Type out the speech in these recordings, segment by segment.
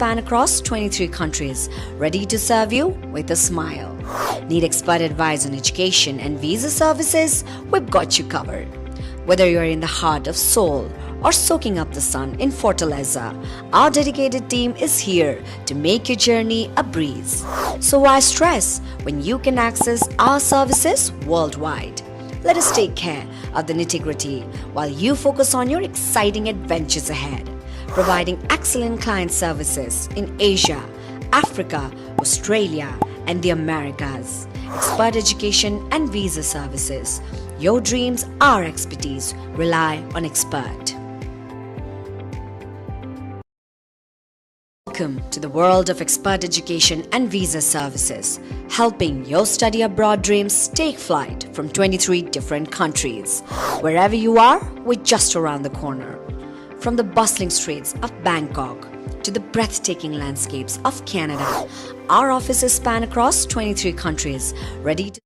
span across 23 countries, ready to serve you with a smile. Need expert advice on education and visa services? We've got you covered. Whether you're in the heart of Seoul or soaking up the sun in Fortaleza, our dedicated team is here to make your journey a breeze. So why stress when you can access our services worldwide? Let us take care of the nitty-gritty while you focus on your exciting adventures ahead. Providing excellent client services in Asia, Africa, Australia, and the Americas. Expert education and visa services. Your dreams, our expertise. Rely on expert. Welcome to the world of expert education and visa services, helping your study abroad dreams take flight from 23 different countries. Wherever you are, we're just around the corner. From the bustling streets of Bangkok to the breathtaking landscapes of Canada, our offices span across 23 countries, ready to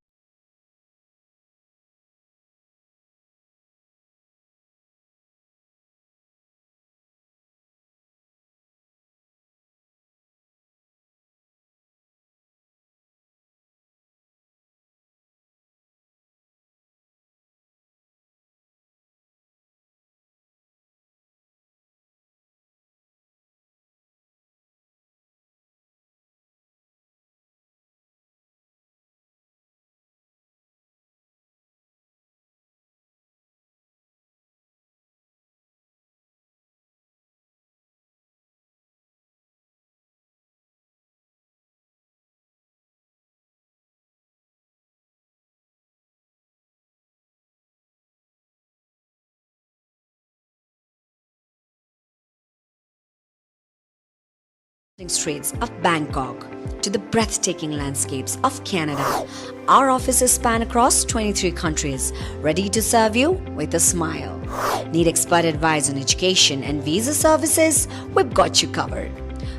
streets of Bangkok to the breathtaking landscapes of Canada, our offices span across 23 countries, ready to serve you with a smile. Need expert advice on education and visa services? We've got you covered.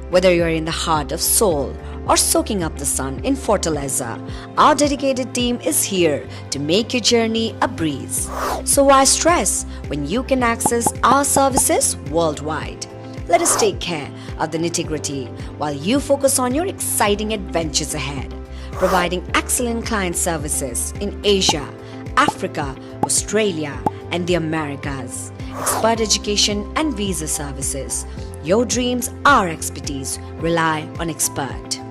Whether you're in the heart of Seoul or soaking up the sun in Fortaleza, our dedicated team is here to make your journey a breeze. So why stress when you can access our services worldwide? Let us take care of the nitty-gritty while you focus on your exciting adventures ahead. Providing excellent client services in Asia, Africa, Australia, and the Americas. Expert education and visa services. Your dreams, our expertise. Rely on expert.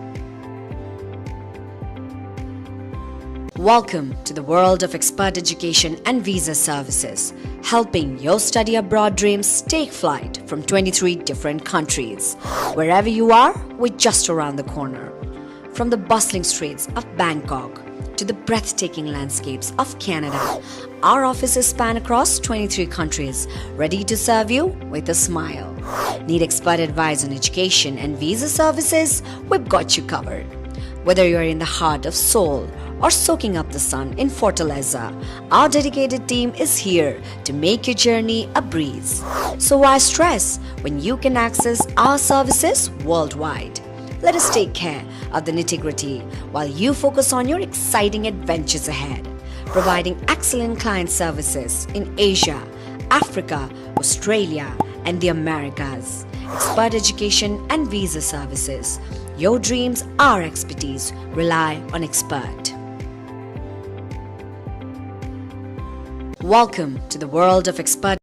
Welcome to the world of expert education and visa services, helping your study abroad dreams take flight from 23 different countries. Wherever you are, we're just around the corner. From the bustling streets of Bangkok to the breathtaking landscapes of Canada, our offices span across 23 countries, ready to serve you with a smile. Need expert advice on education and visa services? We've got you covered. Whether you're in the heart of Seoul or soaking up the sun in Fortaleza, our dedicated team is here to make your journey a breeze. So why stress when you can access our services worldwide? Let us take care of the nitty-gritty while you focus on your exciting adventures ahead. Providing excellent client services in Asia, Africa, Australia, and the Americas. Expert education and visa services. Your dreams, our expertise. Rely on expert. Welcome to the world of expert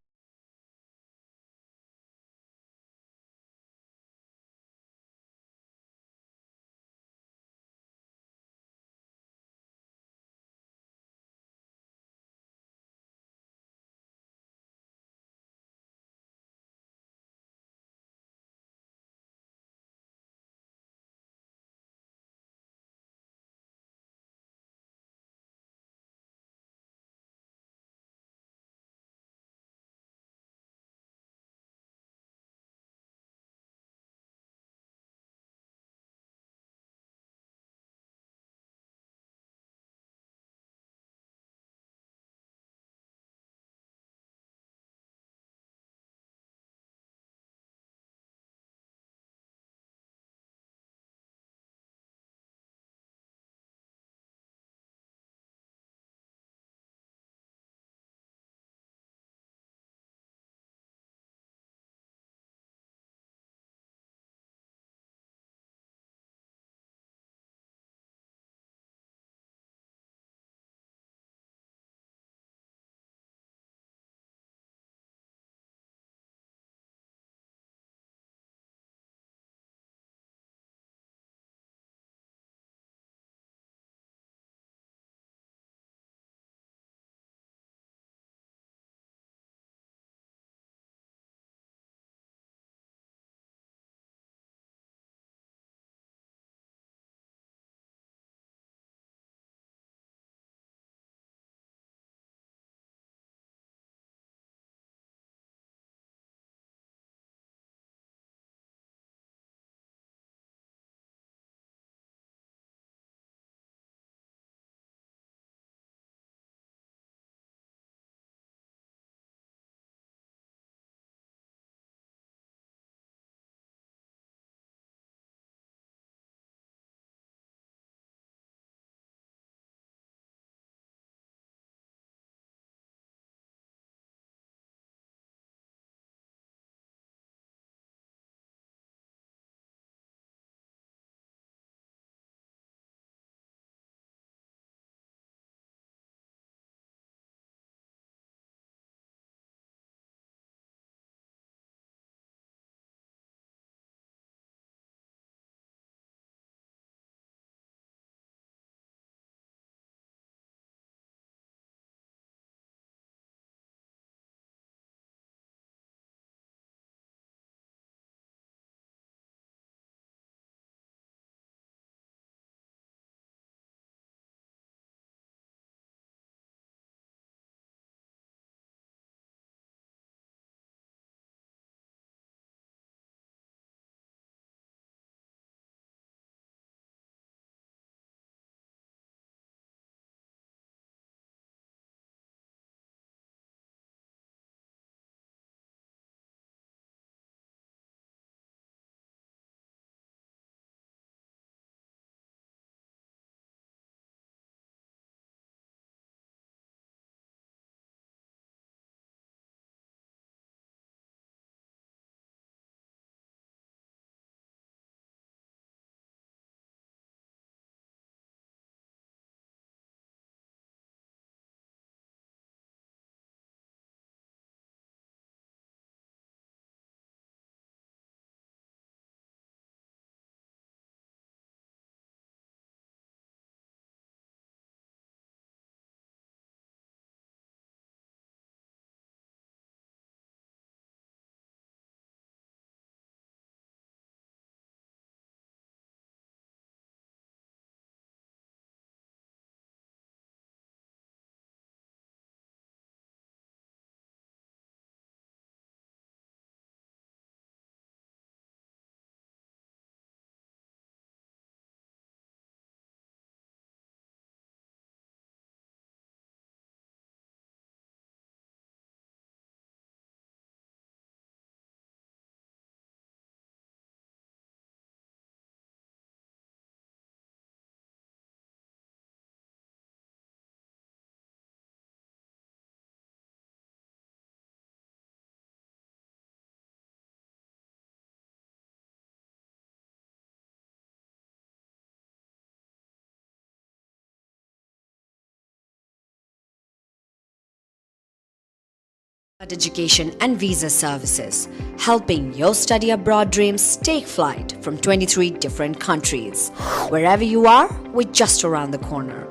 Education and visa services, helping your study abroad dreams take flight from 23 different countries. Wherever you are, we're just around the corner.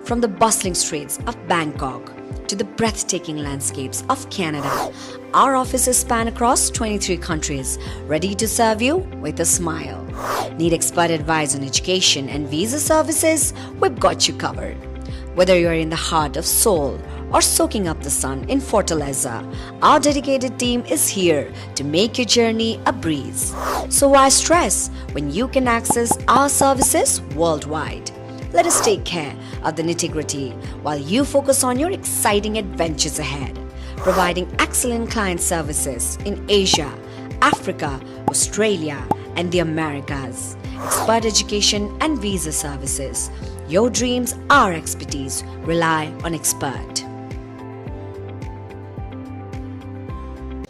From the bustling streets of Bangkok to the breathtaking landscapes of Canada, our offices span across 23 countries, ready to serve you with a smile. Need expert advice on education and visa services? We've got you covered. Whether you're in the heart of Seoul or soaking up the sun in Fortaleza, our dedicated team is here to make your journey a breeze. So why stress when you can access our services worldwide? Let us take care of the nitty-gritty while you focus on your exciting adventures ahead. Providing excellent client services in Asia, Africa, Australia, and the Americas. Expert education and visa services. Your dreams, our expertise. Rely on expert.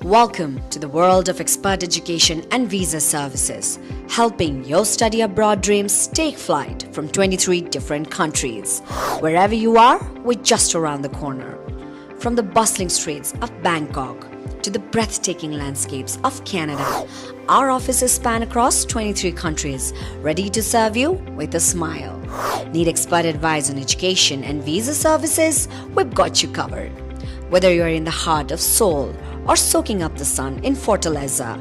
Welcome to the world of expert education and visa services, helping your study abroad dreams take flight from 23 different countries. Wherever you are, we're just around the corner. From the bustling streets of Bangkok to the breathtaking landscapes of Canada, our offices span across 23 countries, ready to serve you with a smile. Need expert advice on education and visa services? We've got you covered. Whether you're in the heart of Seoul or soaking up the sun in Fortaleza,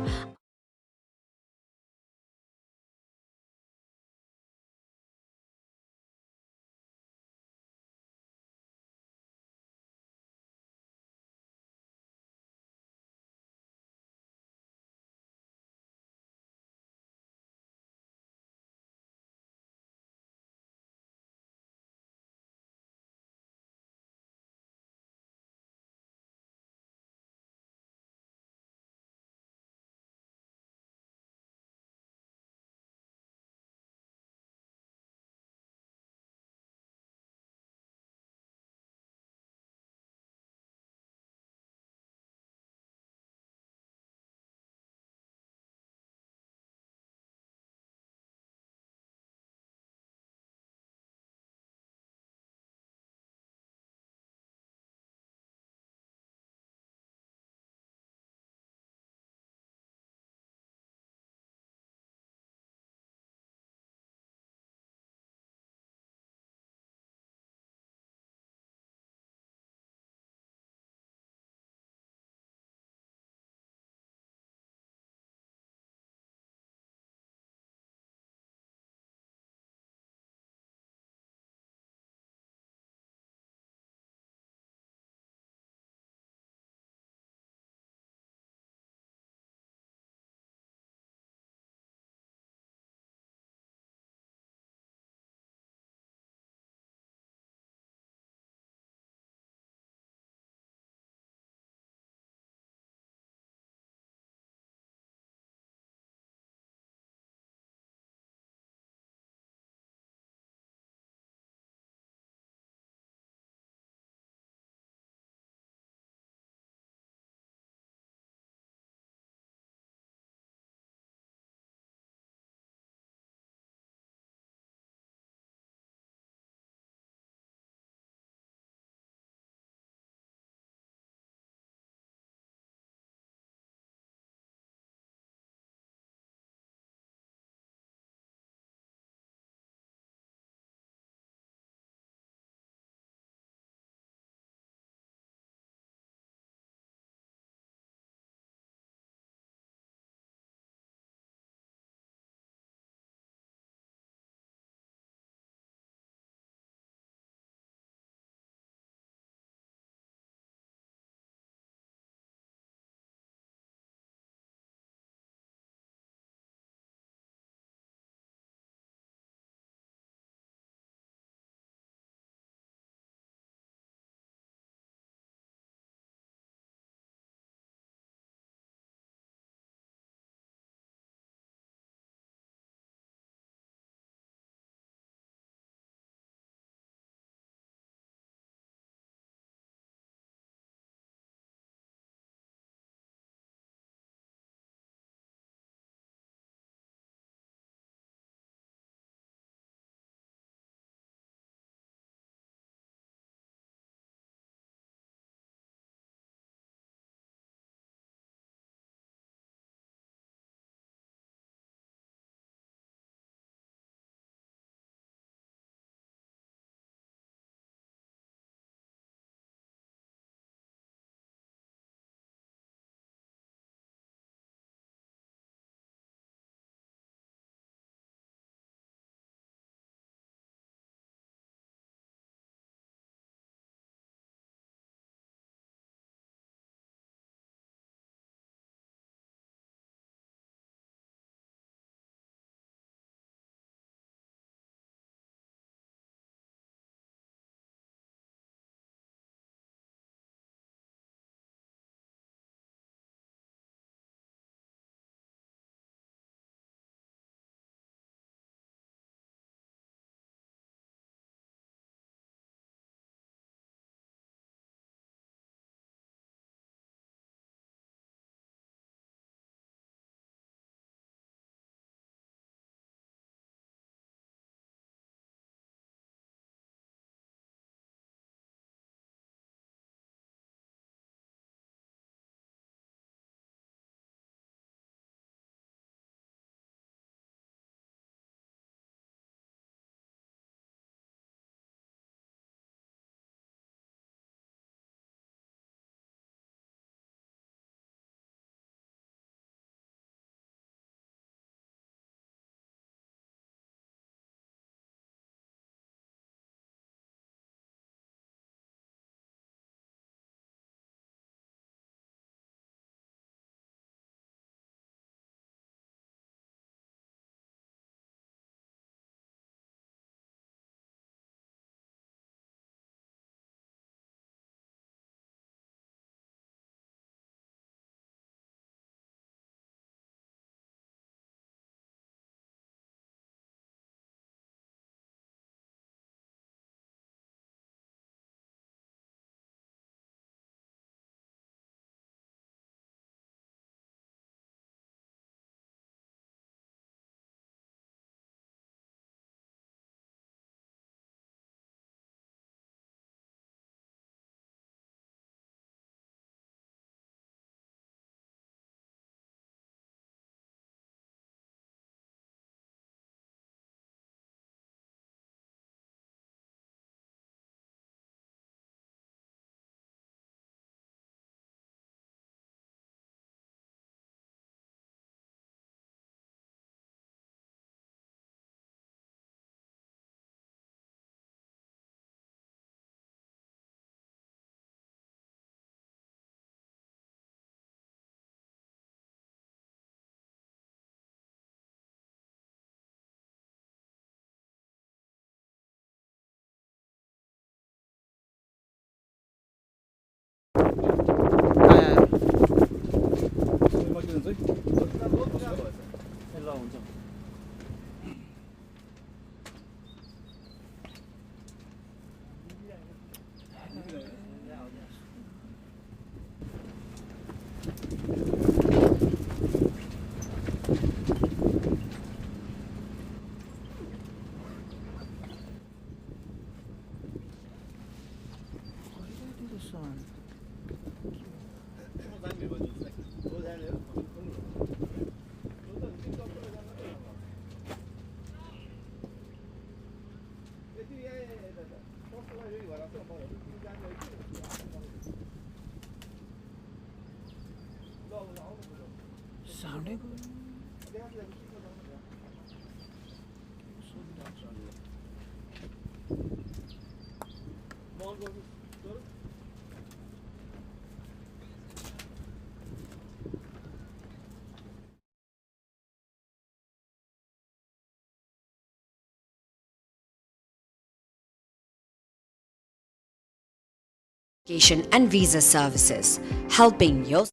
Education and visa services, helping your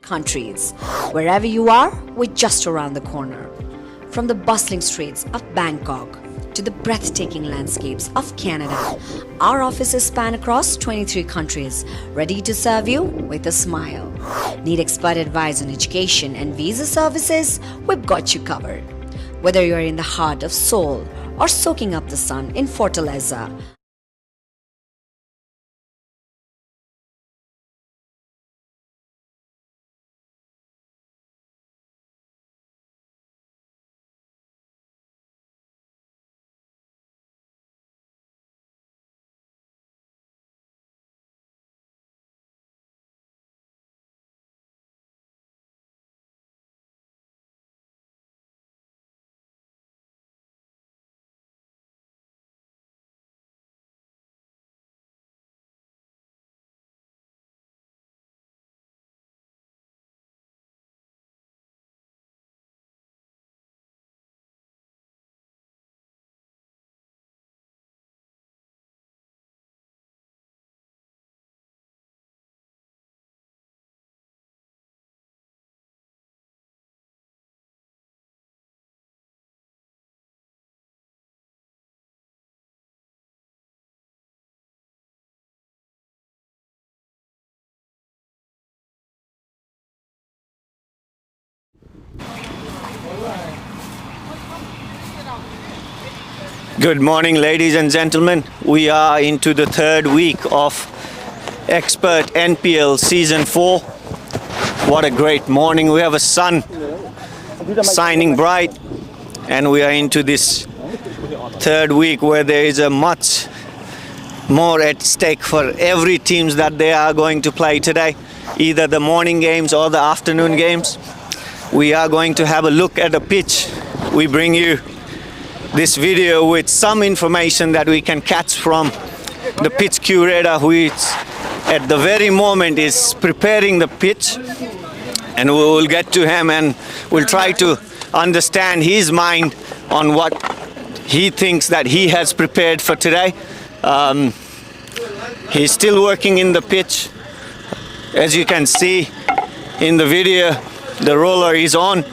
countries. Wherever you are, we're just around the corner. From the bustling streets of Bangkok to the breathtaking landscapes of Canada, our offices span across 23 countries, ready to serve you with a smile. Need expert advice on education and visa services? We've got you covered. Whether you're in the heart of Seoul or soaking up the sun in Fortaleza, Good morning, ladies and gentlemen. We are into the third week of Expert NPL Season 4. What a great morning. We have a sun shining bright, and we are into this third week where there is a much more at stake for every teams that they are going to play today, either the morning games or the afternoon games. We are going to have a look at the pitch. We bring you this video with some information that we can catch from the pitch curator, who is at the very moment is preparing the pitch, and we will get to him and we'll try to understand his mind on what he thinks that he has prepared for today. He's still working in the pitch. As you can see in the video, the roller is on.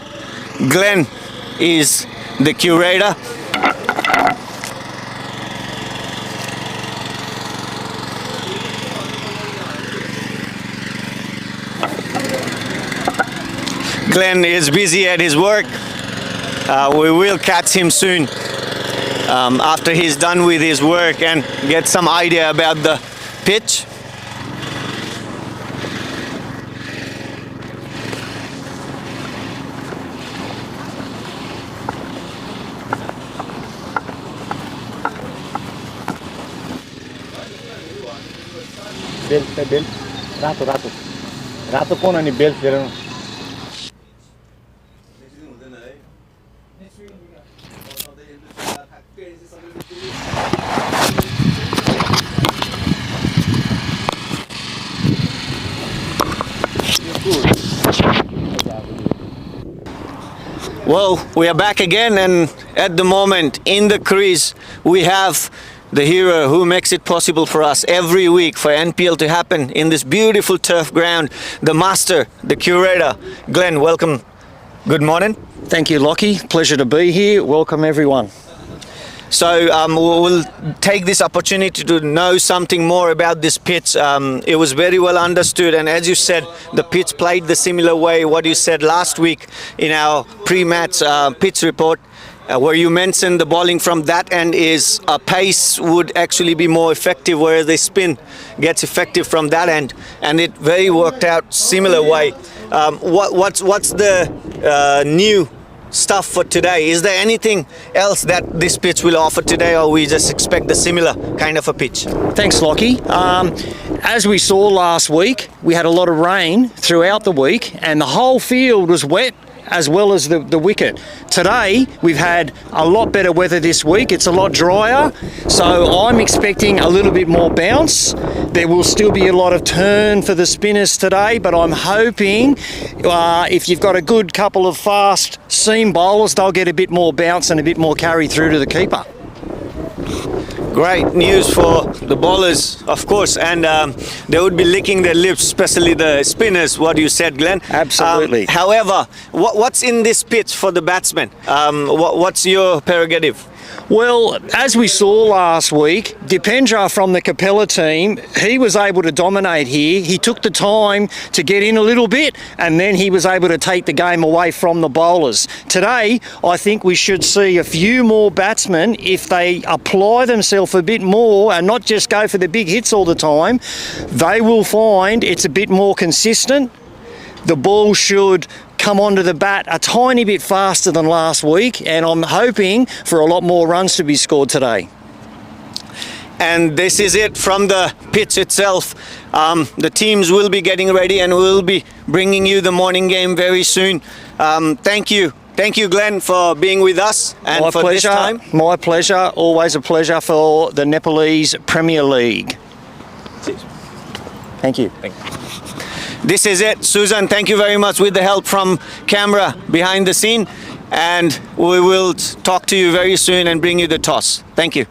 Glenn is the curator. Glenn is busy at his work. We will catch him soon after he's done with his work and get some idea about the pitch. Bel, rato pun ani bel sekarang. Well, we are back again, and at the moment in the crease we have the hero who makes it possible for us every week for NPL to happen in this beautiful turf ground, the master, the curator. Glenn, welcome. Good morning. Thank you, Lockie. Pleasure to be here. Welcome, everyone. So we'll take this opportunity to know something more about this pitch. It was very well understood, and as you said, the pitch played the similar way what you said last week in our pre-match pitch report, where you mentioned the bowling from that end is pace would actually be more effective, whereas the spin gets effective from that end, and it very worked out similar way. What's the new stuff for today? Is there anything else that this pitch will offer today, or we just expect the similar kind of a pitch? Thanks, Lockie. As we saw last week, we had a lot of rain throughout the week, and the whole field was wet, as well as the wicket. Today, we've had a lot better weather this week. It's a lot drier, so I'm expecting a little bit more bounce. There will still be a lot of turn for the spinners today, but I'm hoping if you've got a good couple of fast seam bowlers, they'll get a bit more bounce and a bit more carry through to the keeper. Great news for the bowlers, of course, and they would be licking their lips, especially the spinners, what you said, Glenn. Absolutely. However, what's in this pitch for the batsmen? What's your prerogative? Well, as we saw last week, Dipendra from the Capella team, he was able to dominate here. He took the time to get in a little bit, and then he was able to take the game away from the bowlers. Today, I think we should see a few more batsmen, if they apply themselves a bit more and not just go for the big hits all the time, they will find it's a bit more consistent. The ball should come onto the bat a tiny bit faster than last week, and I'm hoping for a lot more runs to be scored today. And this is it from the pitch itself. The teams will be getting ready and we'll be bringing you the morning game very soon. Thank you. Thank you, Glenn, for being with us and My for pleasure. this time. My pleasure. Always a pleasure for the Nepalese Premier League. Thank you. This is it. Susan, thank you very much with the help from camera behind the scene. And we will talk to you very soon and bring you the toss. Thank you.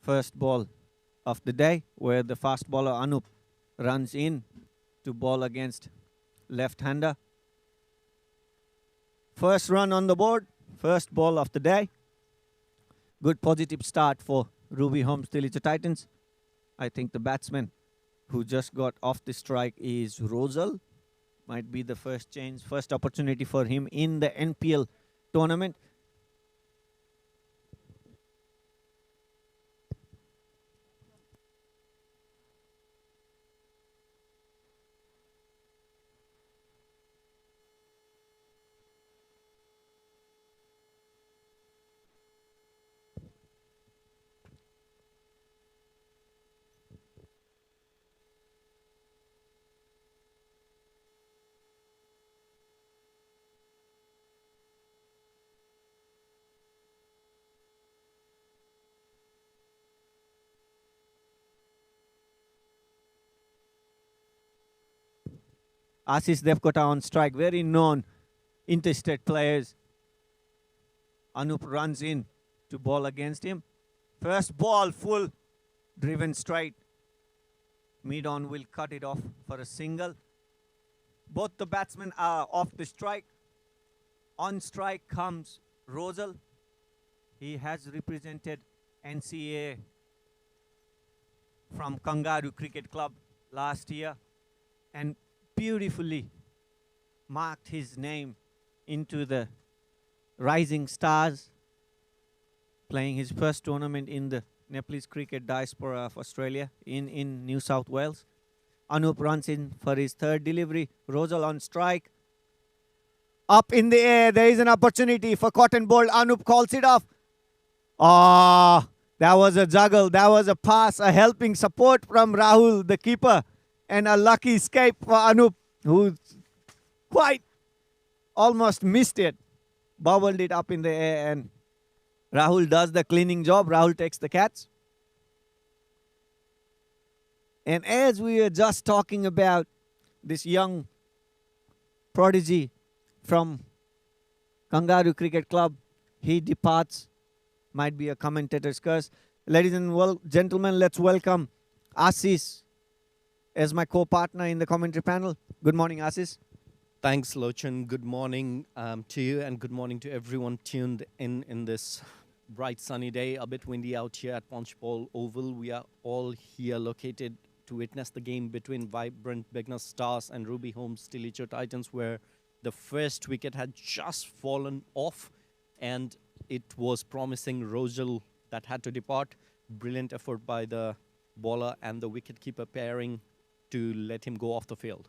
First ball of the day, where the fast bowler Anup runs in to bowl against left-hander. First run on the board, first ball of the day. Good positive start for Ruby Homes TILICHO Titans. I think the batsman who just got off the strike is Rosal. Might be the first change, first opportunity for him in the NPL tournament. Ashish Devkota on strike, very known interstate players. Anup runs in to bowl against him. First ball, full, driven straight. Mid-on will cut it off for a single. Both the batsmen are off the strike. On strike comes Rosal. He has represented NCA from Kangaroo Cricket Club last year and beautifully marked his name into the rising stars, playing his first tournament in the Nepalese cricket diaspora of Australia in New South Wales. Anup runs in for his third delivery. Rosal on strike. Up in the air, there is an opportunity for cotton ball. Anup calls it off. Ah, that was a juggle. That was a pass, a helping support from Rahul, the keeper, and a lucky escape for Anup, who quite almost missed it. Bobbled it up in the air, and Rahul does the cleaning job. Rahul takes the catch. And as we were just talking about this young prodigy from Kangaroo Cricket Club, he departs. Might be a commentator's curse. Ladies and gentlemen, let's welcome Ashish as my co-partner in the commentary panel. Good morning, Ashish. Thanks, Lochan. Good morning to you, and good morning to everyone tuned in this bright sunny day. A bit windy out here at Punchbowl Oval. We are all here located to witness the game between vibrant BEGNAS Stars and Ruby Homes TILICHO Titans, where the first wicket had just fallen off, and it was promising Rosal that had to depart. Brilliant effort by the bowler and the wicketkeeper pairing to let him go off the field.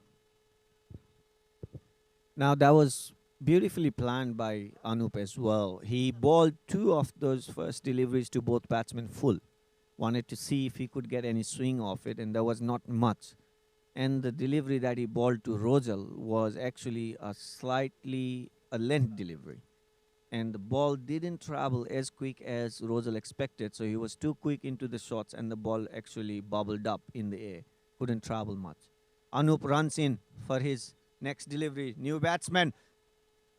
Now, that was beautifully planned by Anup as well. He bowled two of those first deliveries to both batsmen full. Wanted to see if he could get any swing off it, and there was not much. And the delivery that he bowled to Rosal was actually a length delivery. And the ball didn't travel as quick as Rosal expected, so he was too quick into the shots, and the ball actually bubbled up in the air. Couldn't travel much. Anup runs in for his next delivery. New batsman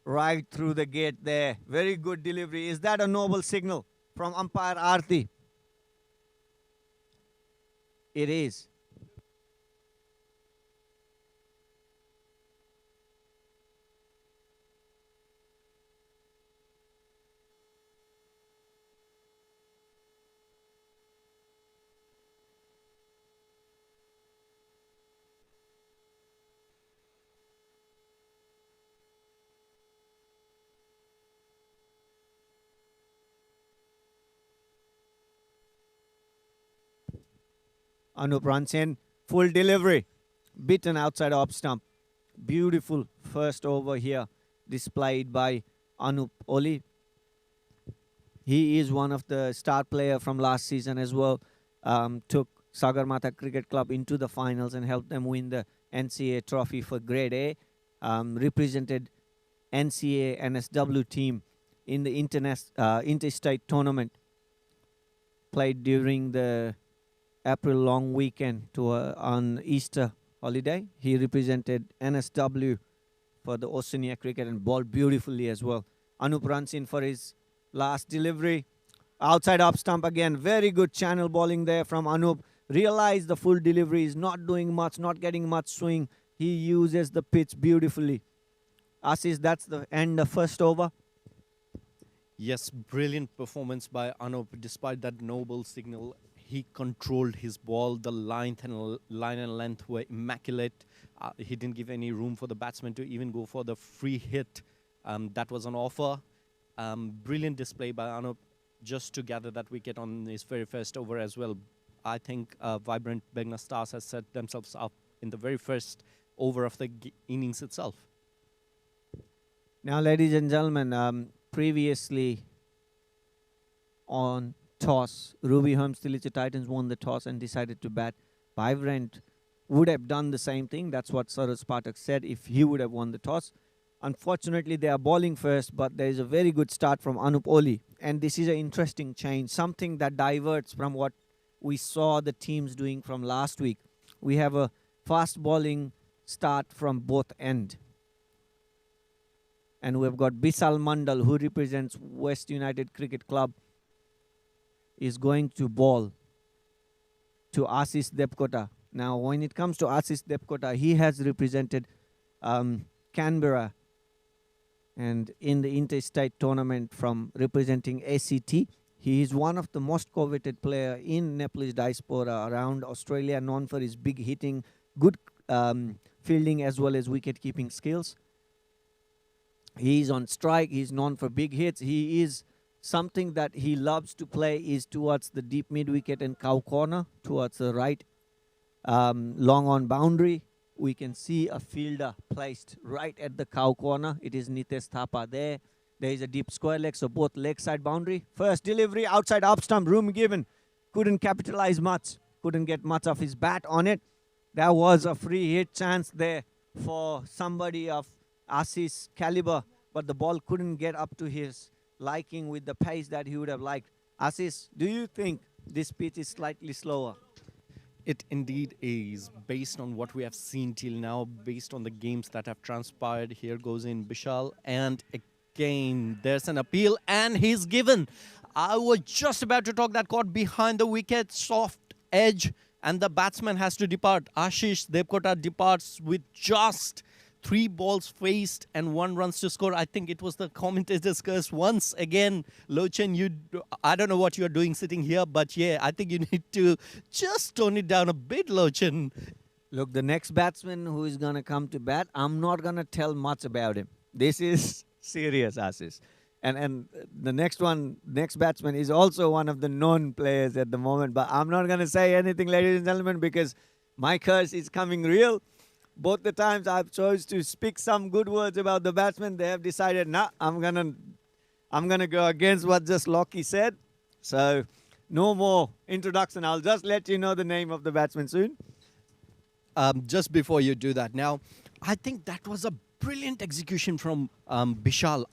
right through the gate there. Very good delivery. Is that a noble signal from umpire Aarti? It is. Anup runs in, full delivery, beaten outside off stump. Beautiful first over here displayed by Anup Oli. He is one of the star player from last season as well. Took Sagarmatha Cricket Club into the finals and helped them win the NCA trophy for Grade A. Represented NCA NSW team in the interstate tournament. Played during the April long weekend on Easter holiday. He represented NSW for the Oceania cricket and bowled beautifully as well. Anup runs in for his last delivery. Outside off stump again. Very good channel bowling there from Anup. Realized the full delivery is not doing much, not getting much swing. He uses the pitch beautifully. Ashish, that's the end of first over. Yes, brilliant performance by Anup. Despite that noble signal, he controlled his ball. The line and length were immaculate. He didn't give any room for the batsman to even go for the free hit. That was an offer. Brilliant display by Anup just to gather that wicket on his very first over as well. I think vibrant BEGNAS stars has set themselves up in the very first over of the innings itself. Now, ladies and gentlemen, previously on toss, Ruby Holmes TILICHO Titans won the toss and decided to bat. Vibrant would have done the same thing. That's what Saroj Pathak said if he would have won the toss. Unfortunately, they are bowling first, but there is a very good start from Anup Oli. And this is an interesting change, something that diverts from what we saw the teams doing from last week. We have a fast bowling start from both ends. And we've got Bisal Mandal, who represents West United Cricket Club, is going to bowl to Ashish Depkota. Now, when it comes to Ashish Depkota, he has represented Canberra and in the interstate tournament from representing ACT. He is one of the most coveted player in Nepalese diaspora around Australia, known for his big hitting, good fielding as well as wicket-keeping skills. He is on strike. He is known for big hits. He is something that he loves to play is towards the deep mid-wicket and cow corner, towards the right long on boundary. We can see a fielder placed right at the cow corner. It is Nitesh Thapa there. There is a deep square leg, so both leg side boundary. First delivery outside up stump, room given. Couldn't capitalize much. Couldn't get much of his bat on it. There was a free hit chance there for somebody of Ashish caliber, but the ball couldn't get up to his liking with the pace that he would have liked. Ashish, do you think this pitch is slightly slower? It indeed is, based on what we have seen till now, based on the games that have transpired. Here goes in Bishal, and again, there's an appeal, and he's given. I was just about to talk that caught behind the wicket, soft edge, and the batsman has to depart. Ashish Depkota departs with just 3 balls faced and 1 runs to score. I think it was the commentator's curse once again. Lochan, I don't know what you're doing sitting here, but yeah, I think you need to just tone it down a bit, Lochan. Look, the next batsman who is going to come to bat, I'm not going to tell much about him. This is serious, Ashish. And the next batsman is also one of the known players at the moment, but I'm not going to say anything, ladies and gentlemen, because my curse is coming real. Both the times I've chose to speak some good words about the batsman, they have decided, nah, I'm gonna go against what just Lockie said. So no more introduction. I'll just let you know the name of the batsman soon. Just before you do that, now, I think that was a brilliant execution from Bishal.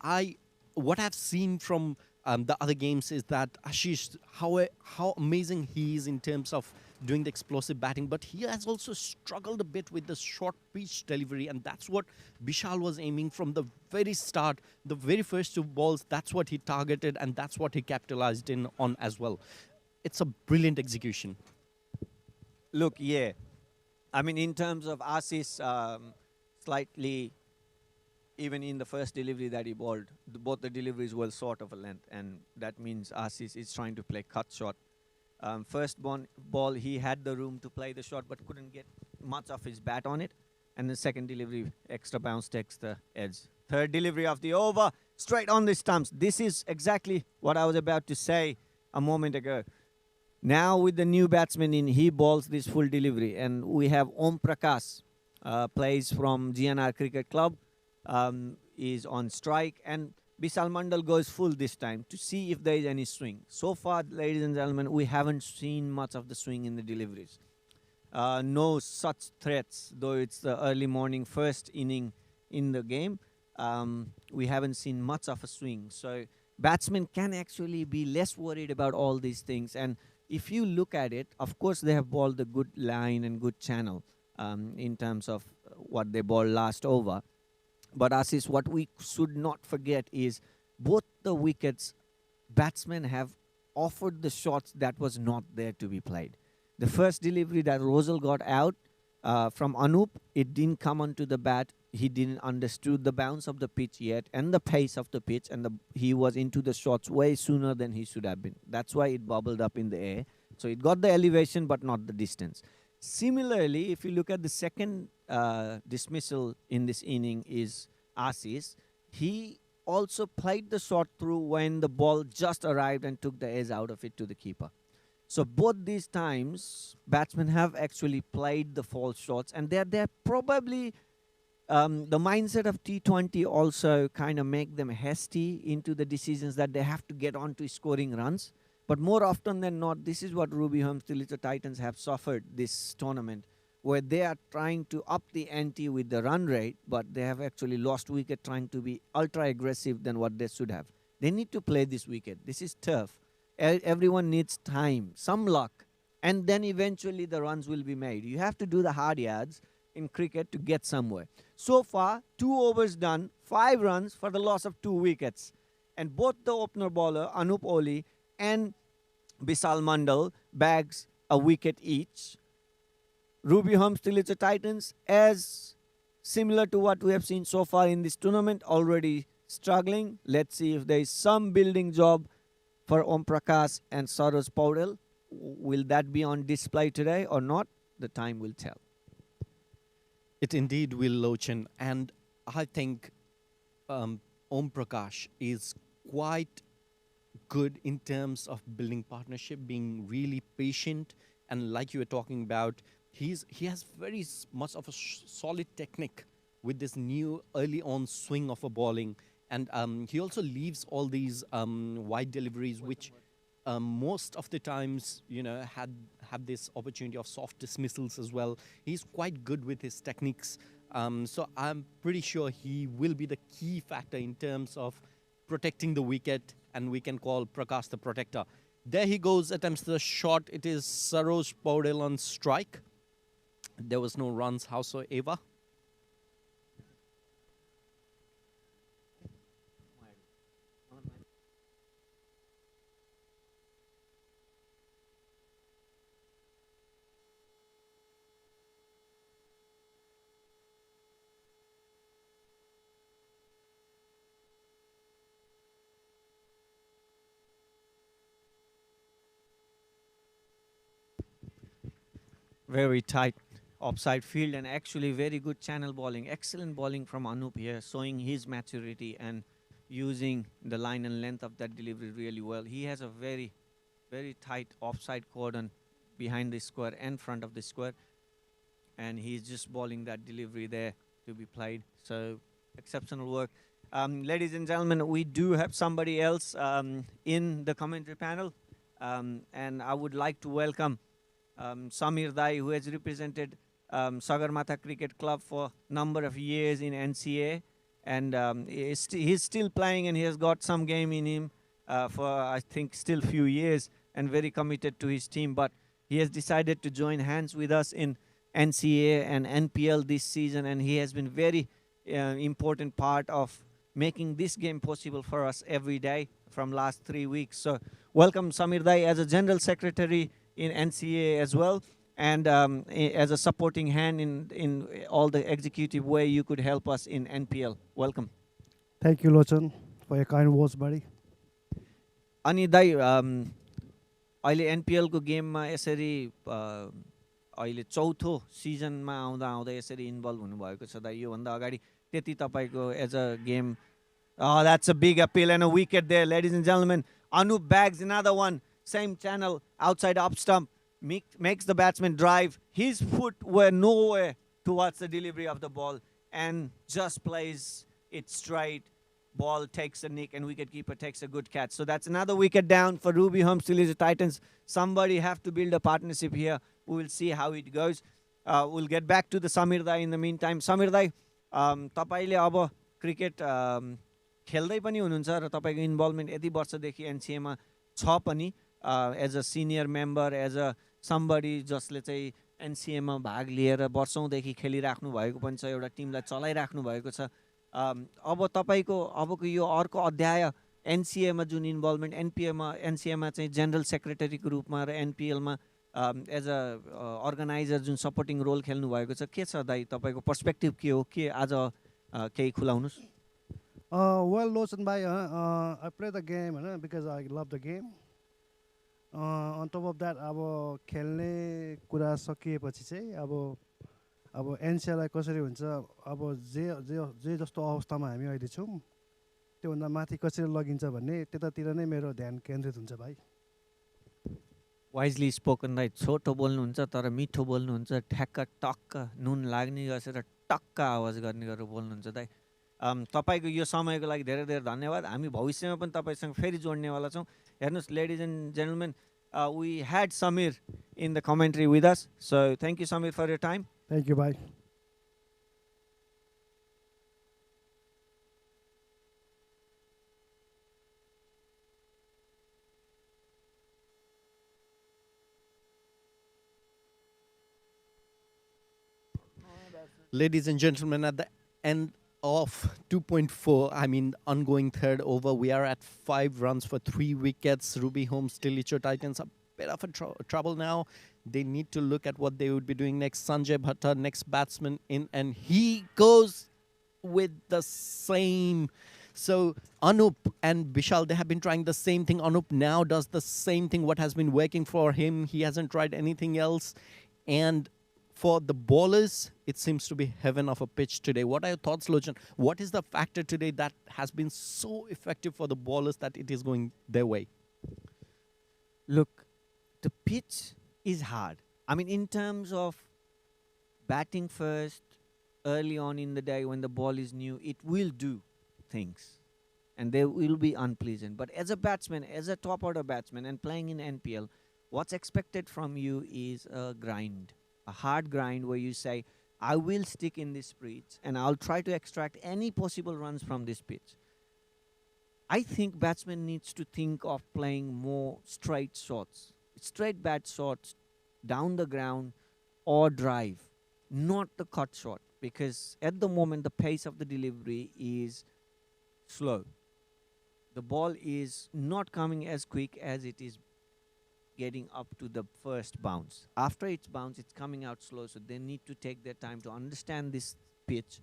What I've seen from the other games is that Ashish, how amazing he is in terms of doing the explosive batting, but he has also struggled a bit with the short pitch delivery, and that's what Bishal was aiming from the very start. The very first 2 balls, that's what he targeted, and that's what he capitalized on as well. It's a brilliant execution. Look, yeah. I mean, in terms of Ashish, slightly, even in the first delivery that he bowled, both the deliveries were sort of a length, and that means Ashish is trying to play cut shot. First ball, he had the room to play the shot, but couldn't get much of his bat on it. And the second delivery, extra bounce takes the edge. Third delivery of the over, straight on the stumps. This is exactly what I was about to say a moment ago. Now with the new batsman in, he bowls this full delivery. And we have Om Prakash, plays from GNR Cricket Club, is on strike. And Bisal Mandal goes full this time to see if there is any swing. So far, ladies and gentlemen, we haven't seen much of the swing in the deliveries. No such threats, though it's the early morning first inning in the game. We haven't seen much of a swing. So batsmen can actually be less worried about all these things. And if you look at it, of course, they have bowled a good line and good channel in terms of what they bowled last over. But Ashish, what we should not forget is both the wickets, batsmen have offered the shots that was not there to be played. The first delivery that Rosal got out from Anup, it didn't come onto the bat. He didn't understood the bounce of the pitch yet and the pace of the pitch, and he was into the shots way sooner than he should have been. That's why it bubbled up in the air. So it got the elevation but not the distance. Similarly, if you look at the second dismissal in this inning is Asis, he also played the shot through when the ball just arrived and took the edge out of it to the keeper. So both these times, batsmen have actually played the false shots, and they're probably the mindset of T20 also kind of make them hasty into the decisions that they have to get on to scoring runs. But more often than not, this is what Ruby Holmes TILICHO Titans have suffered this tournament, where they are trying to up the ante with the run rate, but they have actually lost wicket trying to be ultra aggressive than what they should have. They need to play this wicket. This is tough. Everyone needs time, some luck, and then eventually the runs will be made. You have to do the hard yards in cricket to get somewhere. So far, 2 overs done, 5 runs for the loss of 2 wickets. And both the opener bowler, Anup Oli, and Bisal Mandal bags a wicket each. Ruby Holmes TILICHO Titans, as similar to what we have seen so far in this tournament, already struggling. Let's see if there is some building job for Om Prakash and Saroj Paudel. Will that be on display today or not? The time will tell. It indeed will, Lochan, and I think Om Prakash is quite good in terms of building partnership, being really patient, and like you were talking about, he has very much of a solid technique with this new early on swing of a bowling, and he also leaves all these wide deliveries, which most of the times, you know, have this opportunity of soft dismissals as well. He's quite good with his techniques, so I'm pretty sure he will be the key factor in terms of protecting the wicket, and we can call Prakash the protector. There he goes, attempts the shot. It is Saroj Paudel on strike. There was no runs howsoever. Very tight offside field, and actually very good channel bowling. Excellent bowling from Anup here, showing his maturity and using the line and length of that delivery really well. He has a very, very tight offside cordon behind the square and front of the square, and he's just bowling that delivery there to be played. So exceptional work. Ladies and gentlemen, we do have somebody else in the commentary panel, and I would like to welcome Samir Dai, who has represented Sagarmatha Cricket Club for a number of years in NCA, and he's still playing, and he has got some game in him for, I think, still few years, and very committed to his team. But he has decided to join hands with us in NCA and NPL this season, and he has been very important part of making this game possible for us every day from last 3 weeks. So welcome Samir Dai as a General Secretary in NCA as well, and as a supporting hand in all the executive way you could help us in NPL. Welcome. Thank you, Lochan, for your kind words, buddy. Ani Dai, अहिले NPL को गेममा यसरी अहिले चौथो सिजनमा आउँदा आउँदा यसरी इन्भल्भ हुनुभएको छ दाइ, योभन्दा अगाडि त्यति तपाईको as a game. Oh, that's a big appeal and a wicket there, ladies and gentlemen. Anup bags another one. Same channel, outside up stump, makes the batsman drive. His foot were nowhere towards the delivery of the ball and just plays it straight. Ball takes a nick and wicketkeeper takes a good catch. So that's another wicket down for Ruby Holmes TILICHO Titans. Somebody have to build a partnership here. We will see how it goes. We'll get back to the Samir Dai in the meantime. Samir Dai, तपाईले अब cricket खेल्दै पनि हुनुहुन्छ र तपाईको involvement यति वर्षदेखि एनसीएमा छ पनि. As a senior member, as a somebody जसले चाहिँ एनसीएमा भाग लिएर वर्षौँदेखि खेलिराख्नु भएको पनि छ, एउटा टिमलाई चलाइराख्नु भएको छ. अब तपाईको अबको यो अर्को अध्याय एनसिएमा जुन इन्भल्भमेन्ट एनसिएमा चाहिँ जेनरल सेक्रेटरीको रूपमा र एनपिएलमा एज अ अर्गनाइजर जुन सपोर्टिङ रोल खेल्नु भएको छ, के छ दाइ तपाईँको पर्सपेक्टिभ के हो, के आज केही खुलाउनुहोस्? Well, Lawson bhai, I play the game because I love the game. On top of that, अब खेल्ने कुरा सकिएपछि चाहिँ अब एनसिएललाई कसरी हुन्छ, अब जे जे जे जस्तो अवस्थामा हामी अहिले छौँ त्योभन्दा माथि कसरी लगिन्छ भन्ने त्यतातिर नै मेरो ध्यान केन्द्रित हुन्छ भाइ. वाइजली स्पोकन दाइ. छोटो बोल्नुहुन्छ तर मिठो बोल्नुहुन्छ, ठ्याक्क टक्क नुन लाग्ने गरेर टक्क आवाज गर्ने गरेर बोल्नुहुन्छ दाइ. तपाईँको यो समयको लागि धेरै धेरै धन्यवाद. हामी भविष्यमा पनि तपाईँसँग फेरि जोड्नेवाला छौँ. हेर्नुहोस् ladies end gentlemen, we had Samir in the commentary with us. So thank you, Samir, for your time. Thank you, bye. Ladies and gentlemen, at the end of 2.4, I mean ongoing third over, we are at 5 runs for 3 wickets. Ruby Holmes, TILICHO Titans, a bit of a trouble now. They need to look at what they would be doing next. Sanjay Bhatta, next batsman in, and he goes with the same. So Anup and Vishal, they have been trying the same thing. Anup now does the same thing, what has been working for him. He hasn't tried anything else. And for the bowlers, it seems to be heaven of a pitch today. What are your thoughts, Lochan? What is the factor today that has been so effective for the bowlers that it is going their way? Look, the pitch is hard. I mean, in terms of batting first, early on in the day when the ball is new, it will do things. And they will be unpleasant. But as a batsman, as a top order batsman and playing in NPL, what's expected from you is a grind. A hard grind where you say, I will stick in this pitch and I'll try to extract any possible runs from this pitch. I think batsman needs to think of playing more straight shots, straight bat shots down the ground or drive, not the cut shot, because at the moment the pace of the delivery is slow. The ball is not coming as quick as it is getting up to the first bounce. After its bounce, it's coming out slow, so they need to take their time to understand this pitch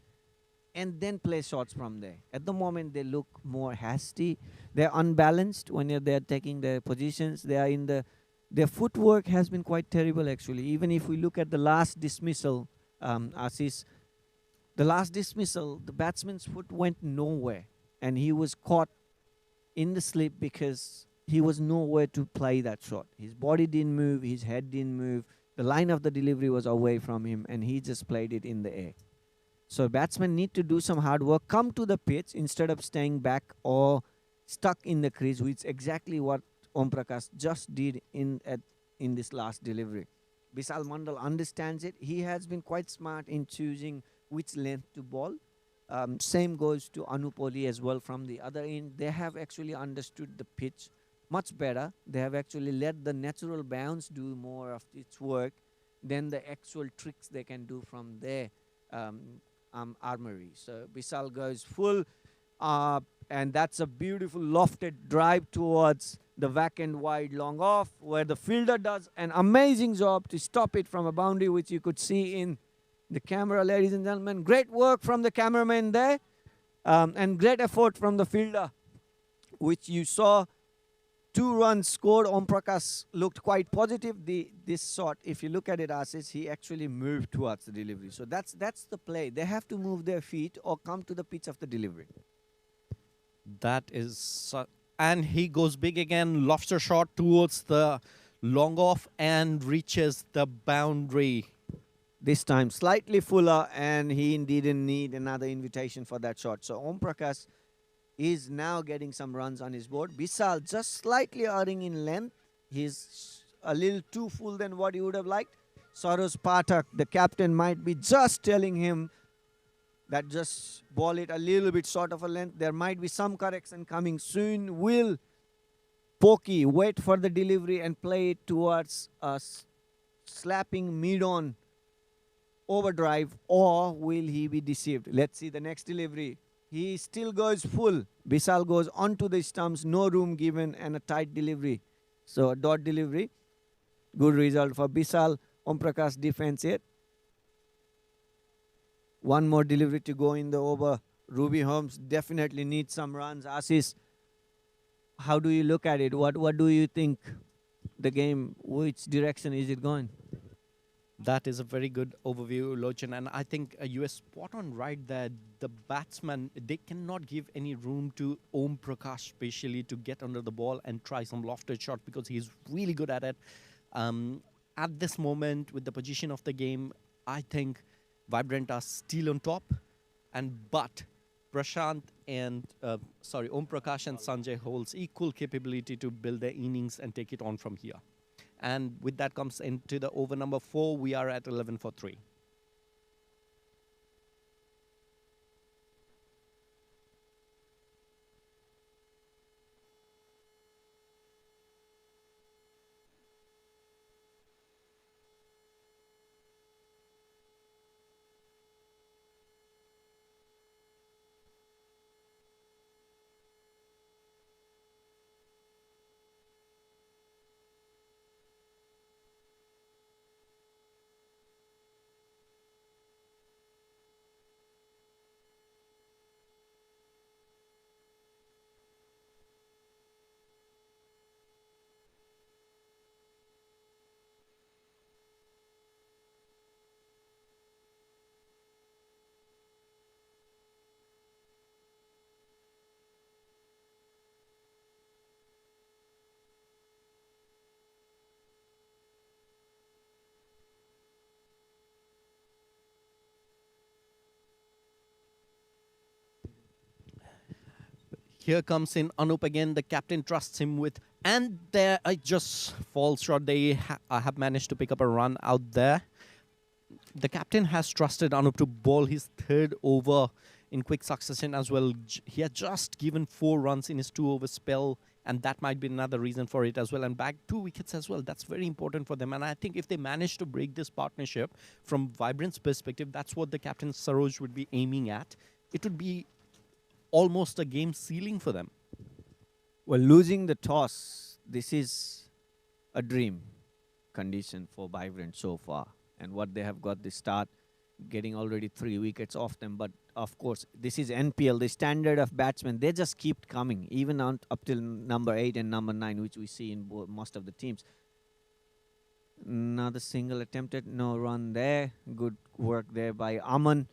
and then play shots from there. At the moment, they look more hasty. They're unbalanced when they're taking their positions. They are in their footwork has been quite terrible, actually. Even if we look at the last dismissal, Assis, the last dismissal, the batsman's foot went nowhere, and he was caught in the slip because he was nowhere to play that shot. His body didn't move, his head didn't move. The line of the delivery was away from him, and he just played it in the air. So batsmen need to do some hard work, come to the pitch instead of staying back or stuck in the crease, which is exactly what Om Prakash just did in this last delivery. Vishal Mandal understands it. He has been quite smart in choosing which length to bowl. Same goes to Anupoli as well from the other end. They have actually understood the pitch much better. They have actually let the natural bounce do more of its work than the actual tricks they can do from their armory. So Vishal goes full, and that's a beautiful lofted drive towards the vacant wide long off, where the fielder does an amazing job to stop it from a boundary, which you could see in the camera, ladies and gentlemen. Great work from the cameraman there, and great effort from the fielder, which you saw. 2 runs scored. Om Prakash looked quite positive. This shot, if you look at it, Ashish, he actually moved towards the delivery. So that's the play. They have to move their feet or come to the pitch of the delivery. That is, and he goes big again, lofts a shot towards the long off and reaches the boundary. This time slightly fuller, and he didn't need another invitation for that shot. So Om Prakash is now getting some runs on his board. Vishal just slightly erring in length. He's a little too full than what he would have liked. Saroj Pathak, the captain, might be just telling him that just ball it a little bit short of a length. There might be some correction coming soon. Will Pokey wait for the delivery and play it towards a slapping mid-on overdrive, or will he be deceived? Let's see the next delivery. He still goes full. Vishal goes onto the stumps, no room given, and a tight delivery. So a dot delivery. Good result for Vishal. Om Prakash defense it. One more delivery to go in the over. Ruby Holmes definitely needs some runs. Ashish, how do you look at it? What do you think the game, which direction is it going? That is a very good overview, Lochan, and I think you are spot on right there. The batsman, they cannot give any room to Om Prakash, especially to get under the ball and try some lofted shot because he's really good at it. At this moment, with the position of the game, I think Vibrant are still on top, but Prashant and Om Prakash and Sanjay holds equal capability to build their innings and take it on from here. And with that comes into the over number 4. We are at 11 for 3. Here comes in Anup again. The captain trusts him with, and there I just falls short. They have managed to pick up a run out there. The captain has trusted Anup to bowl his third over in quick succession as well. He had just given 4 runs in his 2-over spell, and that might be another reason for it as well. And bagged 2 wickets as well. That's very important for them. And I think if they manage to break this partnership from Vibrant's perspective, that's what the captain Saroj would be aiming at. It would be almost a game ceiling for them. Well, losing the toss, this is a dream condition for Vibrant so far. And what they have got the start, getting already 3 wickets off them. But of course, this is NPL, the standard of batsmen. They just keep coming, even on, up till number 8 and number 9, which we see in most of the teams. Another single attempted, no run there. Good work there by Aman.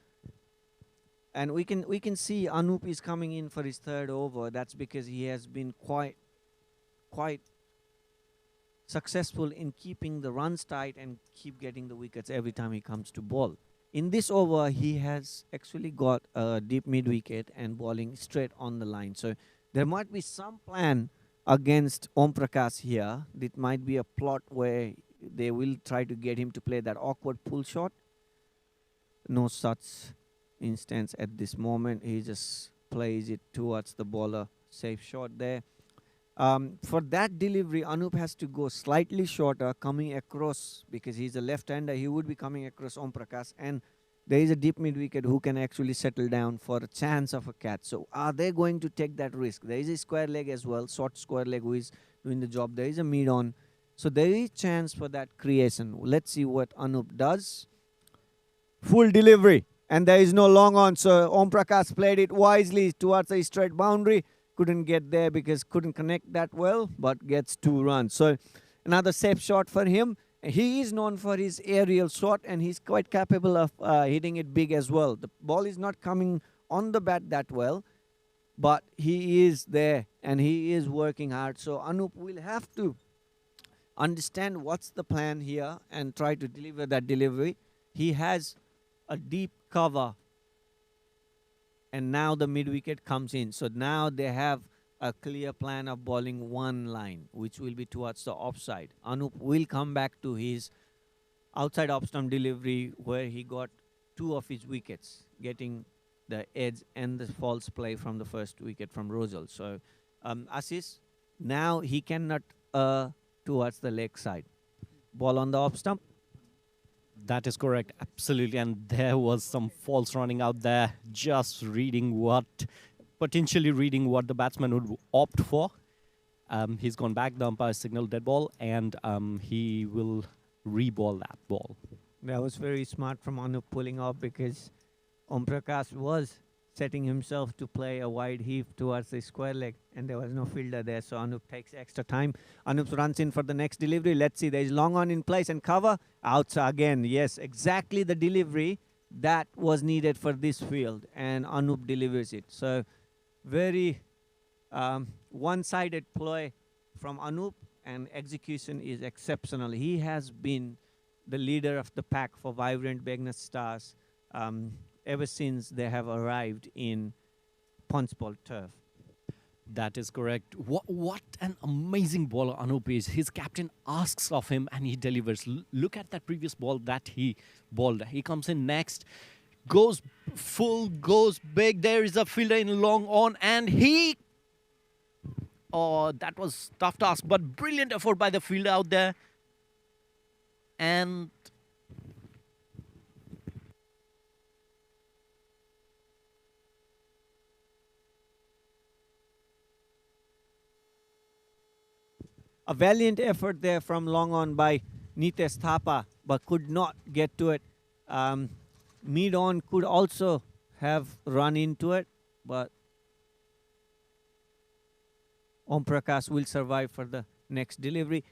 And we can see Anup is coming in for his 3rd over. That's because he has been quite successful in keeping the runs tight and keep getting the wickets every time he comes to bowl. In this over, he has actually got a deep mid wicket and bowling straight on the line. So there might be some plan against Om Prakash here. It might be a plot where they will try to get him to play that awkward pull shot. No such instance at this moment. He just plays it towards the bowler. Safe shot there. For that delivery, Anup has to go slightly shorter, coming across, because he's a left-hander. He would be coming across Om Prakash, and there is a deep mid-wicket who can actually settle down for a chance of a catch. So are they going to take that risk? There is a square leg as well, short square leg who is doing the job. There is a mid-on. So there is chance for that creation. Let's see what Anup does. Full delivery. And there is no long on, so Om Prakash played it wisely towards a straight boundary. Couldn't get there because couldn't connect that well, but gets 2 runs. So another safe shot for him. He is known for his aerial shot, and he's quite capable of hitting it big as well. The ball is not coming on the bat that well, but he is there, and he is working hard. So Anup will have to understand what's the plan here and try to deliver that delivery. He has a deep cover, and now the mid wicket comes in. So now they have a clear plan of bowling one line, which will be towards the offside. Anup will come back to his outside off stump delivery where he got 2 of his wickets, getting the edge and the false play from the first wicket from Rosal. So Ashish, now he cannot towards the leg side. Ball on the off stump. That is correct, absolutely. And there was some false running out there, just potentially reading what the batsman would opt for. He's gone back, the umpire signaled dead ball, and he will re-ball that ball. That was very smart from Anup pulling off, because Om Prakash was setting himself to play a wide heave towards the square leg, and there was no fielder there, so Anup takes extra time. Anup runs in for the next delivery. Let's see, there is long on in place and cover. Out again, yes, exactly the delivery that was needed for this field, and Anup delivers it. So very one-sided play from Anup, and execution is exceptional. He has been the leader of the pack for Vibrant BEGNAS Stars ever since they have arrived in Punchbowl turf. That is correct. What an amazing bowler Anup is. His captain asks of him and he delivers. Look at that previous ball that he bowled. He comes in next, goes full, goes big. There is a fielder in long on, and he... Oh, that was tough task, but brilliant effort by the fielder out there. And a valiant effort there from long on by Nitesh Thapa, but could not get to it. Mid on could also have run into it, but Om Prakash will survive for the next delivery.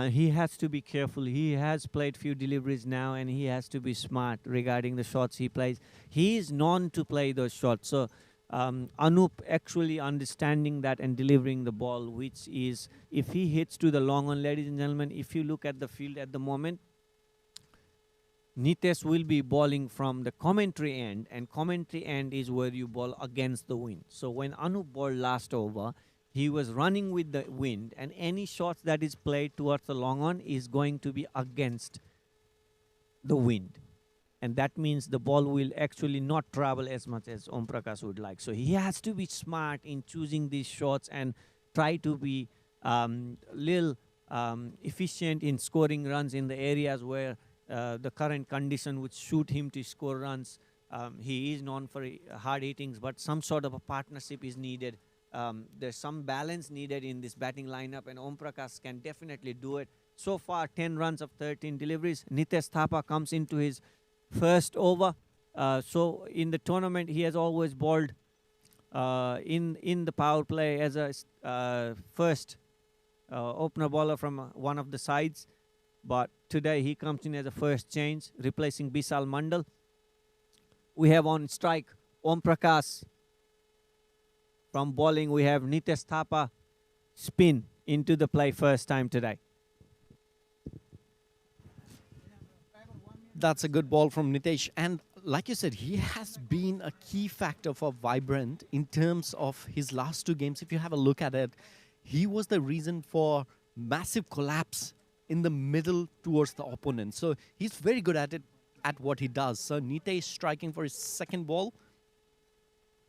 He has to be careful. He has played few deliveries now, and he has to be smart regarding the shots he plays. He is known to play those shots. So Anup actually understanding that and delivering the ball, which is, if he hits to the long on, ladies and gentlemen, if you look at the field at the moment, Nitesh will be bowling from the commentary end, and commentary end is where you bowl against the wind. So when Anup bowled last over, he was running with the wind, and any shots that is played towards the long on is going to be against the wind. And that means the ball will actually not travel as much as Om Prakash would like. So he has to be smart in choosing these shots and try to be little efficient in scoring runs in the areas where the current condition would suit him to score runs. He is known for hard hittings, but some sort of a partnership is needed. There's some balance needed in this batting lineup, and Om Prakash can definitely do it. So far, 10 runs of 13 deliveries. Nitesh Thapa comes into his first over. So in the tournament, he has always bowled in the power play as a first opener bowler from one of the sides. But today, he comes in as a first change, replacing Bisal Mandal. We have on strike Om Prakash. From bowling, we have Nitesh Thapa spin into the play first time today. that's a good ball from Nitesh. And like you said, he has been a key factor for Vibrant in terms of his last two games. If you have a look at it, he was the reason for massive collapse in the middle towards the opponent. So he's very good at it, at what he does. So Nitesh striking for his second ball.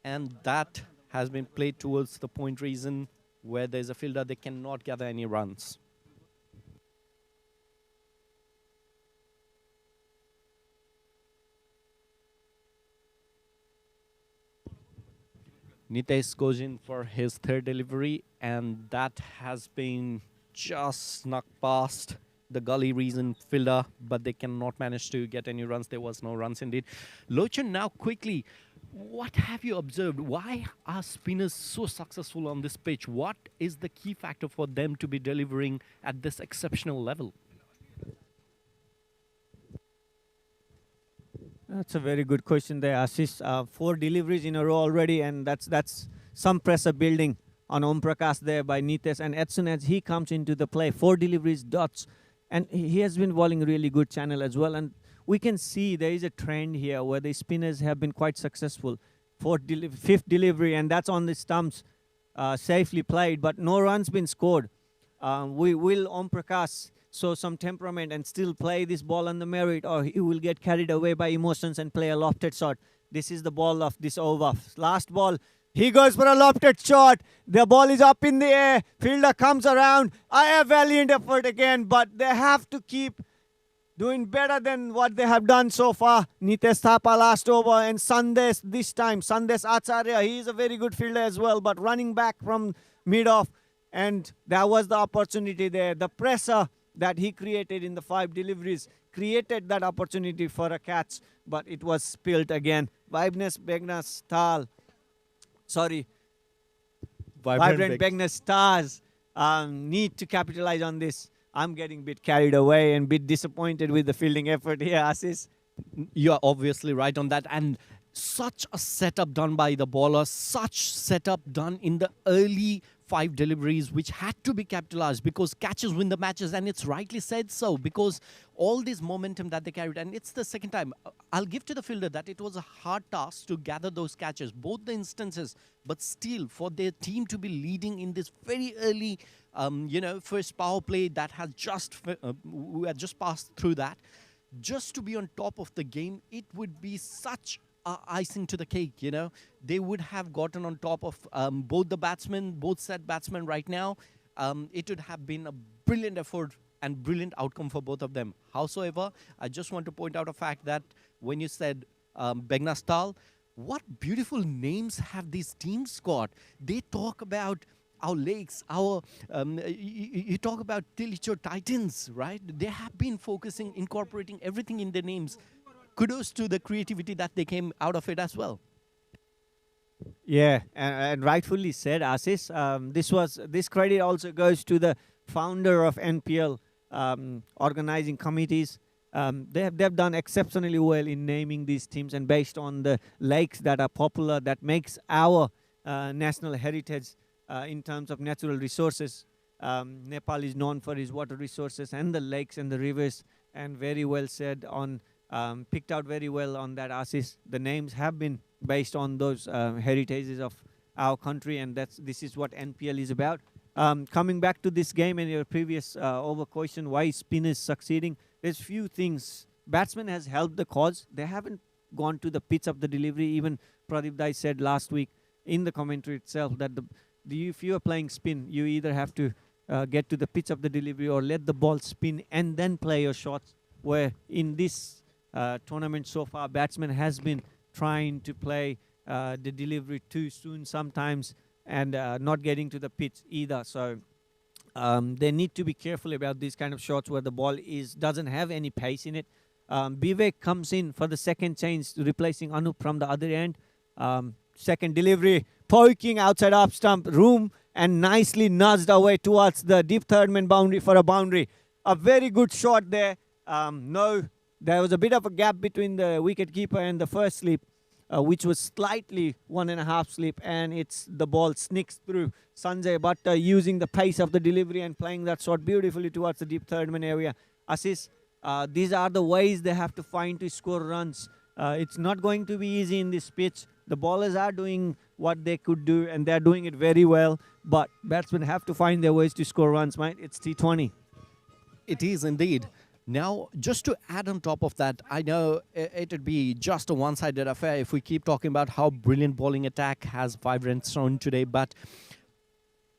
And that has been played towards the point region where there's a fielder, they cannot gather any runs. Nitesh goes in for his third delivery, and that has been just snuck past the gully region fielder, but they cannot manage to get any runs. There was no runs indeed. Lochan, now quickly, what have you observed? Why are spinners so successful on this pitch? What is the key factor for them to be delivering at this exceptional level? That's a very good question there, Ashish. 4 deliveries in a row already, and that's some pressure building on Om Prakash there by Nitesh. And as soon as he comes into the play, 4 deliveries, dots. And he has been bowling really good channel as well. And we can see there is a trend here where the spinners have been quite successful. 5th delivery, and that's on the stumps, safely played, but no runs been scored. Will Om Prakash show some temperament and still play this ball on the merit, or he will get carried away by emotions and play a lofted shot? This is the ball of this over. Last ball, he goes for a lofted shot. The ball is up in the air. Fielder comes around. A valiant effort again, but they have to keep doing better than what they have done so far. Nitesh Thapa last over, and Sandesh this time. Sandesh Acharya, he is a very good fielder as well, but running back from mid-off. And that was the opportunity there. The pressure that he created in the 5 deliveries created that opportunity for a catch, but it was spilled again. BEGNAS Vibrant BEGNAS Stars need to capitalize on this. I'm getting a bit carried away and a bit disappointed with the fielding effort here, Asis. You are obviously right on that. And such a setup done by the bowler, such setup done in the early 5 deliveries, which had to be capitalized because catches win the matches, and it's rightly said so because all this momentum that they carried, and it's the second time. I'll give to the fielder that it was a hard task to gather those catches, both the instances, but still for their team to be leading in this very early, first power play that has we had just passed through that, just to be on top of the game, it would be such icing to the cake, They would have gotten on top of both set batsmen right now. It would have been a brilliant effort and brilliant outcome for both of them. Howsoever, I just want to point out a fact that when you said BEGNAS Tal, what beautiful names have these teams got? They talk about our lakes, you talk about TILICHO Titans, right? They have been incorporating everything in their names. Kudos to the creativity that they came out of it as well. Yeah, and rightfully said, Asis. This credit also goes to the founder of NPL organizing committees. They've done exceptionally well in naming these teams, and based on the lakes that are popular, that makes our national heritage in terms of natural resources. Nepal is known for its water resources and the lakes and the rivers, and very well said on. Picked out very well on that, Asis. The names have been based on those heritages of our country, and this is what NPL is about. Coming back to this game and your previous over question, why spin is succeeding, there's few things. Batsman has helped the cause. They haven't gone to the pitch of the delivery. Even Pradeep Dai said last week in the commentary itself that if you are playing spin, you either have to get to the pitch of the delivery or let the ball spin and then play your shots, where in this tournament so far, batsman has been trying to play the delivery too soon sometimes and not getting to the pitch either. So they need to be careful about these kind of shots where the ball doesn't have any pace in it. Vivek comes in for the second change, replacing Anup from the other end. Second delivery, poking outside off stump room and nicely nudged away towards the deep third man boundary for a boundary. A very good shot there. There was a bit of a gap between the wicket keeper and the first slip, which was slightly 1.5 slip, and the ball sneaks through. Sanjay Bhatta using the pace of the delivery and playing that shot beautifully towards the deep third man area. Asis, these are the ways they have to find to score runs. It's not going to be easy in this pitch. The bowlers are doing what they could do, and they're doing it very well, but batsmen have to find their ways to score runs, mate. It's T20. It is indeed. Now, just to add on top of that, I know it would be just a one-sided affair if we keep talking about how brilliant bowling attack has Vibrant shown today. But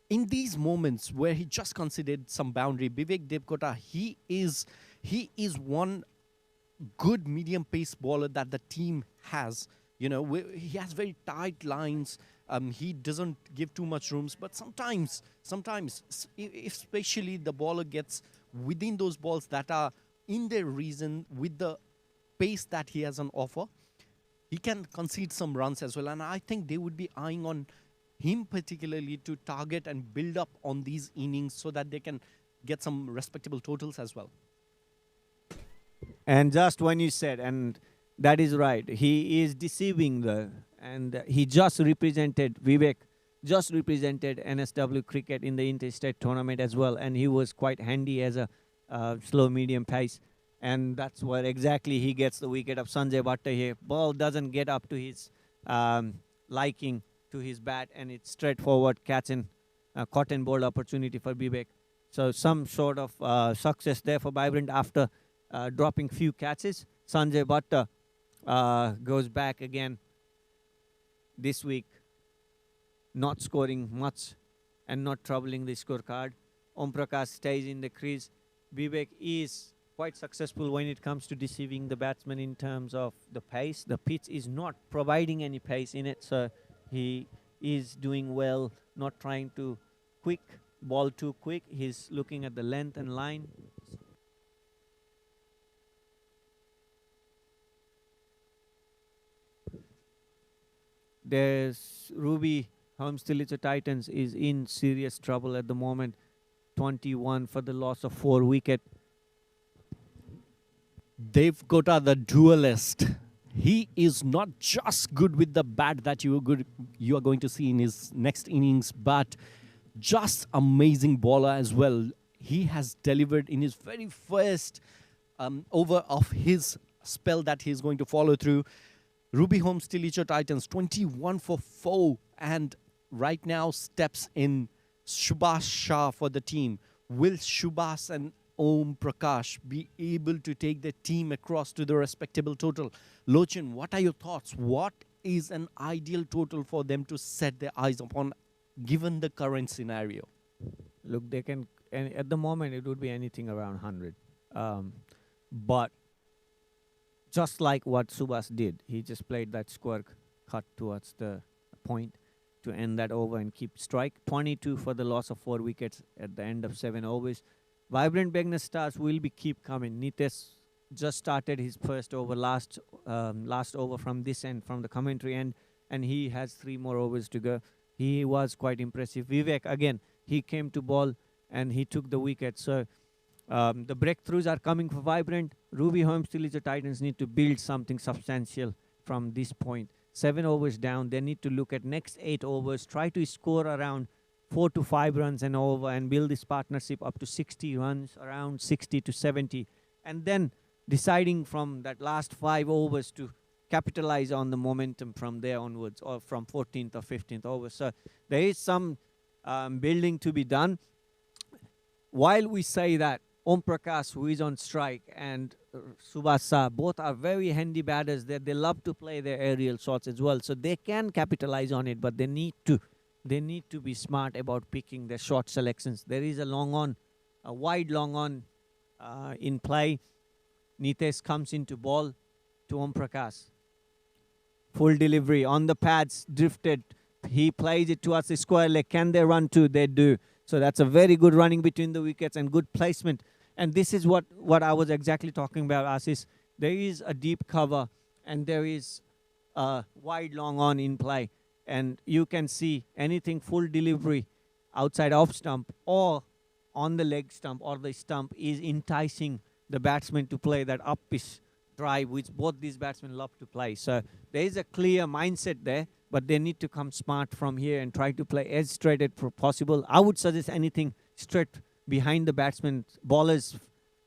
in these moments where he just conceded some boundary, Vivek Devkota, he is one good medium pace bowler that the team has. He has very tight lines. He doesn't give too much rooms, but sometimes, especially the bowler gets within those balls that are in their reason with the pace that he has on offer, he can concede some runs as well. And I think they would be eyeing on him particularly to target and build up on these innings so that they can get some respectable totals as well. And just when you said, and that is right, he is deceiving and he just represented Vivek, just represented NSW cricket in the interstate tournament as well, and he was quite handy as a slow medium pace, and that's where exactly he gets the wicket of Sanjay Bhatta here. Ball doesn't get up to his liking, to his bat, and it's straightforward catch and cotton ball opportunity for Vivek. So some sort of success there for Vibrant after dropping few catches. Sanjay Bhatta goes back again this week, not scoring much and not troubling the scorecard. Om Prakash stays in the crease. Vivek is quite successful when it comes to deceiving the batsman in terms of the pace. The pitch is not providing any pace in it, so he is doing well, not trying to ball too quick. He's looking at the length and line. There's Ruby Holmes TILICHO Titans is in serious trouble at the moment. 21 for the loss of 4 wicket. Dev Kota, the duelist. He is not just good with the bat that you are going to see in his next innings, but just amazing bowler as well. He has delivered in his very first over of his spell that he's going to follow through. Ruby Holmes TILICHO Titans 21 for 4, and right now steps in Subhash Shah for the team. Will Subhash and Om Prakash be able to take the team across to the respectable total? Lochan, what are your thoughts? What is an ideal total for them to set their eyes upon given the current scenario? Look, they can, and at the moment it would be anything around 100. But just like what Subhash did, he just played that square cut towards the point to end that over and keep strike. 22 for the loss of 4 wickets at the end of 7 overs. Vibrant BEGNAS stars will be keep coming. Nitesh just started his first over, last over from this end, from the commentary end, and he has 3 more overs to go. He was quite impressive. Vivek, again, he came to ball and he took the wicket. So the breakthroughs are coming for Vibrant. Ruby Holmes TILICHO Titans need to build something substantial from this point. 7 overs down. They need to look at next 8 overs, try to score around 4 to 5 runs an over and build this partnership up to 60 runs, around 60 to 70. And then deciding from that last 5 overs to capitalize on the momentum from there onwards, or from 14th or 15th over. So there is some building to be done. While we say that, Om Prakash, who is on strike, and Subhash Shah, both are very handy batters. They love to play their aerial shots as well. So they can capitalize on it, but they need to be smart about picking their short selections. There is a long on, a wide long on in play. Nitesh comes into ball to Om Prakash. Full delivery on the pads, drifted. He plays it towards the square leg. Can they run to? They do. So that's a very good running between the wickets and good placement. And this is what I was exactly talking about, Assis. There is a deep cover and there is a wide long on in play. And you can see anything full delivery outside off stump or on the leg stump or the stump is enticing the batsman to play that up-pitch drive, which both these batsmen love to play. So there is a clear mindset there, but they need to come smart from here and try to play as straight as possible. I would suggest anything straight behind the batsman's bowler's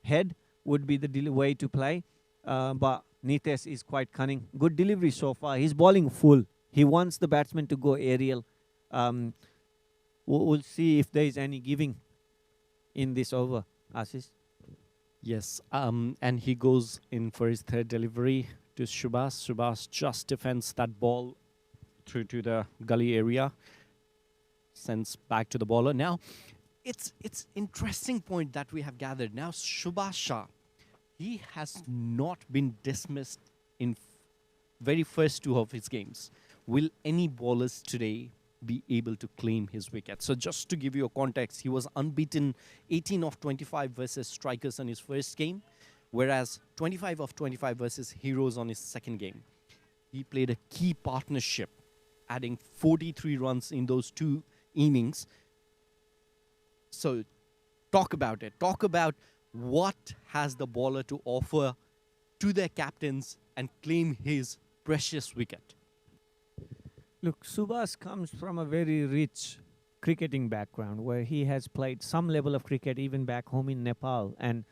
head would be the way to play. But Nitesh is quite cunning. Good delivery so far. He's bowling full. He wants the batsman to go aerial. We'll see if there is any giving in this over, Assis. Yes, and he goes in for his third delivery to Subhash. Subhash just defends that ball through to the gully area, sends back to the bowler. Now, it's interesting point that we have gathered. Now, Subhash Shah, he has not been dismissed in very first 2 of his games. Will any bowlers today be able to claim his wicket? So just to give you a context, he was unbeaten 18 of 25 versus strikers on his first game, whereas 25 of 25 versus heroes on his second game. He played a key partnership, adding 43 runs in those 2 innings. So talk about it. Talk about what has the bowler to offer to their captains and claim his precious wicket. Look, Subhash comes from a very rich cricketing background where he has played some level of cricket even back home in Nepal. And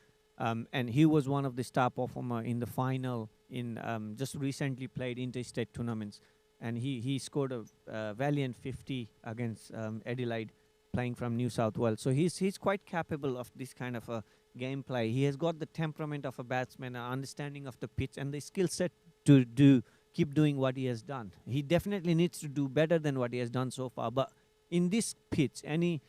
he was one of the star performer in the final in just recently played interstate tournaments. And he scored a valiant 50 against Adelaide, playing from New South Wales. So he's quite capable of this kind of a gameplay. He has got the temperament of a batsman, an understanding of the pitch, and the skill set to keep doing what he has done. He definitely needs to do better than what he has done so far. But in this pitch, any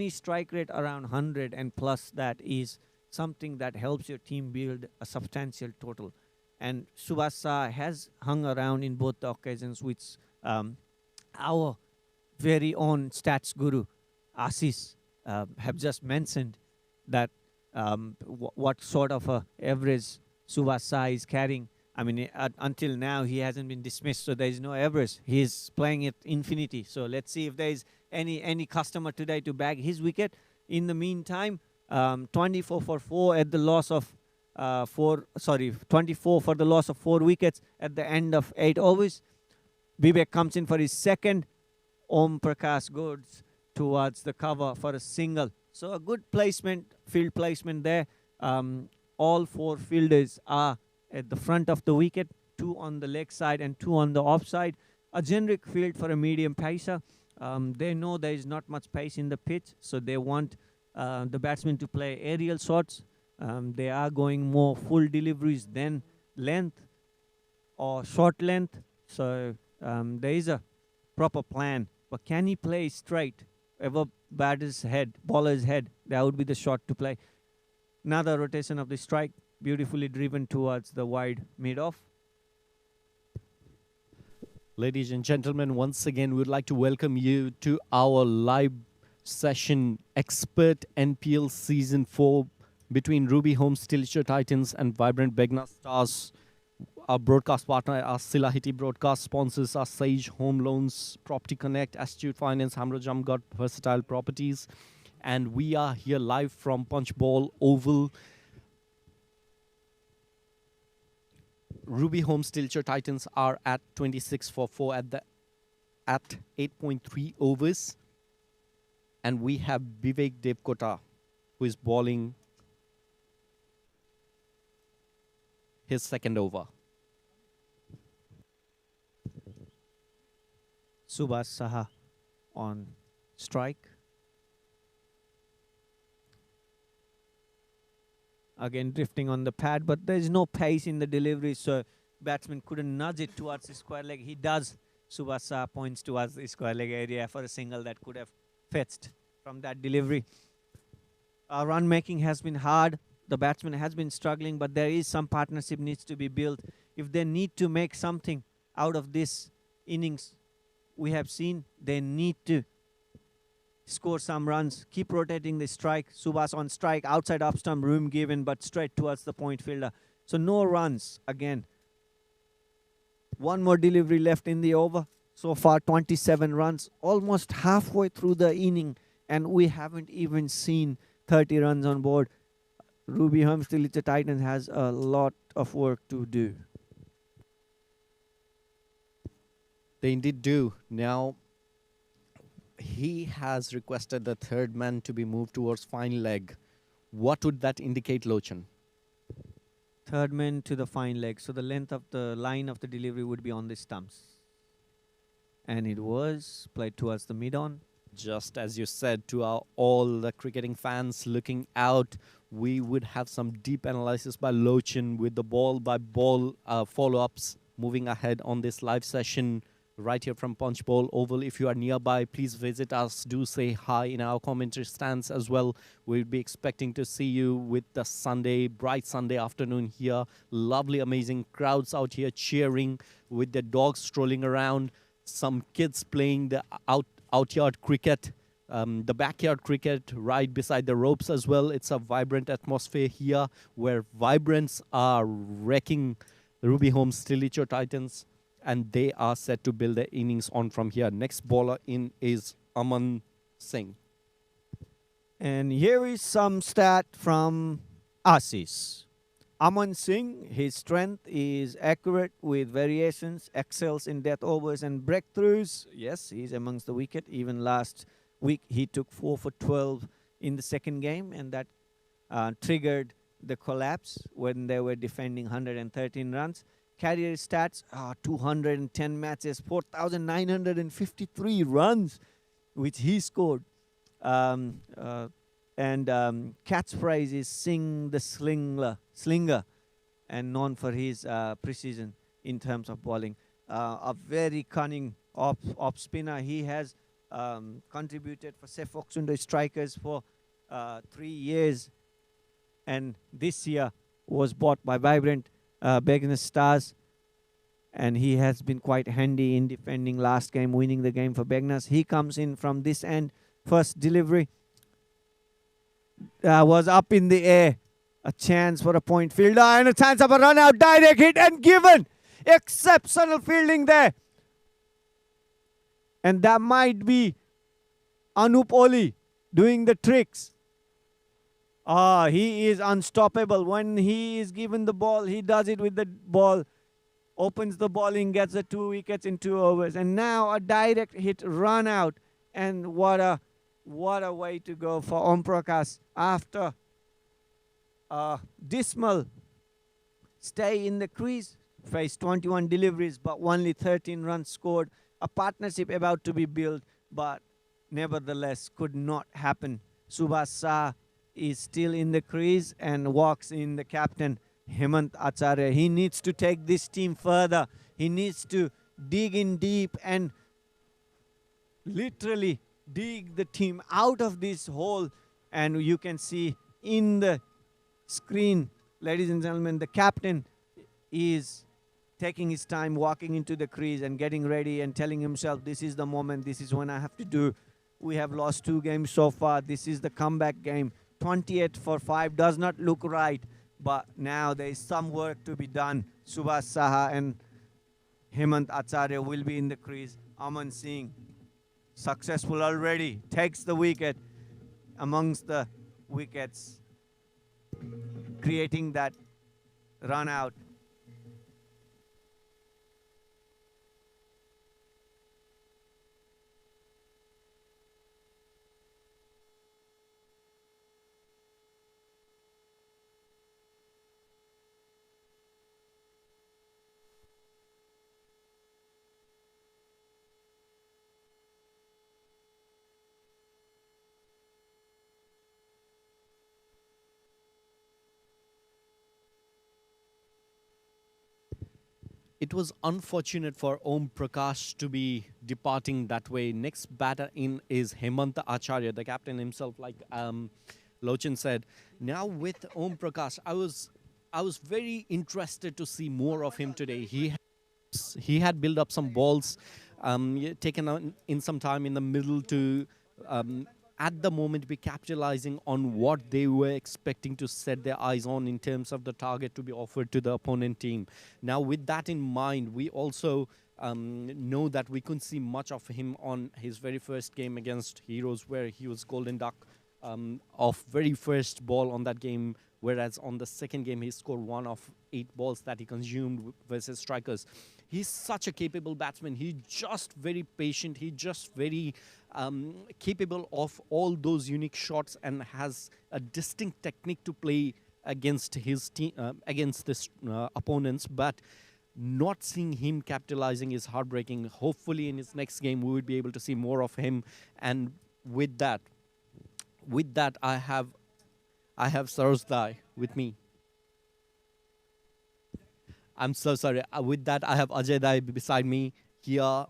strike rate around 100 and plus that is something that helps your team build a substantial total. And Subasa has hung around in both the occasions, which our very own stats guru, Asis, have just mentioned that what sort of a average Subasa is carrying. I mean, until now, he hasn't been dismissed, so there is no average. He's playing at infinity. So let's see if there is any customer today to bag his wicket. In the meantime, 24 for 4 at the loss of 24 for the loss of 4 wickets at the end of 8 overs. Vivek comes in for his second. Om Prakash goes towards the cover for a single. So a good placement, field placement there. All 4 fielders are at the front of the wicket, 2 on the leg side and 2 on the off side. A generic field for a medium pacer. They know there is not much pace in the pitch, so they want the batsmen to play aerial shots. They are going more full deliveries than length or short length. So there is a proper plan. But can he play straight? Ever batter's head, bowler's head, that would be the shot to play. Another rotation of the strike, beautifully driven towards the wide mid-off. Ladies and gentlemen, once again, we'd like to welcome you to our live session, Expert NPL Season 4 between Ruby Homes, TILICHO Titans and Vibrant BEGNAS Stars. Our broadcast partner are Silahiti Broadcast, sponsors are Sage Home Loans, Property Connect, Astute Finance, Hamro Jamgat, Versatile Properties. And we are here live from Punchbowl Oval. Ruby Homes, TILICHO Titans are at 26 for 4 at 8.3 overs. And we have Vivek Devkota, who is bowling his second over. Subhash Saha on strike. Again drifting on the pad, but there is no pace in the delivery, so batsman couldn't nudge it towards the square leg. He does. Subhash Saha points towards the square leg area for a single that could have fetched from that delivery. Run making has been hard. The batsman has been struggling, but there is some partnership needs to be built. If they need to make something out of this innings, we have seen they need to score some runs, keep rotating the strike. Subhash on strike, outside up stump, room given, but straight towards the point fielder. So no runs again. One more delivery left in the over. So far 27 runs, almost halfway through the inning, and we haven't even seen 30 runs on board. Ruby Homes TILICHO Titans has a lot of work to do. They indeed do. Now, he has requested the third man to be moved towards fine leg. What would that indicate, Lochan? Third man to the fine leg. So the length of the line of the delivery would be on the stumps. And it was played towards the mid-on. Just as you said to all the cricketing fans looking out, we would have some deep analysis by Lochan with the ball-by-ball follow-ups moving ahead on this live session right here from Punchbowl Oval. If you are nearby, please visit us. Do say hi in our commentary stands as well. We'll be expecting to see you with the bright Sunday afternoon here. Lovely, amazing crowds out here cheering with their dogs strolling around. Some kids playing the out-yard cricket, the backyard cricket right beside the ropes as well. It's a vibrant atmosphere here where Vibrants are wrecking Ruby Homes TILICHO Titans, and they are set to build their innings on from here. Next bowler in is Aman Singh. And here is some stat from Asis. Aman Singh, his strength is accurate with variations, excels in death overs and breakthroughs. Yes, he's amongst the wicket. Even last week, he took 4 for 12 in the second game, and that triggered the collapse when they were defending 113 runs. Career stats, 210 matches, 4,953 runs, which he scored. Catchphrase is Sing the Slinger, and known for his precision in terms of bowling. A very cunning off spinner. He has contributed for PHOKSUNDO strikers for 3 years, and this year was bought by Vibrant BEGNAS Stars, and he has been quite handy in defending last game, winning the game for BEGNAS. He comes in from this end. First delivery was up in the air. A chance for a point fielder and a chance of a run out. Direct hit and given. Exceptional fielding there. And that might be Anup Oli doing the tricks. He is unstoppable. When he is given the ball, he does it with the ball. Opens the bowling, gets the 2 wickets in 2 overs. And now a direct hit, run out. And what a way to go for Om Prakash after a dismal stay in the crease. Faced 21 deliveries, but only 13 runs scored. A partnership about to be built, but nevertheless could not happen. Subhash Shah is still in the crease and walks in the captain, Hemant Acharya. He needs to take this team further. He needs to dig in deep and literally dig the team out of this hole. And you can see in the screen, ladies and gentlemen, the captain is taking his time, walking into the crease and getting ready and telling himself, this is the moment, this is when I have to do. We have lost 2 games so far. This is the comeback game. 28 for 5 does not look right, but now there is some work to be done. Subhash Saha and Hemant Acharya will be in the crease. Aman Singh, successful already, takes the wicket amongst the wickets, creating that run out. It was unfortunate for Om Prakash to be departing that way. Next batter in is Hemanta Acharya, the captain himself, like Lochin said. Now with Om Prakash, I was very interested to see more of him today. He had built up some balls, taken in some time in the middle to at the moment be capitalizing on what they were expecting to set their eyes on in terms of the target to be offered to the opponent team. Now with that in mind, we also know that we couldn't see much of him on his very first game against Heroes, where he was golden duck of very first ball on that game, whereas on the second game he scored 1 of 8 balls that he consumed versus Strikers. He's such a capable batsman. He's just very patient. He's just very capable of all those unique shots and has a distinct technique to play against his team, against this opponents. But not seeing him capitalizing is heartbreaking. Hopefully in his next game we would be able to see more of him. And with that I have Sarosdai with me. I'm so sorry. With that, I have Ajay Dai beside me here,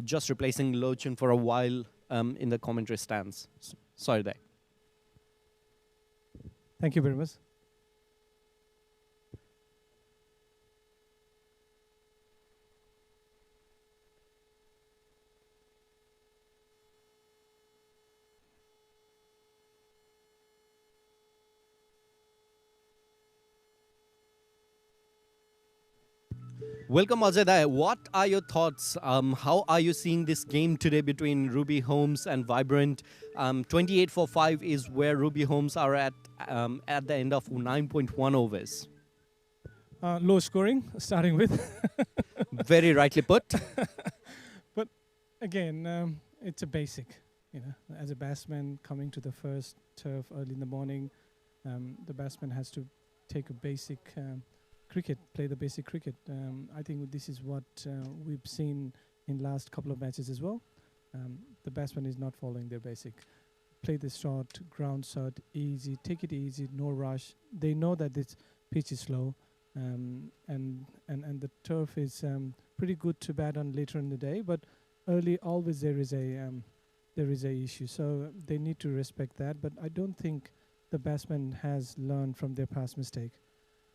just replacing Lochin for a while in the commentary stands. Sorry, Dai. Thank you very much. Welcome, Ajay Dai. What are your thoughts? How are you seeing this game today between Ruby Homes and Vibrant? 28 for 5 is where Ruby Homes are at the end of 9.1 overs. Low scoring, starting with. Very rightly put. But again, it's a basic. You know, as a batsman coming to the first turf early in the morning, the batsman has to take a basic cricket, play the basic cricket. I think this is what we've seen in last couple of matches as well. The batsman is not following their basic. Play the shot, ground shot, easy, take it easy, no rush. They know that this pitch is slow, and the turf is pretty good to bat on later in the day. But early, always there is a issue. So they need to respect that. But I don't think the batsman has learned from their past mistake.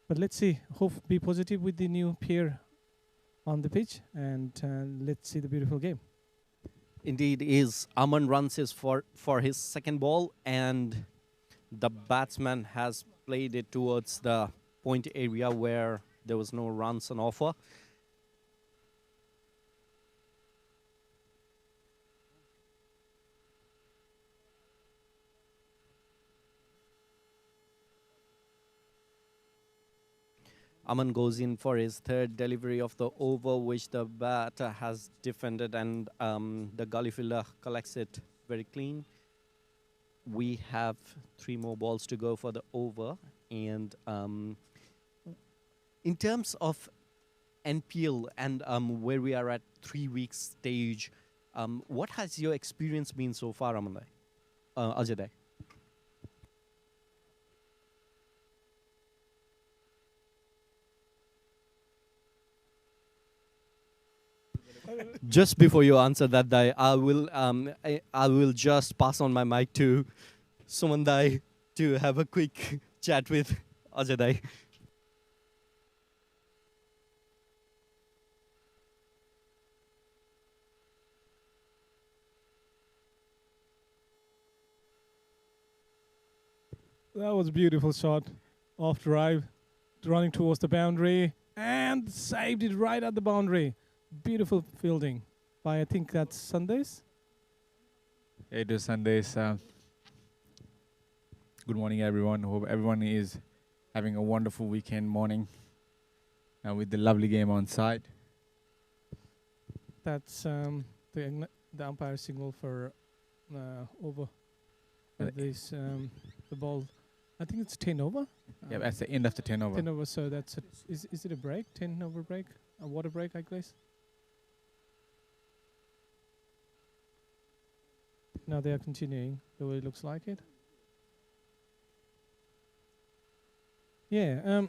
But let's see. Hope be positive with the new pair on the pitch, and let's see the beautiful game. Indeed, is Aman runs his for his second ball, and the batsman has played it towards the point area where there was no runs on offer. Aman goes in for his third delivery of the over, which the batter has defended, and the gully fielder collects it very clean. We have 3 more balls to go for the over, and in terms of NPL and where we are at 3 weeks stage, what has your experience been so far, Ajay? Just before you answer that, Dai, I will just pass on my mic to Suman Dai to have a quick chat with Ajay Dai. That was a beautiful shot. Off drive, running towards the boundary, and saved it right at the boundary. Beautiful fielding by, I think that's Sundays. It is Sundays. Good morning, everyone. Hope everyone is having a wonderful weekend morning with the lovely game on site. That's the umpire signal for over. This the ball. I think it's 10 over. Yeah, that's the end of the 10 over. 10 over. So that's is it a break? 10 over break? A water break, I guess. Now they are continuing the way it looks like it. Yeah,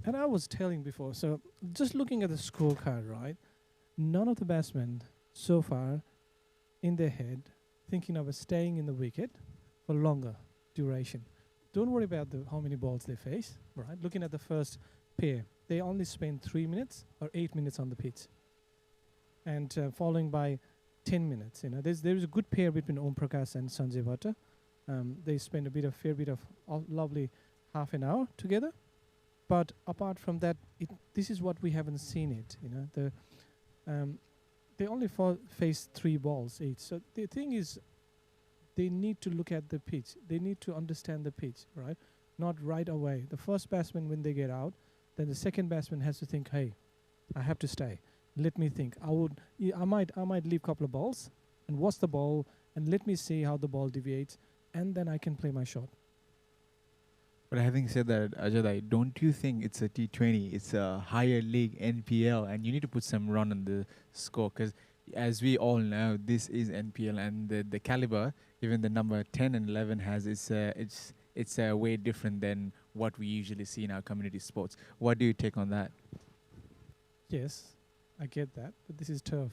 and I was telling before, so just looking at the scorecard, right? None of the batsmen so far in their head thinking of staying in the wicket for longer duration. Don't worry about how many balls they face, right? Looking at the first pair, they only spend 3 minutes or 8 minutes on the pitch, and following by 10 minutes. You know, there is a good pair between Om Prakash and Sanjay Bhatta. They spend a fair bit of lovely half an hour together. But apart from that, this is what we haven't seen it. You know, they only face 3 balls each. So the thing is, they need to look at the pitch. They need to understand the pitch, right? Not right away. The first batsman, when they get out, then the second batsman has to think, hey, I have to stay. Let me think. I might leave a couple of balls and watch the ball and let me see how the ball deviates, and then I can play my shot. But having said that, Ajay, don't you think it's a T20? It's a higher league NPL, and you need to put some run on the score, because as we all know, this is NPL, and the caliber, even the number 10 and 11 has, it's way different than what we usually see in our community sports. What do you take on that? Yes, I get that, but this is turf,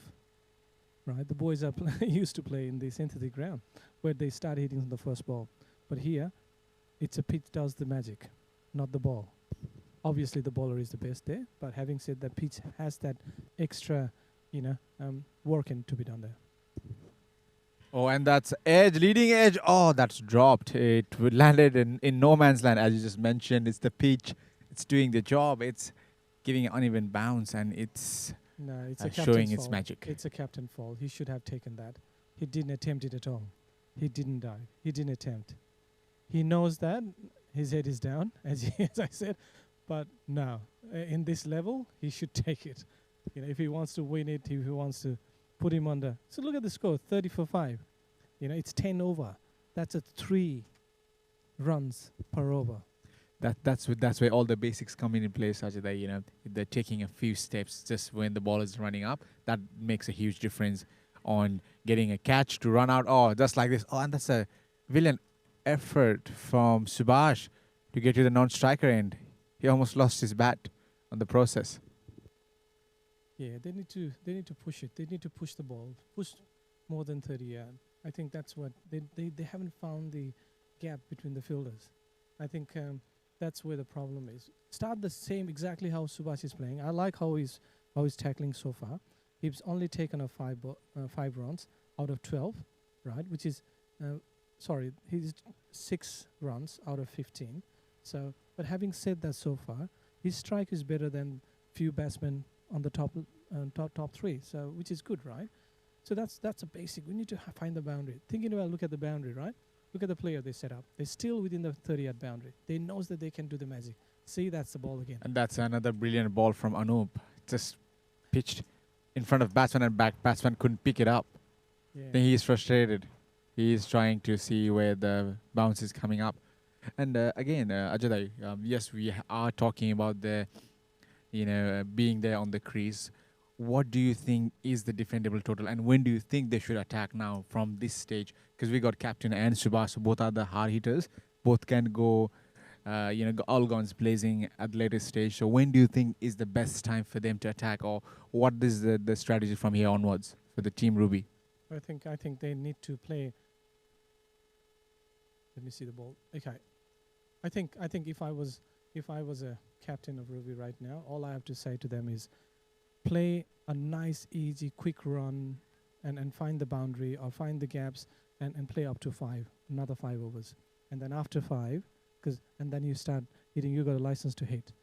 right? The boys are used to play in the synthetic ground where they start hitting on the first ball. But here, it's a pitch does the magic, not the ball. Obviously, the bowler is the best there, but having said that, pitch has that extra, working to be done there. Oh, and that's edge, leading edge. Oh, that's dropped. It landed in no man's land, as you just mentioned. It's the pitch. It's doing the job. It's giving an uneven bounce, and it's showing its magic. It's a captain fall. He should have taken that. He didn't attempt it at all. He didn't dive. He didn't attempt. He knows that his head is down, as I said, but no, in this level, he should take it. You know, if he wants to win it, if he wants to put him under. So look at the score, 30 for 5. You know, it's 10 over. That's a 3 runs per over. That's where all the basics come in place, such that they're taking a few steps just when the ball is running up. That makes a huge difference on getting a catch to run out. Oh, just like this. Oh, and that's a brilliant effort from Subhash to get to the non-striker end. He almost lost his bat on the process. Yeah, they need to push it. They need to push the ball, push more than 30 yards. I think that's what they haven't found the gap between the fielders. I think that's where the problem is. Start the same exactly how Subhash is playing. I like how he's tackling so far. He's only taken a 5 runs out of 12, right? Which is he's 6 runs out of 15. So, but having said that, so far his strike is better than few batsmen on the top 3. So, which is good, right? So that's a basic. We need to find the boundary. Thinking about, look at the boundary, right? Look at the player they set up. They're still within the 30-yard boundary. They knows that they can do the magic. See, that's the ball again. And that's another brilliant ball from Anup. Just pitched in front of batsman and batsman couldn't pick it up. Yeah. Then he is frustrated. He is trying to see where the bounce is coming up. And again, Ajay, yes, we are talking about the, being there on the crease. What do you think is the defendable total, and when do you think they should attack now from this stage? Because we got captain and Subhash, so both are the hard hitters. Both can go, all guns blazing at the latest stage. So when do you think is the best time for them to attack, or what is the strategy from here onwards for the team Ruby? I think they need to play. Let me see the ball. Okay, I think if I was a captain of Ruby right now, all I have to say to them is, play a nice, easy, quick run and find the boundary or find the gaps and play up to 5, another 5 overs. And then after 5, and then you start hitting, you got a license to hit.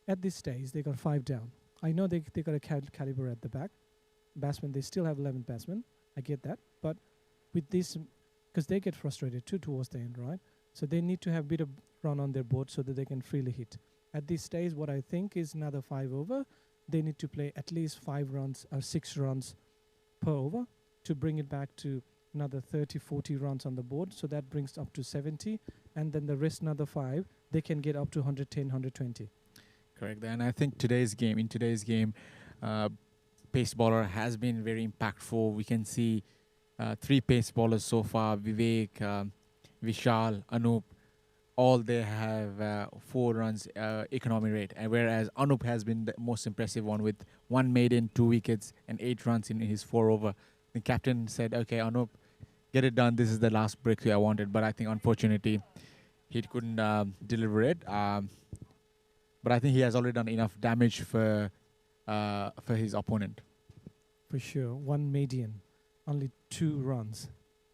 At this stage, they got 5 down. I know they got a caliber at the back. Batsmen, they still have 11 batsmen. I get that. But with this, because they get frustrated too towards the end, right? So they need to have a bit of run on their board so that they can freely hit. At this stage, what I think is another 5 over. They need to play at least 5 runs or 6 runs per over to bring it back to another 30, 40 runs on the board. So that brings up to 70. And then the rest, another 5, they can get up to 110, 120. Correct. And I think in today's game, pace bowler has been very impactful. We can see 3 pace bowlers so far, Vivek, Vishal, Anup. All they have 4 runs economy rate, and whereas Anup has been the most impressive one with 1 maiden, 2 wickets and 8 runs in his 4 over. The captain said, okay, Anup, get it done. This is the last breakthrough I wanted, but I think unfortunately he couldn't deliver it. But I think he has already done enough damage for his opponent. For sure. 1 maiden, only 2 runs.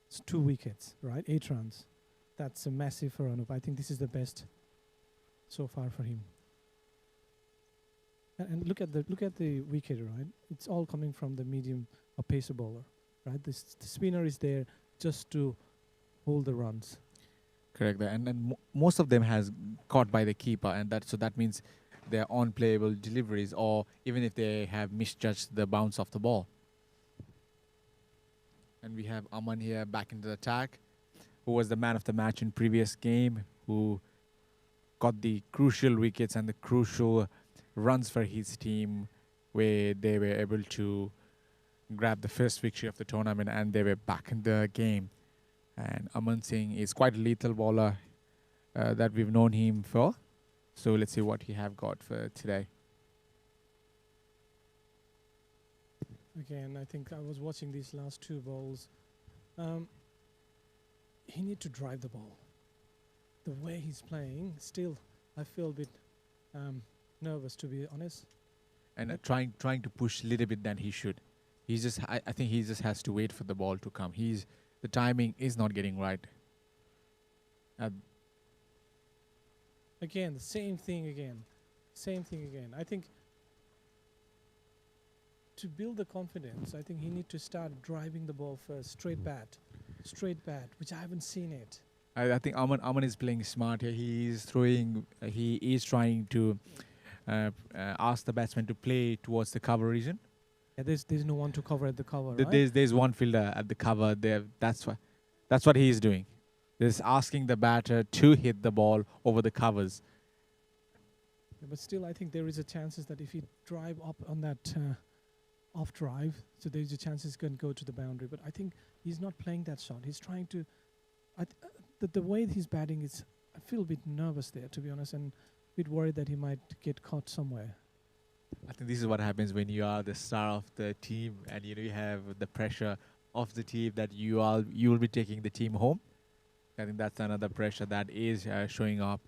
It's 2 wickets, right? 8 runs. That's a massive for Anup. I think this is the best so far for him. And look at the wicket, right? It's all coming from the medium or pacer bowler, right? The spinner is there just to hold the runs. Correct. And most of them has caught by the keeper, and that means they're unplayable deliveries, or even if they have misjudged the bounce of the ball. And we have Aman here back into the attack, who was the man of the match in previous game, who got the crucial wickets and the crucial runs for his team, where they were able to grab the first victory of the tournament, and they were back in the game. And Aman Singh is quite a lethal bowler that we've known him for. So let's see what he have got for today. Again, I think I was watching these last 2 balls. He need to drive the ball. The way he's playing, still, I feel a bit nervous, to be honest. And trying to push a little bit than he should. I think he just has to wait for the ball to come. The timing is not getting right. Again, the same thing again. I think to build the confidence, I think he need to start driving the ball first, straight bat, which I haven't seen it. I think Aman is playing smart here. He is trying to ask the batsman to play towards the cover region. Yeah, there's no one to cover at the cover, right? There's one fielder at the cover there. That's what he is doing. Just asking the batter to hit the ball over the covers. Yeah, but still, I think there is a chances that if he drive up on that off drive, so there's a chance he's going to go to the boundary. But I think he's not playing that shot. He's trying to. The way he's batting is, I feel a bit nervous there, to be honest, and a bit worried that he might get caught somewhere. I think this is what happens when you are the star of the team, and you have the pressure of the team that you will be taking the team home. I think that's another pressure that is showing up.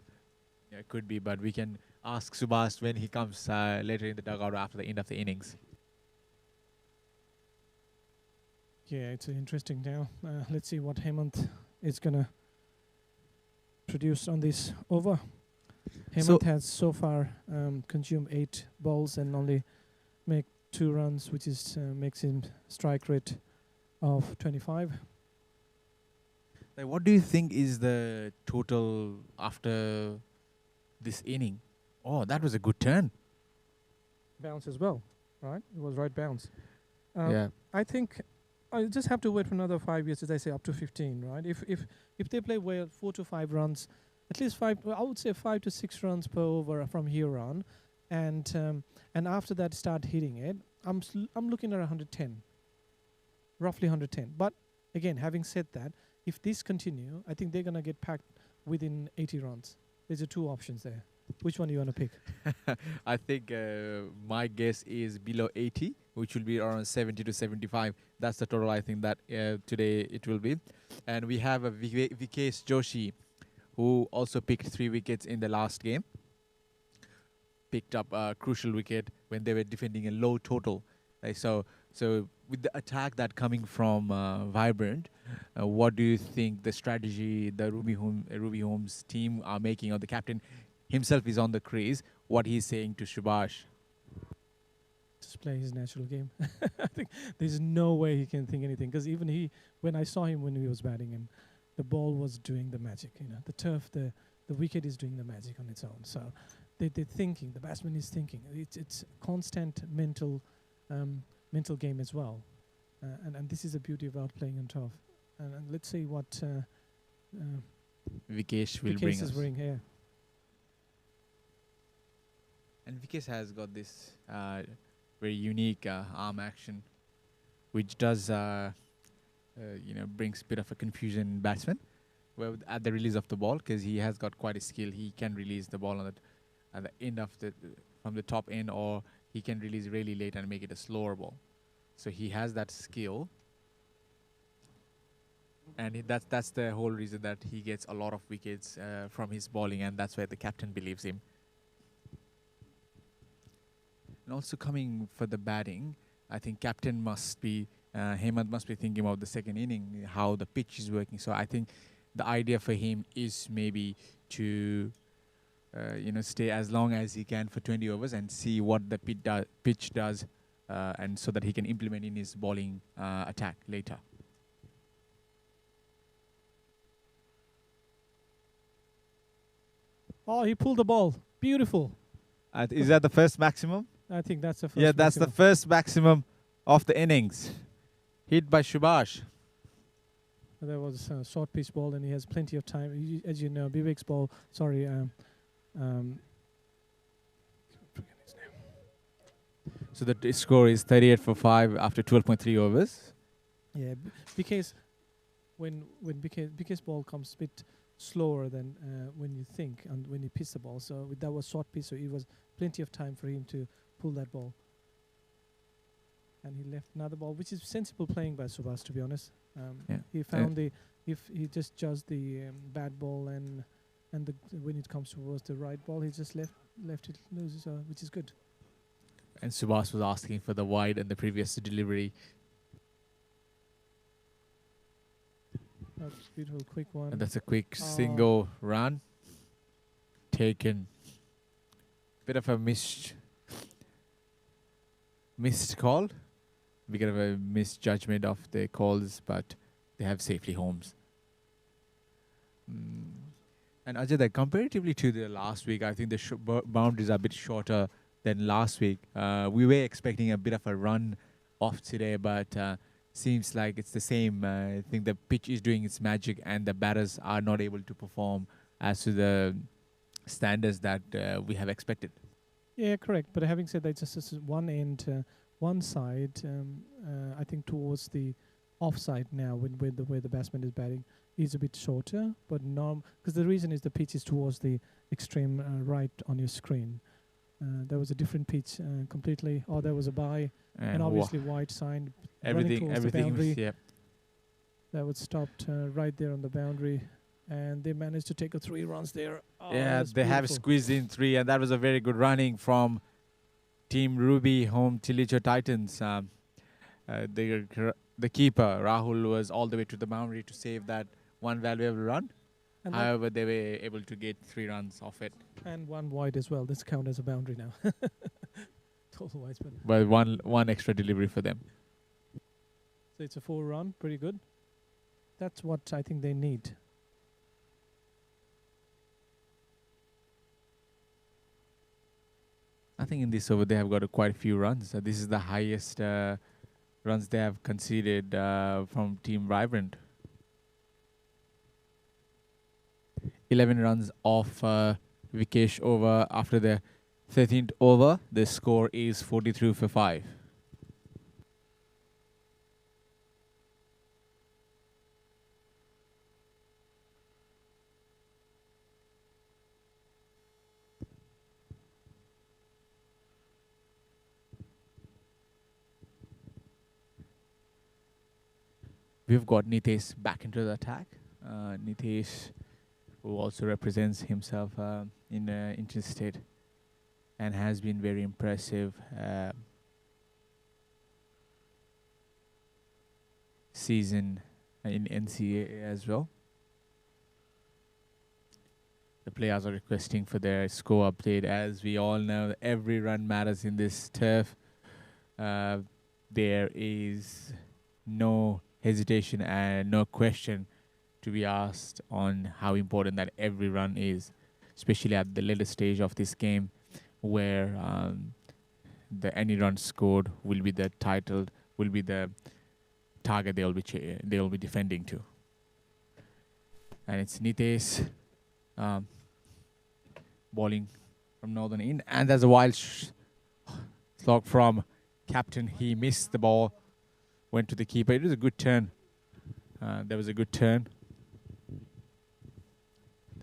Yeah, could be, but we can ask Subhash when he comes later in the dugout after the end of the innings. Yeah, it's interesting now. Let's see what Hemant is going to produce on this over. Hemant has so far consumed 8 balls and only make 2 runs, which is makes him strike rate of 25. Like, what do you think is the total after this inning? Oh, that was a good turn. Bounce as well, right? It was right bounce. Yeah. I think I just have to wait for another 5 years, as I say, up to 15, right? If they play well, 4 to 5 runs, at least 5. I would say 5 to 6 runs per over from here on, and after that start hitting it. I'm looking at 110, roughly 110. But again, having said that, if this continue, I think they're gonna get packed within 80 runs. There's 2 options there. Which one do you want to pick? I think my guess is below 80, which will be around 70 to 75. That's the total I think that today it will be. And we have a Wickets Joshi, who also picked 3 wickets in the last game. Picked up a crucial wicket when they were defending a low total. So with the attack that coming from Vibrant, what do you think the strategy the Ruby Holmes team are making, or the captain himself is on the crease, what he's saying to Subhash? Just play his natural game. I think there's no way he can think anything, because even when I saw him when he was batting, and the ball was doing the magic. The turf, the wicket is doing the magic on its own. So they're thinking. The batsman is thinking. It's constant mental game as well, and this is the beauty about playing on turf. And let's see what Vikesh will bring us. Yeah. And Vikesh has got this very unique arm action, which does, brings a bit of a confusion in batsman at the release of the ball, because he has got quite a skill. He can release the ball at the end of from the top end, or he can release really late and make it a slower ball. So he has that skill, and that's the whole reason that he gets a lot of wickets from his bowling, and that's why the captain believes him. And also coming for the batting, I think captain must be, Hemant must be thinking about the second inning, how the pitch is working. So I think the idea for him is maybe to, stay as long as he can for 20 overs and see what the pitch does, and so that he can implement in his bowling attack later. Oh, he pulled the ball. Beautiful. Is that the first maximum? I think that's the first. Yeah, that's maximum. the first maximum of the innings. Hit by Subhash. There was a short pitch ball, and he has plenty of time. As you know, Vivek's ball. Sorry, forget his name. So the score is 38 for 5 after 12.3 overs. Yeah, because when Vivek's ball comes a bit slower than when you think, and when he pitched the ball. So that was short pitch, so it was plenty of time for him to pull that ball. And he left another ball, which is sensible playing by Subhash, to be honest. He found if he just judged the bad ball, and when it comes towards the right ball, he just left it loose, which is good. And Subhash was asking for the wide and the previous delivery. That's beautiful, quick one. And that's a quick single run taken. Bit of a missed call. Bit of a misjudgment of the calls, but they have safely homes. And Ajay, that comparatively to the last week, I think the boundaries are a bit shorter than last week. We were expecting a bit of a run off today, but seems like it's the same. I think the pitch is doing its magic, and the batters are not able to perform as to the standards that we have expected. Yeah, correct. But having said that, just one end, one side, I think towards the offside now, where the batsman is batting, is a bit shorter. But because the reason is the pitch is towards the extreme right on your screen. There was a different pitch completely. Oh, there was a bye, and obviously wide sign. Everything was, the boundary. yeah. That was stopped right there on the boundary. And they managed to take a 3 runs there. Oh, Yeah, that's they have beautiful. squeezed in 3, and that was a very good running from Team Ruby, home TILICHO Titans. The keeper, Rahul, was all the way to the boundary to save that one valuable run. And, that, However, they were able to get 3 runs off it. and 1 wide as well. This count as a boundary now. Total wide, but But one extra delivery for them. so it's a 4 run, pretty good. That's what I think they need. I think in this over they have got quite a few runs. This is the highest runs they have conceded from Team Vibrant. 11 runs off Vikesh over after the 13th over. The score is 43 for 5. We've got Nitesh back into the attack. Nitesh, who also represents himself in interstate and has been very impressive season in NCAA as well. The players are requesting for their score update. As we all know, every run matters in this turf. There is no hesitation and no question to be asked on how important that every run is, especially at the later stage of this game, where the any run scored will be the title, will be the target they will be defending to. And it's Nitesh bowling from Northern in, and there's a wild slog from captain. He missed the ball, went to the keeper. It was a good turn. There was a good turn.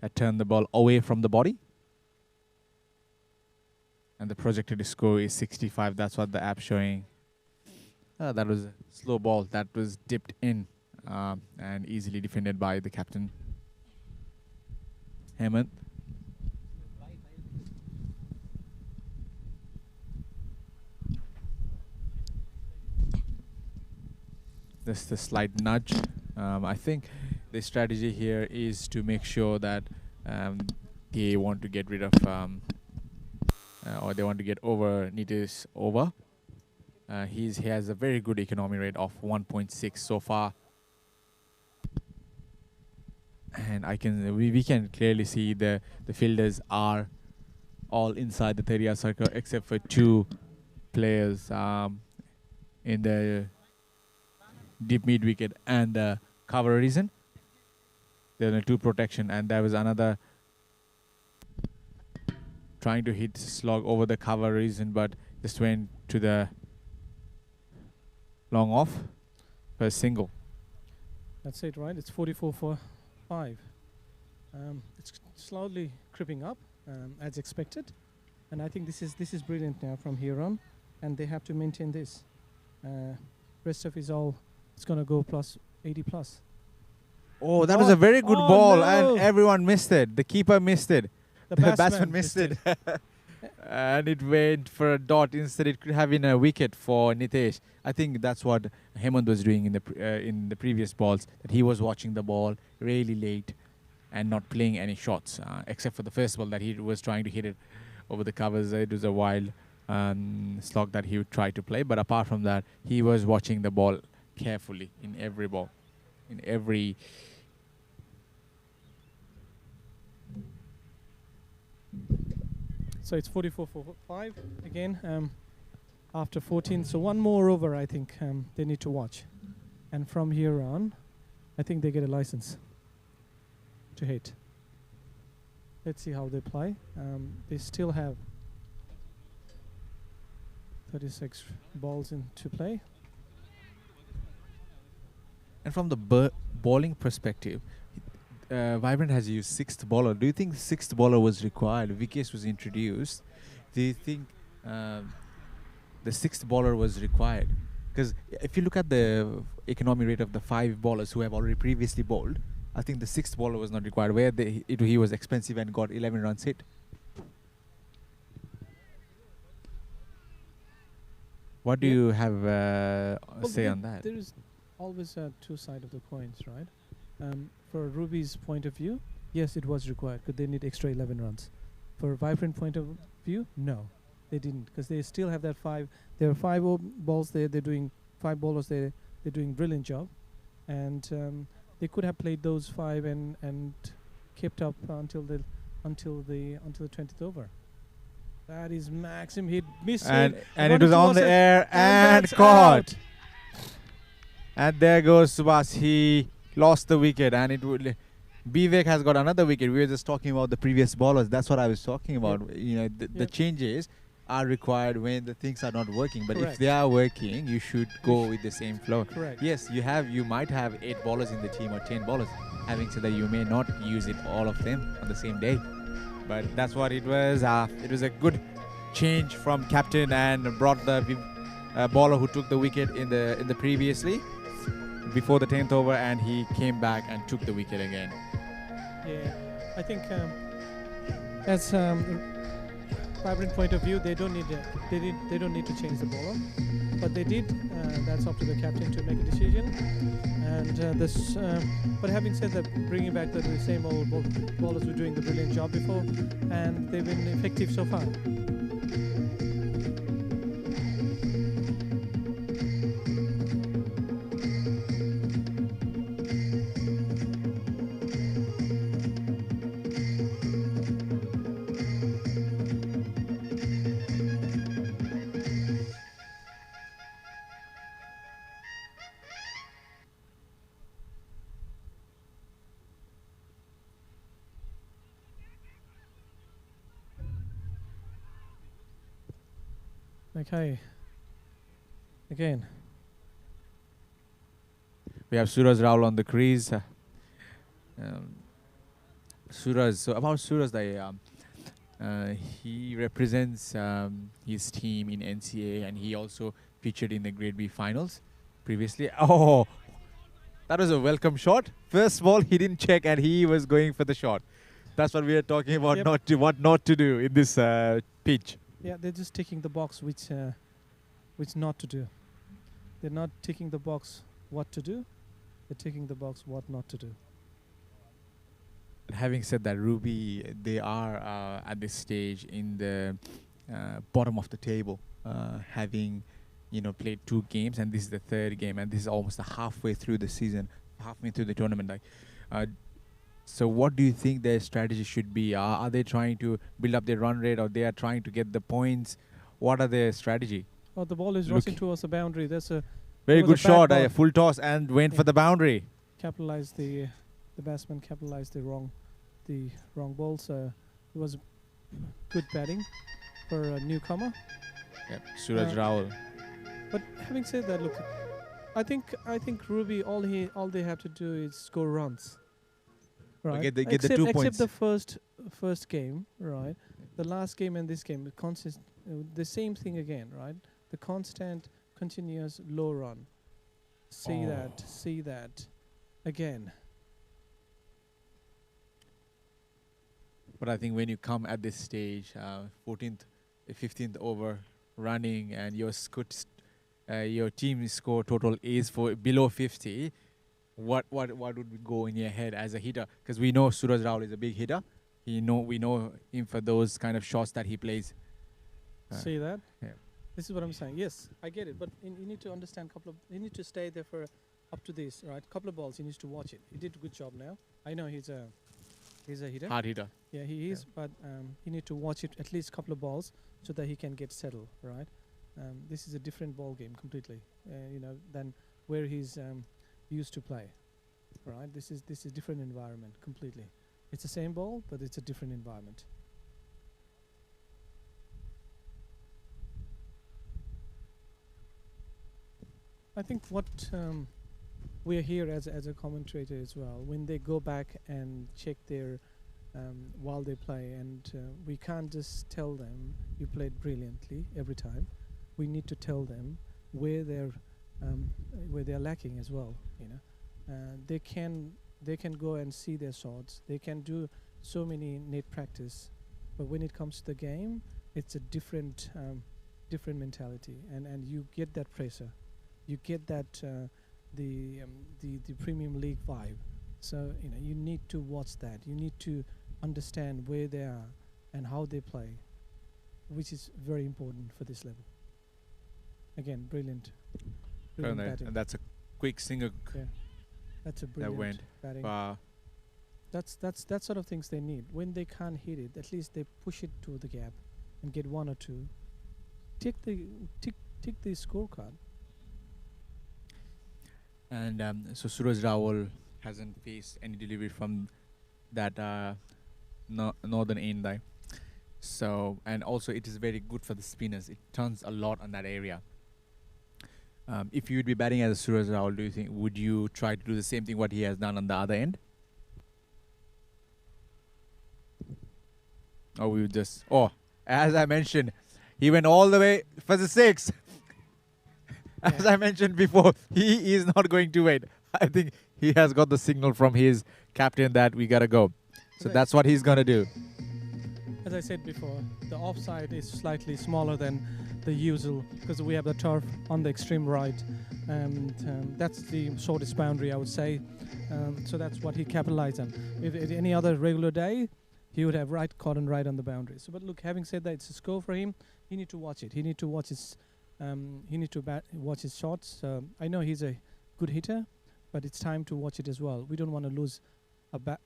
That turned the ball away from the body. And the projected score is 65. That's what the app's showing. That was a slow ball that was dipped in and easily defended by the captain, Hemant. Just the slight nudge. I think the strategy here is to make sure that they want to get rid of or they want to get over Nitesh over. He has a very good economy rate of 1.6 so far, and we can clearly see the fielders are all inside the 30-yard circle except for 2 players in the deep mid wicket and the cover reason. There are 2 protection, and there was another trying to hit slog over the cover reason, but just went to the long off for a single. That's it, right? It's 44 for 5. It's slowly creeping up as expected, and I think this is brilliant now from here on, and they have to maintain this. Rest of is all. It's gonna go plus 80 plus. Oh, that was a very good ball, no. and everyone missed it. The keeper missed it. The batsman missed it. And it went for a dot. Instead, it could have been a wicket for Nitesh. I think that's what Hemant was doing in the previous balls. That he was watching the ball really late and not playing any shots, except for the first ball that he was trying to hit it over the covers. It was a wild slog that he would try to play. But apart from that, he was watching the ball carefully in every ball, in every. So it's 44 for 5 again after 14. So 1 more over, I think they need to watch. And from here on, I think they get a license to hit. Let's see how they play. They still have 36 balls into play. And from the bowling perspective, Vibrant has used 6th bowler. Do you think 6th bowler was required? Wickets was introduced. Do you think the 6th bowler was required? Because if you look at the economy rate of the 5 bowlers who have already previously bowled, I think the sixth bowler was not required, where he was expensive and got 11 runs hit. What do you have say on that? There is always two sides of the coins, right? For Ruby's point of view, yes, it was required because they need extra 11 runs. For Vibrant point of view, no, they didn't, because they still have that five. There are five balls there. They're doing five bowlers. They're doing brilliant job, and they could have played those five and kept up until the 20th over. That is Maxim. He missed it. And it was on the air and caught. And there goes Subhas. He lost the wicket, and it would. Vivek has got another wicket. We were just talking about the previous bowlers. That's what I was talking about. Yep. You know, the changes are required when the things are not working. But Correct. if they are working, you should go with the same flow. Correct. Yes, you might have 8 bowlers in the team or 10 bowlers. Having said that, you may not use it all of them on the same day. But that's what it was. It was a good change from captain and brought the bowler who took the wicket in the previously before the 10th over, and he came back and took the wicket again. Yeah, I think as Vibrant point of view, they don't need to change the bowler, but they did. That's up to the captain to make a decision. And but having said that, bringing back the same old bowlers were doing the brilliant job before, and they've been effective so far. Okay. Again. We have Suraj Raul on the crease. Suraj, so about Suraj, he represents his team in NCA, and he also featured in the Grade B finals previously. Oh, that was a welcome shot. First ball, he didn't check, and he was going for the shot. That's what we are talking about. Yep. What not to do in this pitch. Yeah, they're just ticking the box which not to do. They're not ticking the box what to do. They're ticking the box what not to do. Having said that, Ruby, they are at this stage in the bottom of the table, having played 2 games, and this is the 3rd game, and this is almost halfway through the season, halfway through the tournament. So what do you think their strategy should be? Are they trying to build up their run rate, or they are trying to get the points? What are their strategy? Oh, the ball is rushing towards the boundary. That's a very good shot. A Full toss and went for the boundary. Capitalized the batsman capitalized the wrong ball. So it was good batting for a newcomer. Yep, Suraj Raul. But having said that, look, I think Ruby, all they have to do is score runs. Right. Get the 2 points. Except the first game, right? The last game and this game, the same thing again, right? The constant, continuous low run. See that again. But I think when you come at this stage, 14th, 15th over running, and your team score total is for below 50. What would go in your head as a hitter? Because we know Suraj Raul is a big hitter. We know him for those kind of shots that he plays. See that? Yeah. This is what I'm saying. Yes, I get it. But you need to understand you need to stay there for up to this, right? Couple of balls. He needs to watch it. He did a good job now. I know he's a hitter. Hard hitter. Yeah, he is. But he need to watch it at least a couple of balls so that he can get settled, right? This is a different ball game completely, than where he's used to play, right? This is different environment completely. It's the same ball, but it's a different environment. I think what we're here as a commentator as well, when they go back and check their while they play, and we can't just tell them you played brilliantly every time. We need to tell them where they're lacking as well. They can They can go and see their shots. They can do so many net practice, but when it comes to the game, it's a different mentality, and you get that pressure, you get that the Premium League vibe. So you need to watch that. You need to understand where they are and how they play, which is very important for this level. Again, brilliant batting. And that's a quick single Yeah, that's a that brilliant went. batting. That's sort of things they need. When they can't hit it, at least they push it to the gap and get one or two. Tick the scorecard. And so Suraj Rawal hasn't faced any delivery from that northern end there. So, and also it is very good for the spinners. It turns a lot on that area. If you would be batting as a Suraj Rawal, do you think, would you try to do the same thing what he has done on the other end? Or we would just, as I mentioned, he went all the way for the 6. As I mentioned before, he is not going to wait. I think he has got the signal from his captain that we gotta go. So that's what he's gonna do. As I said before, the offside is slightly smaller than the usual because we have the turf on the extreme right, and that's the shortest boundary, I would say. So that's what he capitalized on. If any other regular day, he would have caught right on the boundary. So, but look, having said that, it's a score for him. He need to watch it. He need to watch his. Watch his shots. I know he's a good hitter, but it's time to watch it as well. We don't want to lose a bat.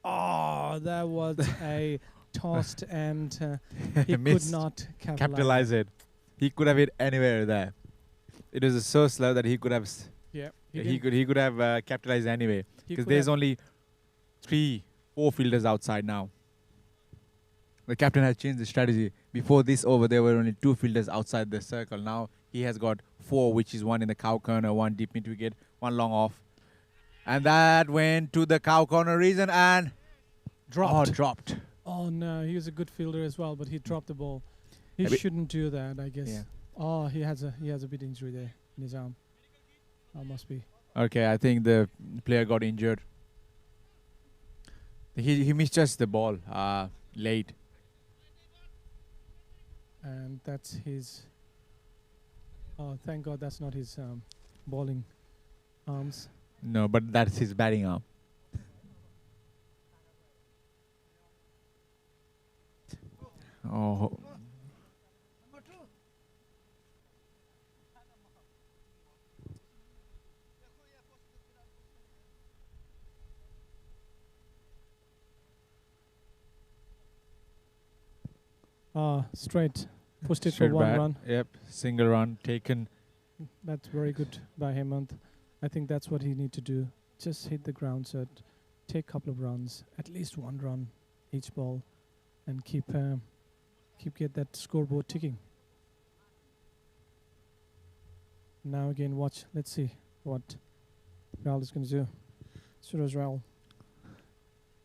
Oh, that was a tossed, and he could not capitalize it. He could have hit anywhere there. It was so slow that he could have. He could have capitalized anyway. Because there's only 3-4 fielders outside now. The captain has changed the strategy. Before this over, there were only 2 fielders outside the circle. Now he has got 4, which is 1 in the cow corner, 1 deep mid wicket, 1 long off. And that went to the cow corner region and dropped. Oh no, he was a good fielder as well, but he dropped the ball. He shouldn't do that, I guess. Yeah. Oh, he has a bit injury there in his arm. Oh, must be. Okay, I think the player got injured. He misjudged the ball late. And that's his. Oh, thank God that's not his bowling arms. No, but that's his batting arm. Oh. Straight. Pushed it Straight for 1 bat. run. Yep, single run taken. That's very good by Hemant. I think that's what he need to do. Just hit the ground set, take a couple of runs, at least 1 run each ball, and keep get that scoreboard ticking. Now again, watch. Let's see what Rahul is going to do. Suraj Rahul.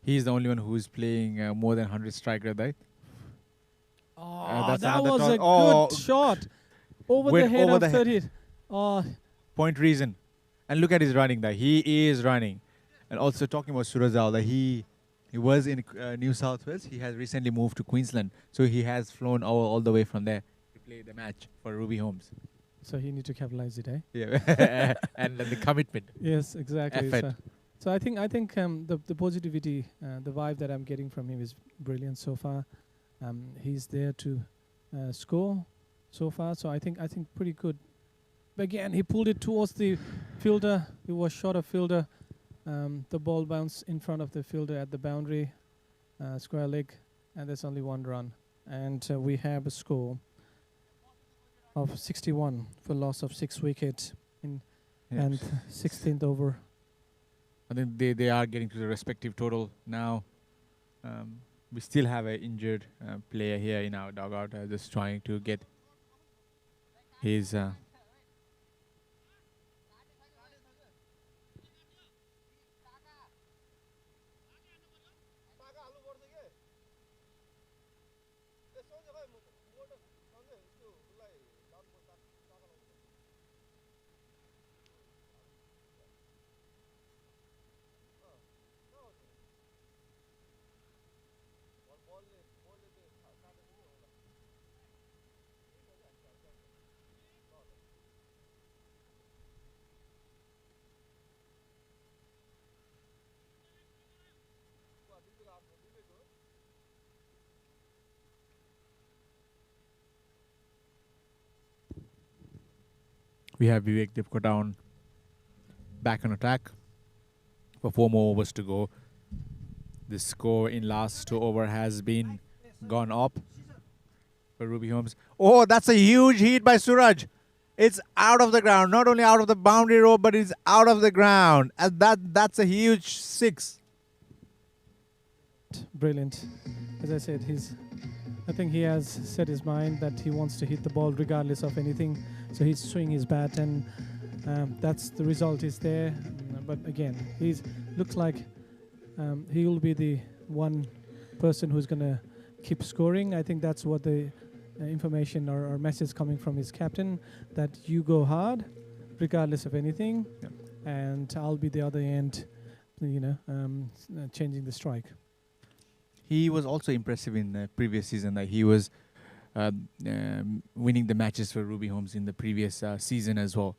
He's the only one who's playing more than 100 strike rate, right? Oh, that was a good shot. Over the head of 30. Point reason. And look at his running there. He is running. And also talking about Suraj Rawal, that he was in New South Wales. He has recently moved to Queensland. So he has flown all the way from there to play the match for Ruby Holmes. So he need to capitalize it, eh? Yeah. And the commitment. Yes, exactly. Effort. So I think the positivity, the vibe that I'm getting from him is brilliant so far. He's there to score so far, so I think pretty good. But again, he pulled it towards the fielder. He was short of fielder. The ball bounced in front of the fielder at the boundary, square leg, and there's only 1 run. And we have a score of 61 for loss of 6 wickets and 16th over. I think they are getting to the respective total now. We still have an injured player here in our dugout, just trying to get his. We have Vivek Devkota on back on attack for 4 more overs to go. The score in last 2 over has been gone up for Ruby Holmes. Oh, that's a huge hit by Suraj. It's out of the ground. Not only out of the boundary row, but it's out of the ground. And that's a huge 6. Brilliant. As I said, I think he has set his mind that he wants to hit the ball regardless of anything. So he's swinging his bat, and that's the result is there. But again, looks like he will be the one person who's going to keep scoring. I think that's what the information or message coming from his captain, that you go hard regardless of anything, and I'll be the other end, changing the strike. He was also impressive in the previous season. That he was winning the matches for Ruby Holmes in the previous season as well.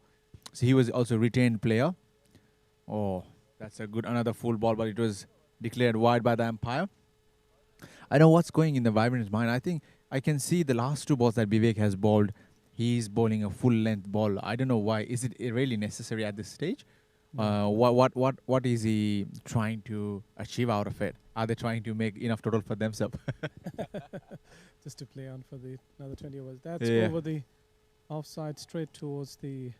So he was also a retained player. Oh, that's a good another full ball, but it was declared wide by the umpire. I know what's going in the Vibrant's mind. I think I can see the last 2 balls that Vivek has bowled. He's bowling a full length ball. I don't know why. Is it really necessary at this stage? What is he trying to achieve out of it? Are they trying to make enough total for themselves? Just to play on for another 20 overs. That's over the offside, straight towards the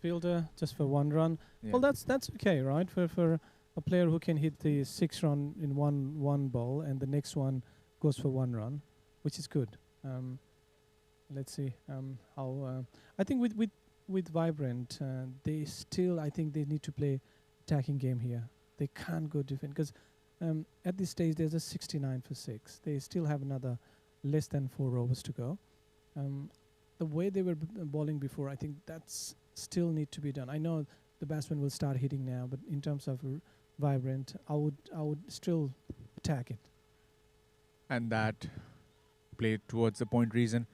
fielder, just for 1 run. Yeah. Well, that's okay, right? For a player who can hit the 6 run in one ball, and the next one goes for 1 run, which is good. Let's see how. I think with Vibrant, I think they need to play attacking game here. They can't go different because at this stage there's a 69 for 6. They still have another less than 4 overs to go. The way they were bowling before, I think that's still need to be done. I know the batsman will start hitting now, but in terms of Vibrant, I would still attack it. And that played towards the point reason,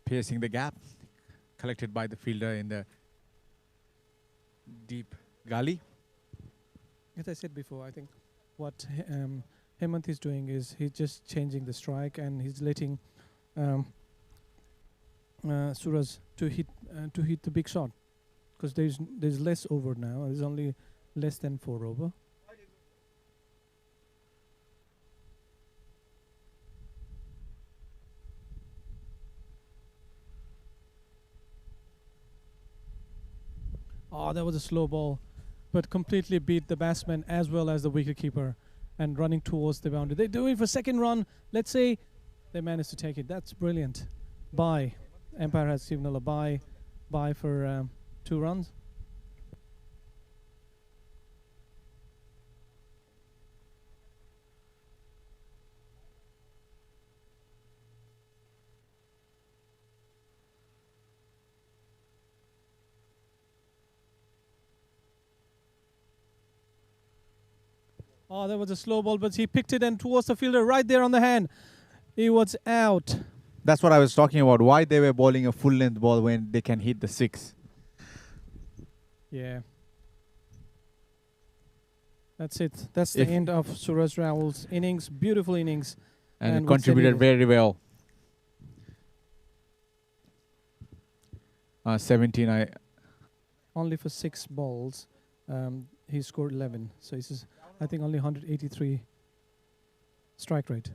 piercing the gap, collected by the fielder in the deep gully. As I said before, I think what Hemant is doing is he's just changing the strike, and he's letting Suraj to hit the big shot, because there's less over now. There's only less than 4 over. Oh, that was a slow ball, but completely beat the batsman as well as the wicketkeeper, and running towards the boundary. They're doing for 2nd run. Let's say they managed to take it. That's brilliant. Bye. Empire has signaled a bye for 2 runs. Oh, that was a slow ball, but he picked it and towards the fielder right there on the hand. He was out. That's what I was talking about. Why they were bowling a full length ball when they can hit the 6. Yeah. That's it. That's the end of Suraj Rawal's innings. Beautiful innings. And contributed very well. 17. Only for 6 balls, he scored 11. So this is, I think, only 183 strike rate.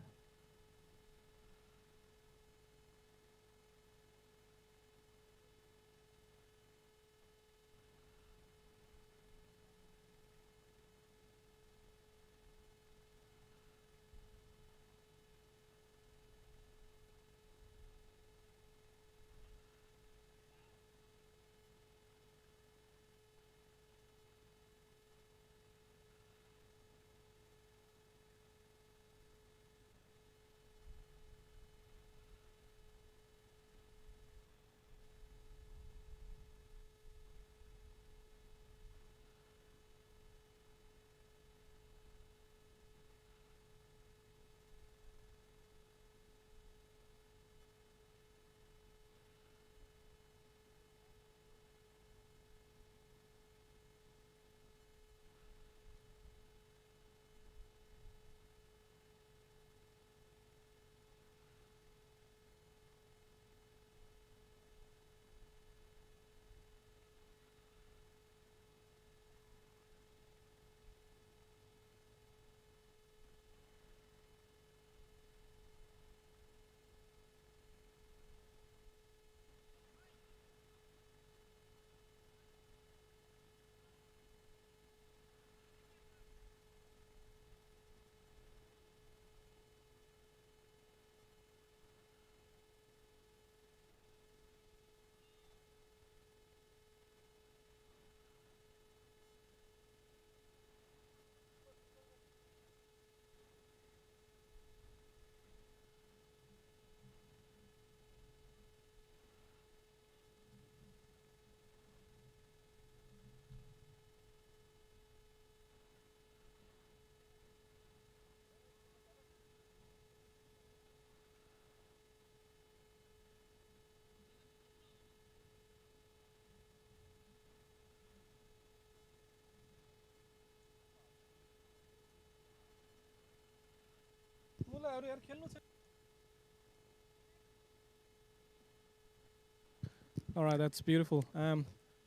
All right, that's beautiful.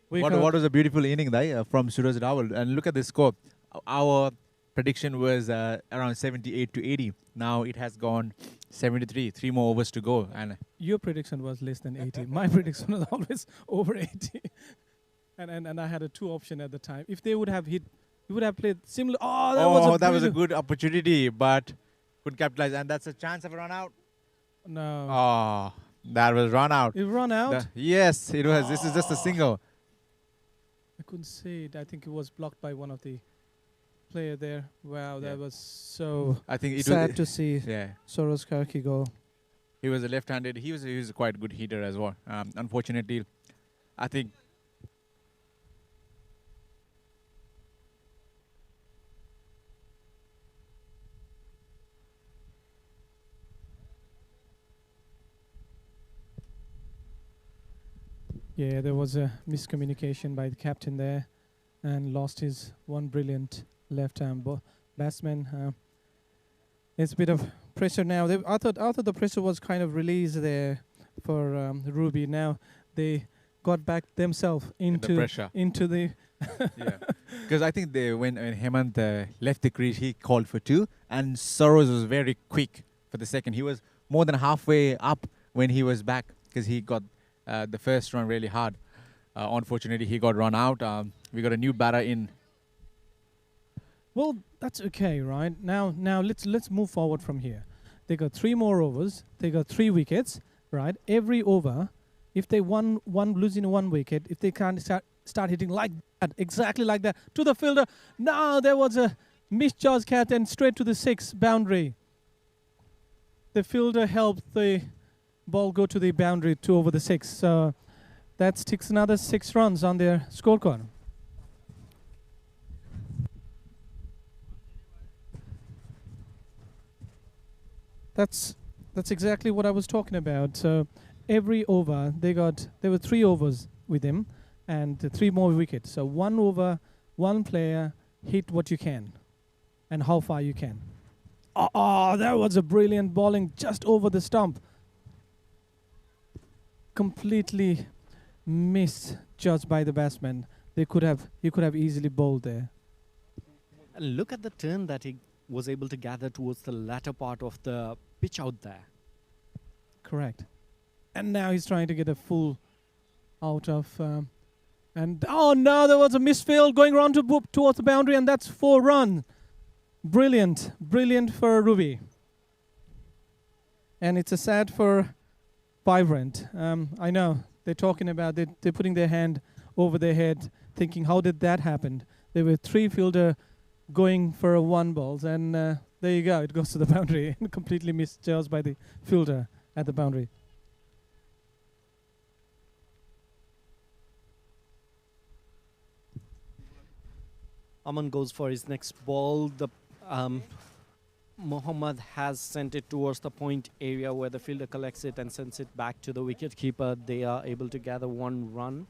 What was a beautiful inning from Suraj Rawal. And look at the score. Our prediction was around 78 to 80. Now it has gone 73. 3 more overs to go. And Your prediction was less than 80. My prediction was always over 80. And I had a 2 option at the time. If they would have hit, we would have played similar. Oh, that was a good opportunity, but couldn't capitalize. And that's a chance of a run out. No. Oh, that was run out. It run out? Yes, it was. This is just a single. I couldn't see it. I think it was blocked by one of the player there. Wow, that was so I think it sad was, to see Yeah. Soros Karki go. He was a left-handed. He was a quite good hitter as well. Unfortunately, I think Yeah, there was a miscommunication by the captain there and lost his one brilliant left-arm batsman. It's a bit of pressure now. I thought the pressure was kind of released there for Ruby. Now they got back themselves into the pressure. Into the Yeah, because I think when Hemant left the crease, he called for 2, and Soros was very quick for the second. He was more than halfway up when he was back because he got the first run really hard. Unfortunately, he got run out. We got a new batter in. Well, that's okay, right? Now let's move forward from here. They got 3 more overs. They got 3 wickets, right? Every over, if they losing 1 wicket, if they can't start hitting like that, exactly like that, to the fielder. No, there was a misjudged catch and straight to the 6 boundary. The fielder helped the ball go to the boundary 2 over the 6. So that sticks another 6 runs on their scorecard. That's exactly what I was talking about. So every over there were 3 overs with him and 3 more wickets. So 1 over, 1 player, hit what you can and how far you can. Oh, that was a brilliant bowling just over the stump. Completely misjudged by the batsman. He could have easily bowled there. And look at the turn that he was able to gather towards the latter part of the pitch out there. Correct. And now he's trying to get a full out of... and oh no, there was a misfield going around towards the boundary, and that's 4 runs. Brilliant. Brilliant for Ruby. And it's a sad for Vibrant. I know they're talking about they're putting their hand over their head, thinking, how did that happen? There were 3 fielder going for a 1 balls, and there you go. It goes to the boundary and completely misjudged by the fielder at the boundary. Aman goes for his next ball. The Mohammad has sent it towards the point area where the fielder collects it and sends it back to the wicket keeper. They are able to gather 1 run.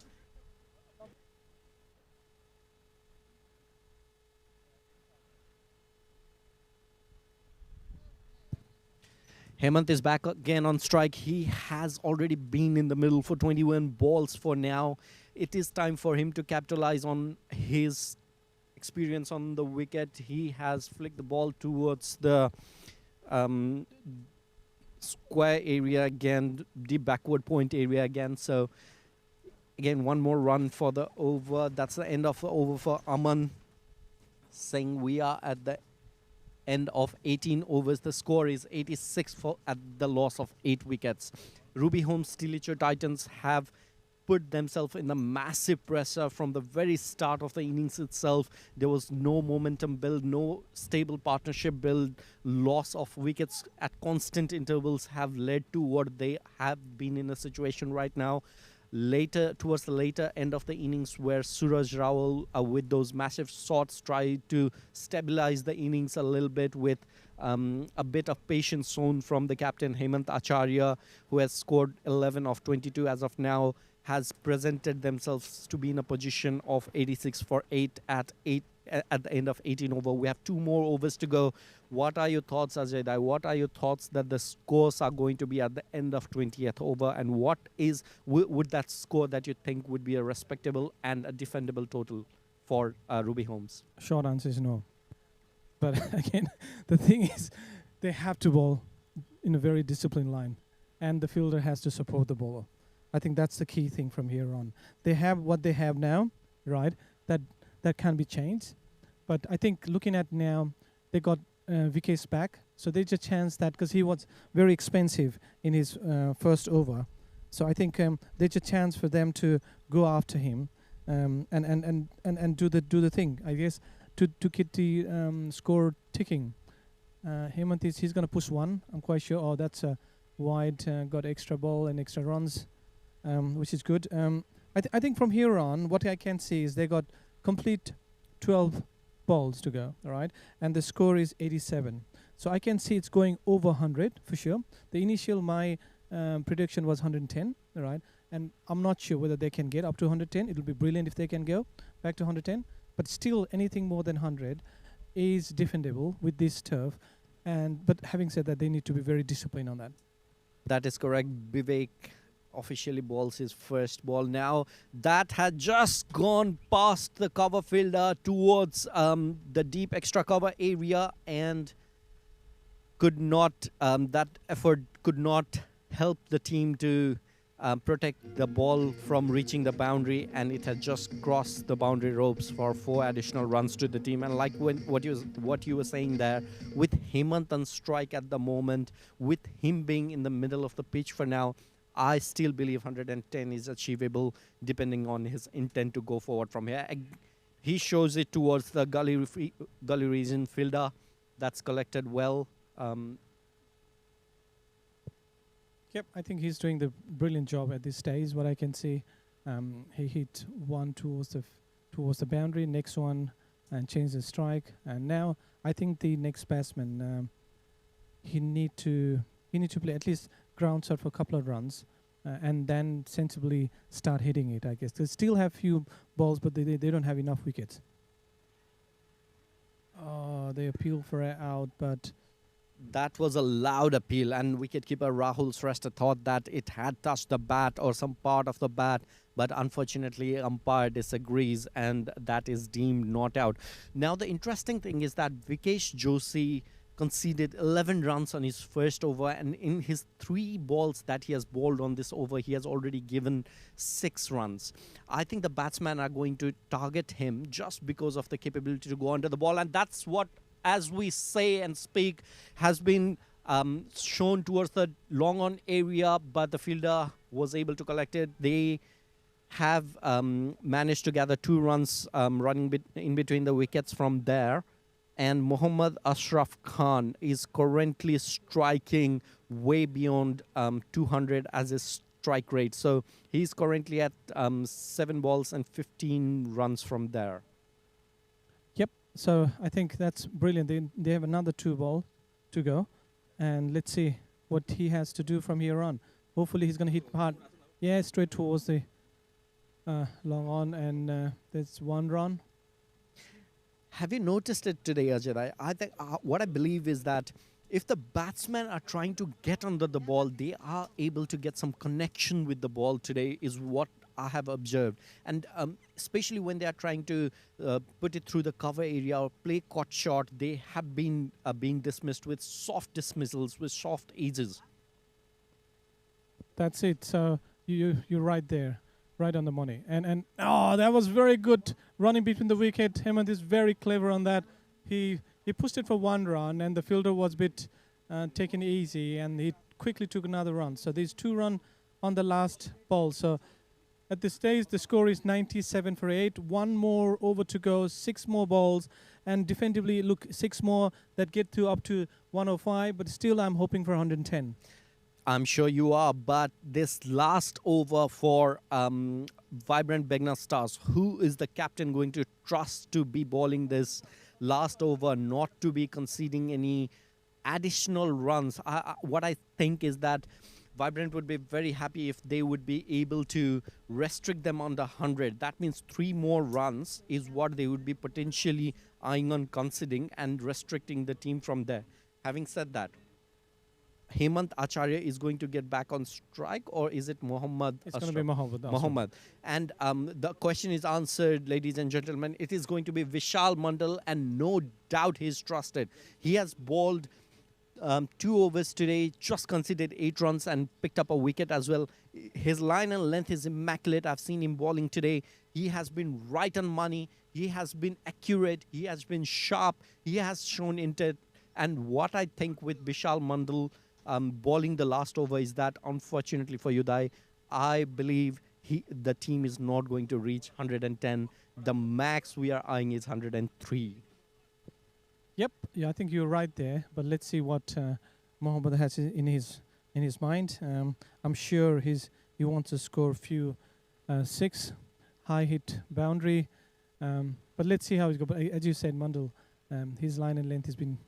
Hemant is back again on strike. He has already been in the middle for 21 balls for now. It is time for him to capitalize on his experience on the wicket. He has flicked the ball towards the square area again, deep backward point area again. So again, 1 more run for the over. That's the end of the over for Aman, saying we are at the end of 18 overs. The score is 86 at the loss of 8 wickets. Ruby Holmes TILICHO Titans have put themselves in a massive pressure from the very start of the innings itself. There was no momentum build, no stable partnership build. Loss of wickets at constant intervals have led to what they have been in a situation right now. Towards the later end of the innings, where Suraj Rawal with those massive shots tried to stabilize the innings a little bit with a bit of patience shown from the captain Hemant Acharya, who has scored 11 of 22 as of now, has presented themselves to be in a position of 86 for 8 at at the end of 18 over. We have 2 more overs to go. What are your thoughts, Ajay? What are your thoughts that the scores are going to be at the end of 20th over, and what is would that score that you think would be a respectable and a defendable total for Ruby Holmes? Short answer is no. But again, the thing is, they have to bowl in a very disciplined line, and the fielder has to support the bowler. I think that's the key thing from here on. They have what they have now, right? That can be changed. But I think looking at now, they got Wickets back. So there's a chance that, because he was very expensive in his first over. So I think there's a chance for them to go after him and do the thing, I guess, to keep the score ticking. Hemant he's going to push one. I'm quite sure. Oh, that's a wide, got extra ball and extra runs, which is good. I think from here on, what I can see is they got complete 12 balls to go, all right? And the score is 87. So I can see it's going over 100 for sure. The initial, my prediction was 110, all right? And I'm not sure whether they can get up to 110. It'll be brilliant if they can go back to 110. But still, anything more than 100 is defendable with this turf. But having said that, they need to be very disciplined on that. That is correct. Vivek officially bowls his first ball now. That had just gone past the cover fielder towards the deep extra cover area, and could not, that effort could not help the team to protect the ball from reaching the boundary, and it had just crossed the boundary ropes for 4 additional runs to the team. And like what you were saying there, with Hemant on strike at the moment, with him being in the middle of the pitch for now, I still believe 110 is achievable, depending on his intent to go forward from here. He shows it towards the gully region fielder. That's collected well. Yep, I think he's doing the brilliant job at this stage. What I can see, he hit one towards the boundary, next one, and changed the strike. And now I think the next batsman, he need to play at least ground shot for a couple of runs, and then sensibly start hitting it. I guess they still have few balls, but they don't have enough wickets. Oh, they appeal for it out, but. That was a loud appeal, and wicketkeeper Rahul Shrestha thought that it had touched the bat or some part of the bat, but unfortunately umpire disagrees, and that is deemed not out. Now the interesting thing is that Vikesh Joshi conceded 11 runs on his first over, and in his 3 balls that he has bowled on this over, he has already given 6 runs. I think the batsmen are going to target him just because of the capability to go under the ball, and that's what, as we say and speak, has been shown towards the long on area, but the fielder was able to collect it. They have managed to gather 2 runs running in between the wickets from there. And Mohammad Ashraf Khan is currently striking way beyond 200 as his strike rate. So he's currently at 7 balls and 15 runs from there. So I think that's brilliant. They have another 2 ball to go, and let's see what he has to do from here on. Hopefully he's going to hit hard. Yeah, straight towards the long on, and there's 1 run. Have you noticed it today, Ajay? I think what I believe is that if the batsmen are trying to get under the ball, they are able to get some connection with the ball today, is what I have observed. And especially when they are trying to put it through the cover area or play caught shot, they have been being dismissed with soft dismissals, with soft edges. That's it. So you're right there, right on the money. And oh, that was very good running between the wicket. Hemant is very clever on that. He pushed it for 1 run, and the fielder was a bit taken easy, and he quickly took another run. So there's 2 runs on the last ball. So at this stage, the score is 97 for 8. 1 more over to go, 6 more balls, and defensively, look, 6 more that get to up to 105. But still, I'm hoping for 110. I'm sure you are, but this last over for Vibrant BEGNAS Stars, who is the captain going to trust to be bowling this last over, not to be conceding any additional runs? What I think is that Vibrant would be very happy if they would be able to restrict them on the 100. That means 3 more runs is what they would be potentially eyeing on considering and restricting the team from there. Having said that, Hemant Acharya is going to get back on strike, or is it Mohammad? It's going to be Mohammad. Mohammad. And the question is answered, ladies and gentlemen. It is going to be Vishal Mandal, and no doubt he's trusted. He has bowled 2 overs today, just conceded 8 runs and picked up a wicket as well. His line and length is immaculate. I've seen him bowling today. He has been right on money. He has been accurate. He has been sharp. He has shown intent. And what I think with Vishal Mandal bowling the last over is that, unfortunately for Uday, I believe the team is not going to reach 110. The max we are eyeing is 103. Yep, yeah, I think you're right there. But let's see what Mohammad has in his mind. I'm sure he wants to score a few 6, high hit boundary. But let's see how it goes. But as you said, Mandal, his line and length has been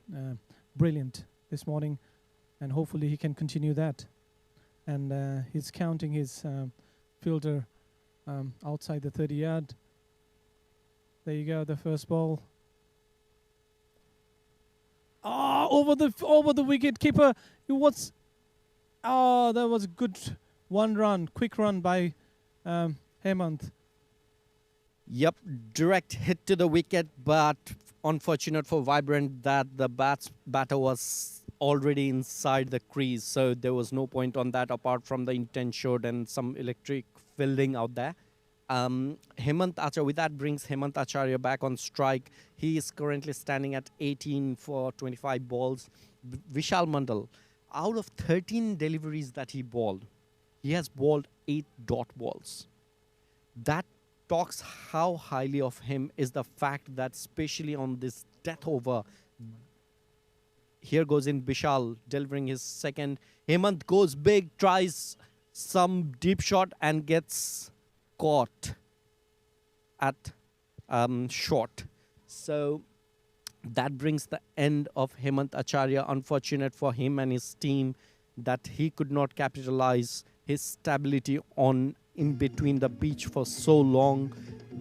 brilliant this morning, and hopefully he can continue that. And he's counting his fielder outside the 30-yard. There you go, the first ball. Over the wicket keeper. That was a good 1 run, quick run by Hemant. Yep, direct hit to the wicket, but unfortunate for Vibrant that the batter was already inside the crease, so there was no point on that apart from the intent shot and some electric fielding out there. Hemant Acharya, with that brings Hemant Acharya back on strike. He is currently standing at 18 for 25 balls. Vishal Mandal, out of 13 deliveries that he bowled, he has bowled 8 dot balls. That talks how highly of him is the fact that, especially on this death over, here goes in Vishal delivering his second. Hemant goes big, tries some deep shot and gets caught at short. So that brings the end of Hemant Acharya. Unfortunate for him and his team that he could not capitalize his stability on in between the pitch for so long.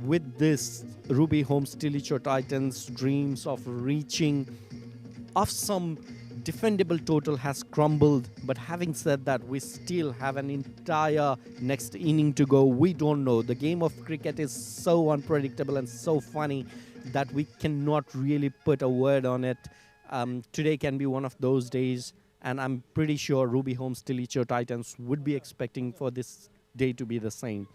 With this, Ruby Holmes TILICHO Titans' dreams of reaching of some defendable total has crumbled. But having said that, we still have an entire next inning to go. We don't know. The game of cricket is so unpredictable and so funny that we cannot really put a word on it. Today can be one of those days, and I'm pretty sure Ruby Holmes TILICHO Titans would be expecting for this day to be the same.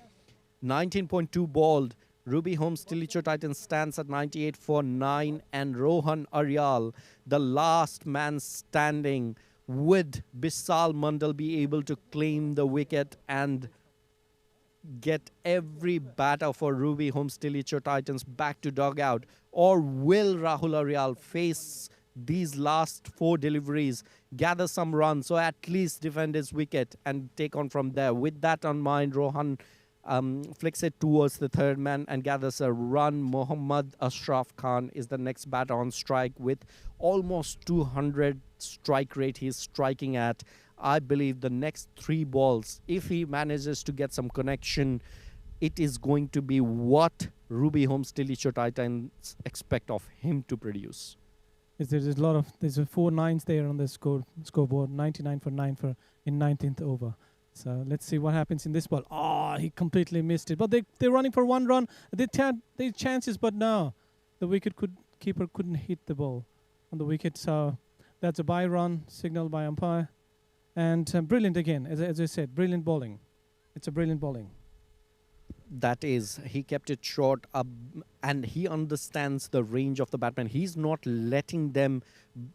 19.2 bowled. Ruby Holmes TILICHO Titans stands at 98 for 9, and Rohan Aryal, the last man standing. Would Vishal Mandal be able to claim the wicket and get every batter for Ruby Holmes TILICHO Titans back to dugout? Or will Rahul Aryal face these last 4 deliveries, gather some runs, or at least defend his wicket and take on from there? With that on mind, Rohan flicks it towards the third man and gathers a run. Mohammad Ashraf Khan is the next batter on strike with almost 200 strike rate he's striking at. I believe the next 3 balls, if he manages to get some connection, it is going to be what Ruby Holmes TILICHO Titans expect of him to produce. There's 4 nines there on the scoreboard. 99 for 9 in 19th over. So let's see what happens in this ball. He completely missed it. But they're running for 1 run. They had chances, but no. The keeper couldn't hit the ball on the wicket. So that's a bye run signaled by umpire. And brilliant again, as I said, brilliant bowling. It's a brilliant bowling. That is, he kept it short, and he understands the range of the batsman. He's not letting them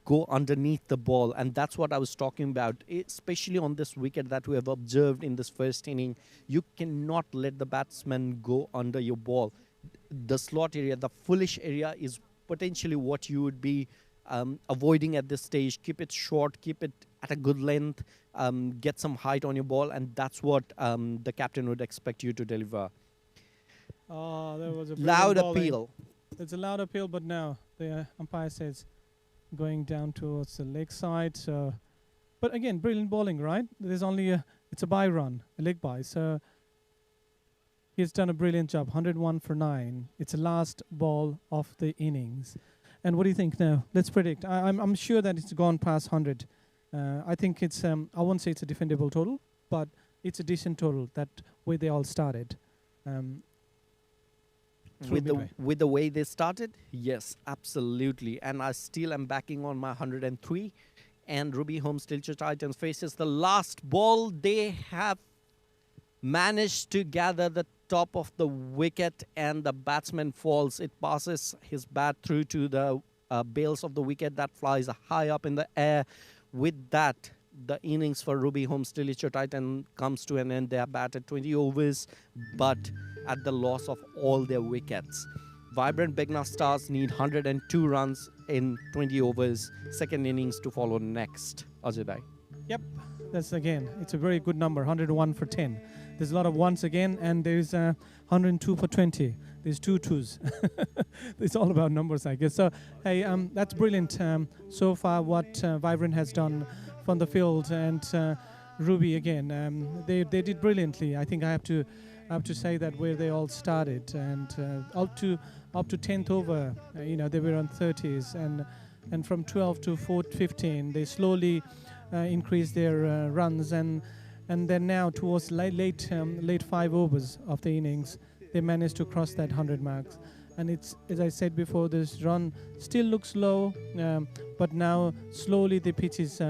go underneath the ball, and that's what I was talking about, especially on this wicket that we have observed in this first inning. You cannot let the batsman go under your ball. The slot area, the foolish area, is potentially what you would be avoiding at this stage. Keep it short, keep it at a good length, get some height on your ball, and that's what the captain would expect you to deliver. There was a loud bowling. appeal. It's a loud appeal, but now the umpire says going down towards the leg side. So But again, brilliant bowling, right? There's only it's a bye run, a leg bye. So he's done a brilliant job. 101 for 9. It's the last ball of the innings. And what do you think now? Let's predict. I'm sure that it's gone past 100. I think it's I won't say it's a defendable total, but it's a decent total. That way they all started. With the way they started, yes, absolutely. And I still am backing on my 103. And Ruby Holmes TILICHO Titans faces the last ball. They have managed to gather the top of the wicket, and the batsman falls. It passes his bat through to the bales of the wicket that flies high up in the air. With that, the innings for Ruby Holmes TILICHO Titan comes to an end. They have batted 20 overs, but at the loss of all their wickets. Vibrant BEGNAS stars need 102 runs in 20 overs. Second innings to follow next. Ajay. Yep, that's again, it's a very good number, 101 for 10. There's a lot of ones again, and there's 102 for 20. There's 2 twos. It's all about numbers, I guess. So, hey, that's brilliant. So far, what Vibrant has done from the field, and Ruby again, they did brilliantly. I think I have to say that where they all started, and up to 10th over, they were on 30s, and from 12 to 15, they slowly increased their runs, and then now towards late 5 overs of the innings, they managed to cross that 100 marks. And it's, as I said before, this run still looks low, but now slowly the pitch is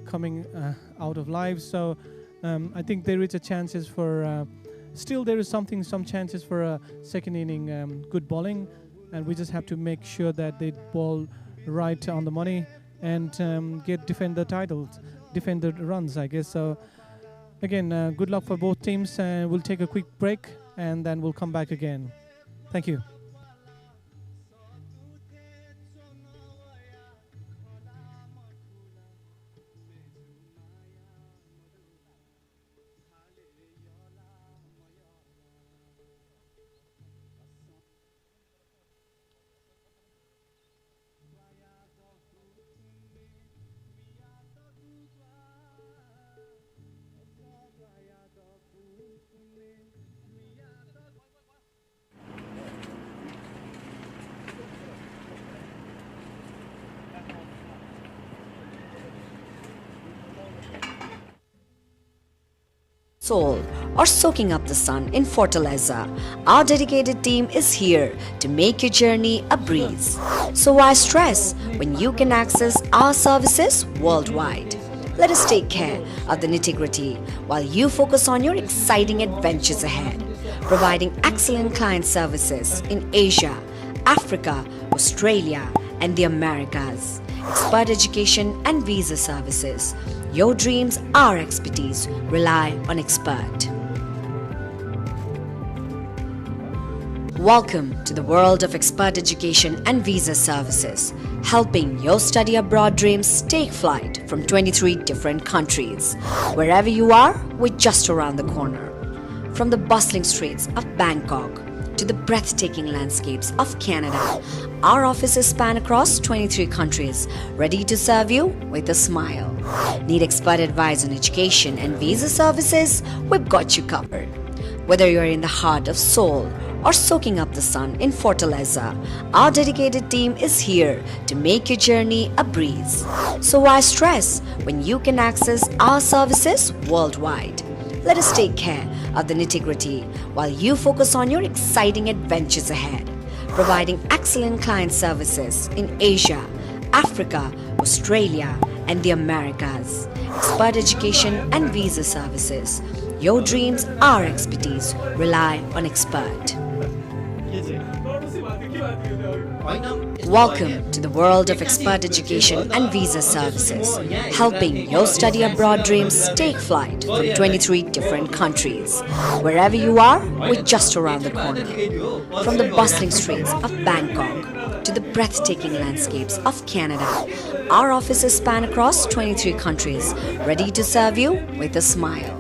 coming out of life. So I think there is a chances for. Still, there is some chances for a second inning good bowling, and we just have to make sure that they bowl right on the money and defend the titles, defend the runs, I guess. So again, good luck for both teams. We'll take a quick break and then we'll come back again. Thank you. Soul, or soaking up the sun in Fortaleza, our dedicated team is here to make your journey a breeze. So why stress when you can access our services worldwide? Let us take care of the nitty-gritty while you focus on your exciting adventures ahead, providing excellent client services in Asia, Africa, Australia, and the Americas. Expert education and visa services. Your dreams, our expertise. Rely on expert. Welcome to the world of expert education and visa services, helping your study abroad dreams take flight from 23 different countries. Wherever you are, we're just around the corner. From the bustling streets of Bangkok to the breathtaking landscapes of Canada, our offices span across 23 countries, ready to serve you with a smile. Need expert advice on education and visa services? We've got you covered. Whether you're in the heart of Seoul or soaking up the sun in Fortaleza, our dedicated team is here to make your journey a breeze. So why stress when you can access our services worldwide? Let us take care of the nitty-gritty while you focus on your exciting adventures ahead, providing excellent client services in Asia, Africa, Australia, and the Americas. Expert education and visa services. Your dreams, our expertise. Rely on expert. Welcome to the world of expert education and visa services, helping your study abroad dreams take flight from 23 different countries. Wherever you are, we're just around the corner. From the bustling streets of Bangkok to the breathtaking landscapes of Canada, our offices span across 23 countries, ready to serve you with a smile.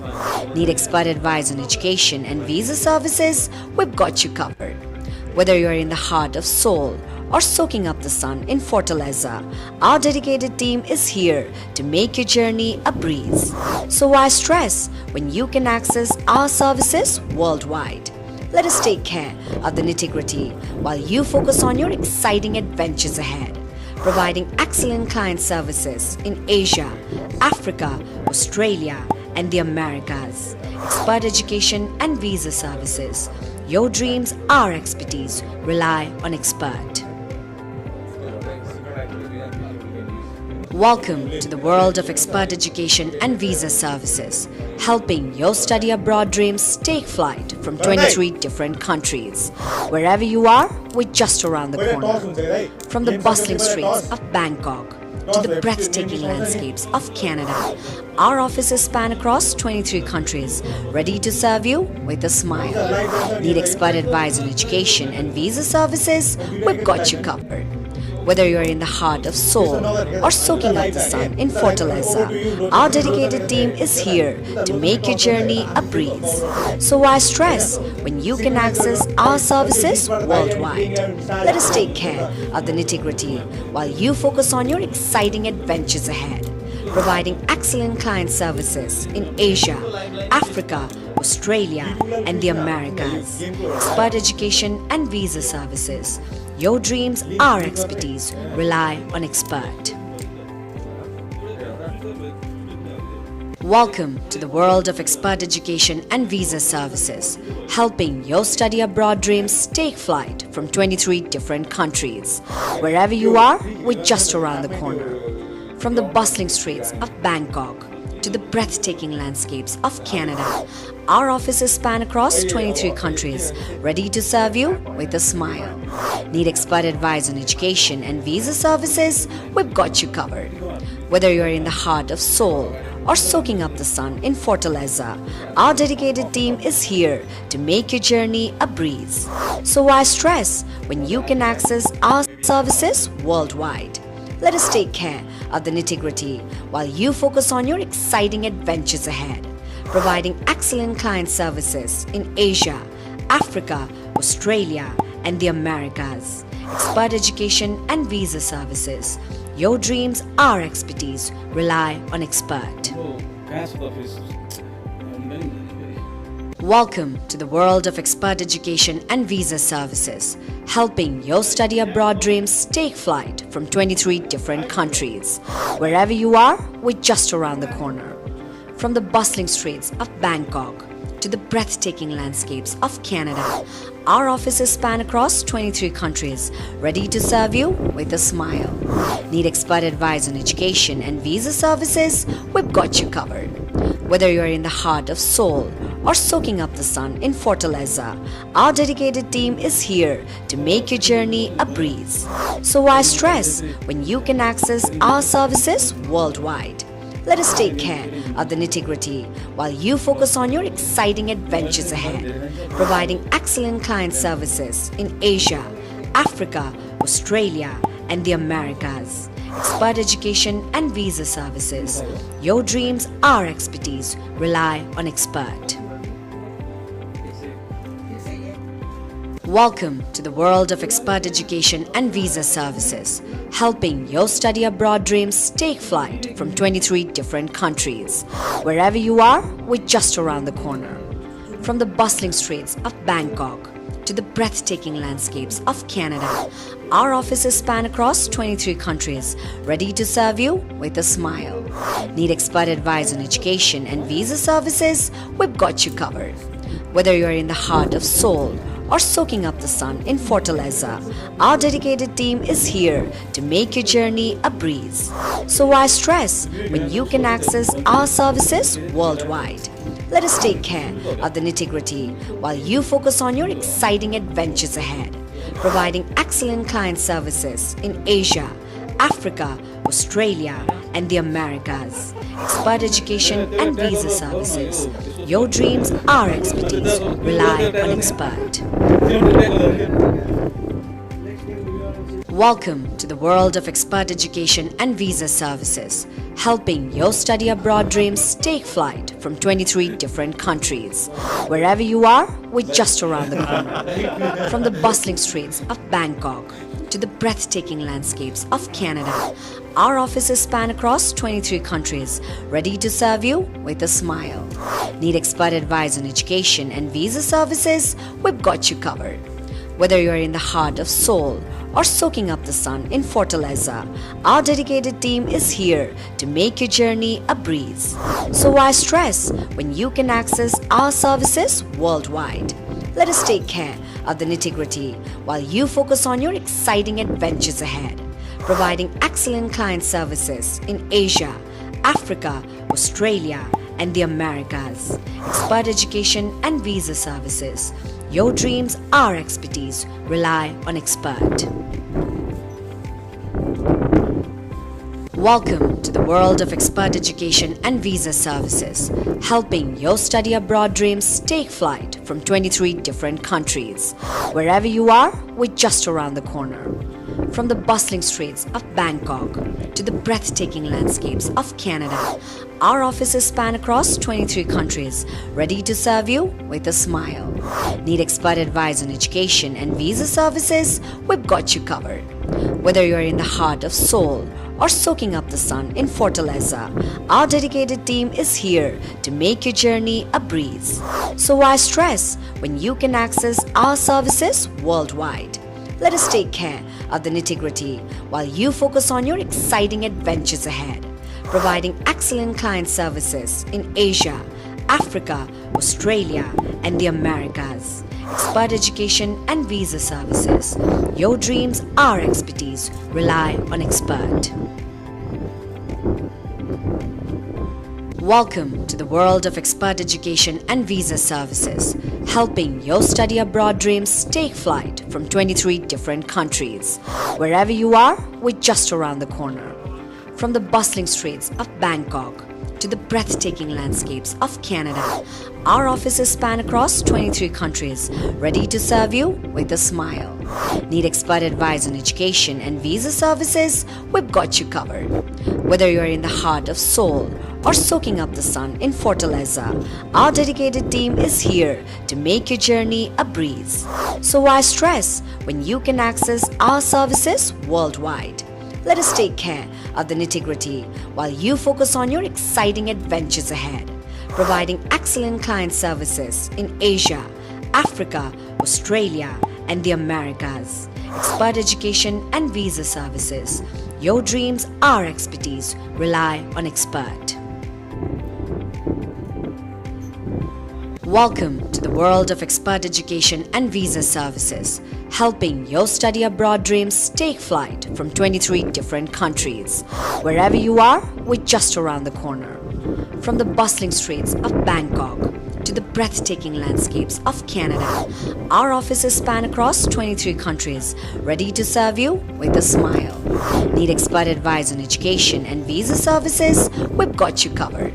Need expert advice on education and visa services? We've got you covered. Whether you're in the heart of Seoul or soaking up the sun in Fortaleza, our dedicated team is here to make your journey a breeze. So why stress when you can access our services worldwide? Let us take care of the nitty-gritty while you focus on your exciting adventures ahead. Providing excellent client services in Asia, Africa, Australia, and the Americas. Expert education and visa services. Your dreams, our expertise. Rely on expert. Welcome to the world of expert education and visa services, helping your study abroad dreams take flight from 23 different countries. Wherever you are, we're just around the corner. From the bustling streets of Bangkok to the breathtaking landscapes of Canada, our offices span across 23 countries, ready to serve you with a smile. Need expert advice on education and visa services? We've got you covered. Whether you're in the heart of Seoul or soaking up the sun in Fortaleza, our dedicated team is here to make your journey a breeze. So why stress when you can access our services worldwide? Let us take care of the nitty-gritty while you focus on your exciting adventures ahead. Providing excellent client services in Asia, Africa, Australia, and the Americas. Expert education and visa services. Your dreams, our expertise. Rely on expert. Welcome to the world of expert education and visa services, helping your study abroad dreams take flight from 23 different countries. Wherever you are, we're just around the corner. From the bustling streets of Bangkok to the breathtaking landscapes of Canada, our offices span across 23 countries, ready to serve you with a smile. Need expert advice on education and visa services? We've got you covered. Whether you're in the heart of Seoul or soaking up the sun in Fortaleza, our dedicated team is here to make your journey a breeze. So why stress when you can access our services worldwide? Let us take care of the nitty-gritty while you focus on your exciting adventures ahead. Providing excellent client services in Asia, Africa, Australia, and the Americas. Expert education and visa services. Your dreams, our expertise. Rely on expert. Welcome to the world of expert education and visa services, helping your study abroad dreams take flight from 23 different countries. Wherever you are, we're just around the corner. From the bustling streets of Bangkok to the breathtaking landscapes of Canada, our offices span across 23 countries, ready to serve you with a smile. Need expert advice on education and visa services? We've got you covered. Whether you're in the heart of Seoul or soaking up the sun in Fortaleza, our dedicated team is here to make your journey a breeze. So why stress when you can access our services worldwide? Let us take care of the nitty-gritty while you focus on your exciting adventures ahead. Providing excellent client services in Asia, Africa, Australia, and the Americas. Expert education and visa services. Your dreams, our expertise. Rely on expert. Welcome to the world of expert education and visa services, helping your study abroad dreams take flight from 23 different countries. Wherever you are, we're just around the corner. From the bustling streets of Bangkok to the breathtaking landscapes of Canada, our offices span across 23 countries, ready to serve you with a smile. Need expert advice on education and visa services? We've got you covered. Whether you're in the heart of Seoul or soaking up the sun in Fortaleza, our dedicated team is here to make your journey a breeze. So why stress when you can access our services worldwide? Let us take care of the nitty-gritty while you focus on your exciting adventures ahead. Providing excellent client services in Asia, Africa, Australia, and the Americas. Expert education and visa services. Your dreams, our expertise. Rely on expert. Welcome to the world of expert education and visa services, helping your study abroad dreams take flight from 23 different countries. Wherever you are, we're just around the corner. From the bustling streets of Bangkok to the breathtaking landscapes of Canada. Our offices span across 23 countries, ready to serve you with a smile. Need expert advice on education and visa services? We've got you covered. Whether you're in the heart of Seoul or soaking up the sun in Fortaleza, our dedicated team is here to make your journey a breeze. So why stress when you can access our services worldwide? Let us take care of the nitty-gritty while you focus on your exciting adventures ahead, providing excellent client services in Asia, Africa, Australia, and the Americas. Expert education and visa services. Your dreams, our expertise. Rely on expert. Welcome to the world of expert education and visa services, helping your study abroad dreams take flight from 23 different countries. Wherever you are, we're just around the corner. From the bustling streets of Bangkok to the breathtaking landscapes of Canada, our offices span across 23 countries, ready to serve you with a smile. Need expert advice on education and visa services? We've got you covered. Whether you're in the heart of Seoul or soaking up the sun in Fortaleza, our dedicated team is here to make your journey a breeze. So why stress when you can access our services worldwide? Let us take care of the nitty-gritty while you focus on your exciting adventures ahead, providing excellent client services in Asia, Africa, Australia, and the Americas. Expert education and visa services. Your dreams, our expertise. Rely on expert. Welcome to the world of expert education and visa services, helping your study abroad dreams take flight from 23 different countries. Wherever you are, we're just around the corner. From the bustling streets of Bangkok to the breathtaking landscapes of Canada, our offices span across 23 countries, ready to serve you with a smile. Need expert advice on education and visa services? We've got you covered. Whether you're in the heart of Seoul or soaking up the sun in Fortaleza, our dedicated team is here to make your journey a breeze. So why stress when you can access our services worldwide? Let us take care of the nitty-gritty while you focus on your exciting adventures ahead, providing excellent client services in Asia, Africa, Australia, and the Americas. Expert education and visa services. Your dreams, our expertise. Rely on expert. Welcome to the world of expert education and visa services, helping your study abroad dreams take flight from 23 different countries. Wherever you are, we're just around the corner. From the bustling streets of Bangkok to the breathtaking landscapes of Canada, our offices span across 23 countries, ready to serve you with a smile. Need expert advice on education and visa services? We've got you covered.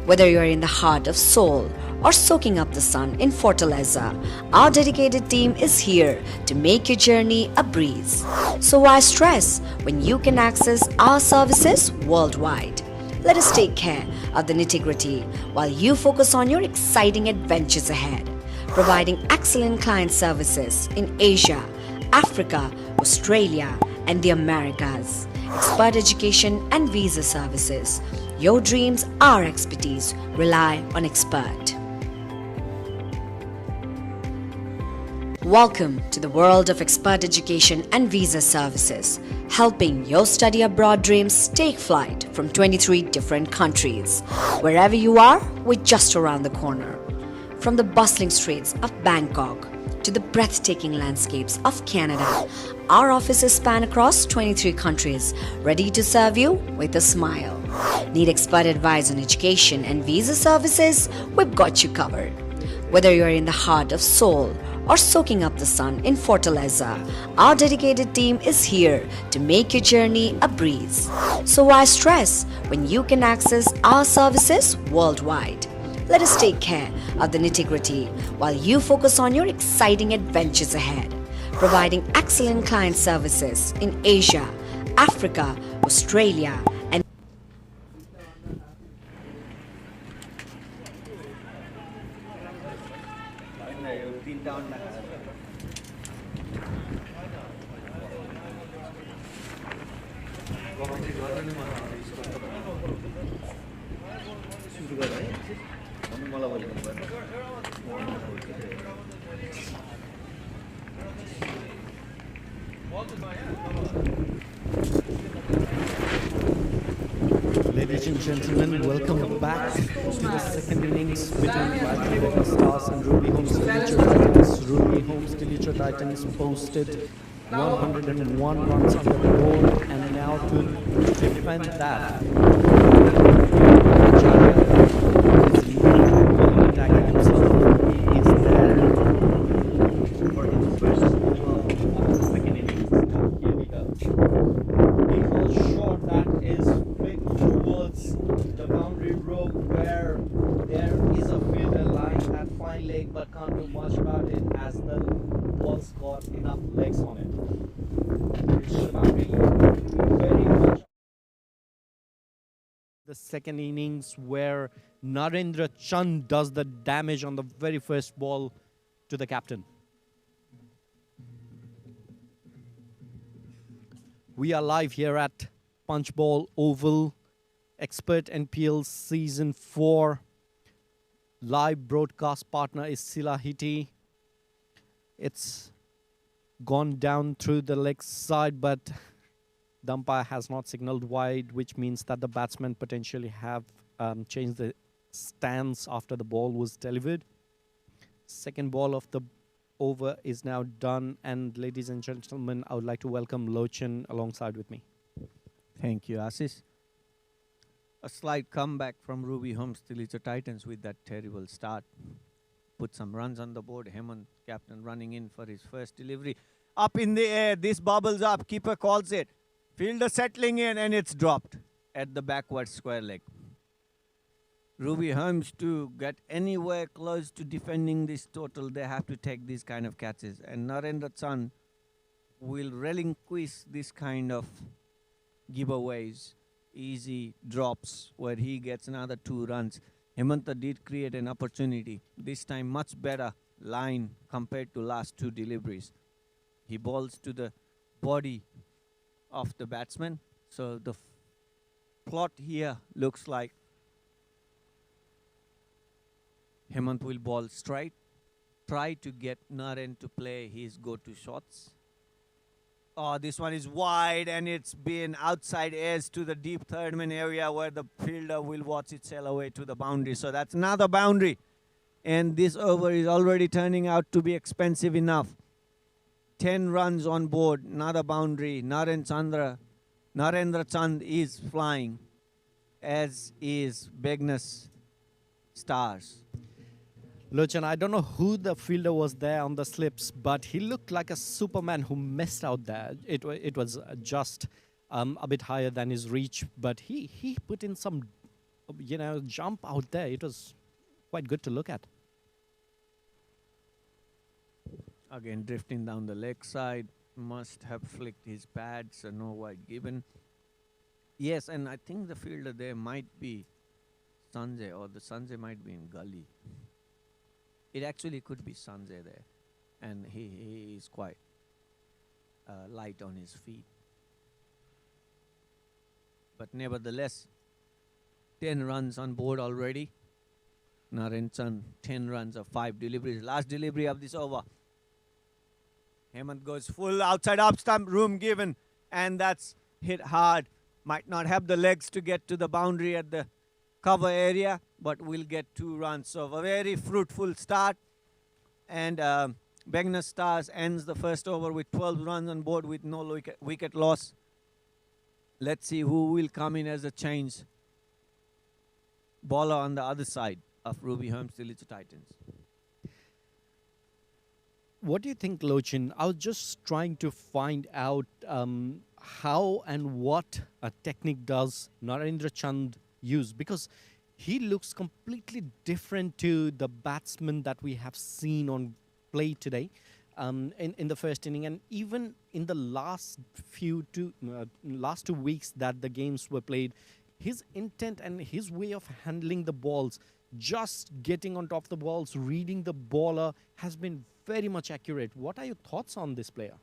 Whether you're in the heart of Seoul or soaking up the sun in Fortaleza, our dedicated team is here to make your journey a breeze. So why stress when you can access our services worldwide? Let us take care of the nitty-gritty while you focus on your exciting adventures ahead, providing excellent client services in Asia, Africa, Australia, and the Americas. Expert education and visa services. Your dreams, our expertise. Rely on expert. Welcome to the world of expert education and visa services, helping your study abroad dreams take flight from 23 different countries. Wherever you are, we're just around the corner. From the bustling streets of Bangkok to the breathtaking landscapes of Canada, our offices span across 23 countries, ready to serve you with a smile. Need expert advice on education and visa services? We've got you covered. Whether you're in the heart of Seoul or soaking up the sun in Fortaleza, our dedicated team is here to make your journey a breeze. So why stress when you can access our services worldwide? Let us take care of the nitty-gritty while you focus on your exciting adventures ahead, providing excellent client services in Asia, Africa, Australia, and Ladies and gentlemen, welcome back to the second innings between BEGNAS Stars and Ruby Homes TILICHO Titans. Ruby Homes TILICHO Titans posted 101 runs on the board, and now to defend that, is leading, attacking himself. He is there for his first over of the second innings. And here we go. He falls short, that is flicked towards the boundary rope where there is a fielder lying at fine leg, but can't do much about it as the ball's got enough legs on it. It should not be very much. The second innings where Narendra Chand does the damage on the very first ball to the captain. We are live here at Punchbowl Oval, Expert NPL Season 4. Live broadcast partner is TILICHO. It's gone down through the leg side, but the umpire has not signaled wide, which means that the batsmen potentially have changed the stance after the ball was delivered. Second ball of the over is now done, and ladies and gentlemen, I would like to welcome Lochan alongside with me. Thank you, Assis. A slight comeback from Ruby Homes TILICHO Titans with that terrible start. Put some runs on the board. Hemant, captain, running in for his first delivery. Up in the air, this bubbles up. Keeper calls it. Fielder settling in, and it's dropped at the backward square leg. Ruby Homes to get anywhere close to defending this total, they have to take these kind of catches. And Narendra Chand will relinquish this kind of giveaways, easy drops where he gets another 2 runs. Hemanta did create an opportunity. This time much better line compared to last 2 deliveries. He bowls to the body of the batsman. So the plot here looks like Hemant will bowl straight, try to get Naren to play his go-to shots. Oh, this one is wide, and it's been outside edge to the deep third man area where the fielder will watch it sail away to the boundary. So that's another boundary. And this over is already turning out to be expensive enough. 10 runs on board, another boundary. Narendra Chand is flying, as is BEGNAS Stars. Lochan, I don't know who the fielder was there on the slips, but he looked like a Superman who missed out there. It was just a bit higher than his reach, but he put in some, jump out there. It was quite good to look at. Again, drifting down the leg side. Must have flicked his pad, so no wide given. Yes, and I think the fielder there might be Sanjay, or the Sanjay might be in gully. It actually could be Sanjay there, and he is quite light on his feet. But nevertheless, 10 runs on board already. Narendra Chand, 10 runs of 5 deliveries. Last delivery of this over. Hemant goes full outside up stump, room given, and that's hit hard. Might not have the legs to get to the boundary at the cover area, but will get 2 runs. So a very fruitful start. And BEGNAS Stars ends the first over with 12 runs on board with no wicket loss. Let's see who will come in as a change bowler on the other side of Ruby Homes TILICHO Titans. What do you think, Lochan? I was just trying to find out how and what a technique does Narendra Chand use, because he looks completely different to the batsman that we have seen on play today in the first inning, and even in the last 2 weeks that the games were played. His intent and his way of handling the balls, just getting on top of the balls, reading the bowler, has been very much accurate. What are your thoughts on this player?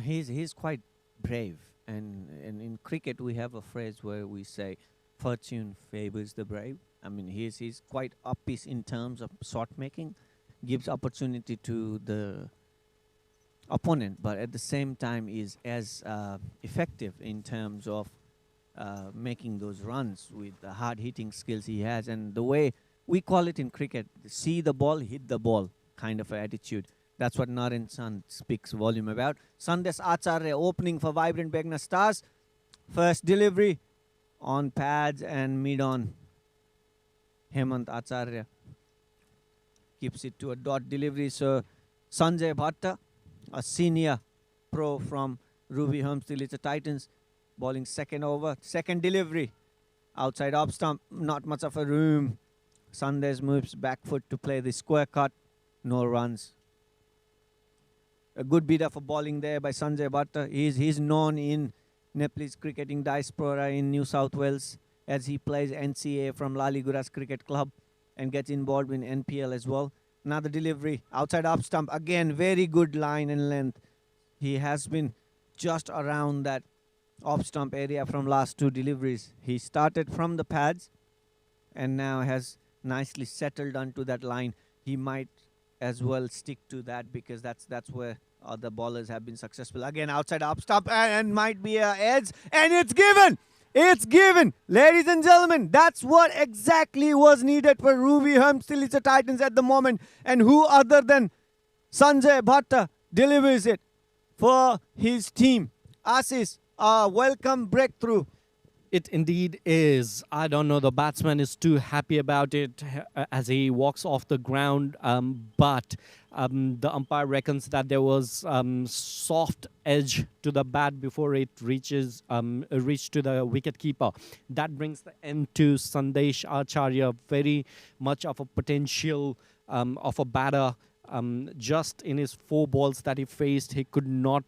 He's quite brave, and in cricket we have a phrase where we say fortune favors the brave. I mean, he's quite uppish in terms of shot making, gives opportunity to the opponent, but at the same time is as effective in terms of making those runs with the hard-hitting skills he has, and the way we call it in cricket, see the ball, hit the ball kind of attitude. That's what Naren Chand speaks volume about. Sandesh Acharya opening for Vibrant BEGNAS Stars. First delivery on pads and mid-on. Hemant Acharya keeps it to a dot delivery. So Sanjay Bhatta, a senior pro from Ruby Holmes TILICHO Titans, bowling second over. Second delivery. Outside off stump, not much of a room. Sandesh moves back foot to play the square cut. No runs. A good bidder for bowling there by Sanjay Bhatta. He's known in Nepalese cricketing diaspora in New South Wales as he plays NCA from Laliguras Cricket Club and gets involved in NPL as well. Another delivery outside off stump. Again, very good line and length. He has been just around that off stump area from last two deliveries. He started from the pads and now has nicely settled onto that line. He might as well stick to that because that's where other bowlers have been successful. Again, outside up stump and might be a edge, and it's given. It's given. Ladies and gentlemen, that's what exactly was needed for Ruby Holmes TILICHO Titans at the moment. And who other than Sanjay Bhatta delivers it for his team. Assis, a welcome breakthrough. It indeed is. I don't know, the batsman is too happy about it as he walks off the ground, but the umpire reckons that there was soft edge to the bat before it reached to the wicket keeper. That brings the end to Sandesh Acharya, very much of a potential of a batter. Just in his 4 balls that he faced, he could not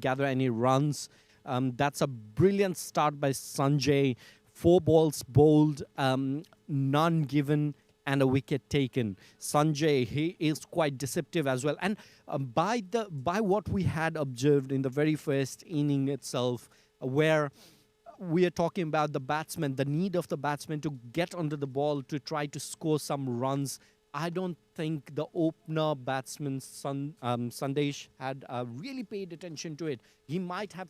gather any runs. That's a brilliant start by Sanjay. 4 balls bowled, none given, and a wicket taken. Sanjay, he is quite deceptive as well. And by what we had observed in the very first inning itself, where we are talking about the batsman, the need of the batsman to get under the ball to try to score some runs, I don't think the opener batsman Sandesh had really paid attention to it. He might have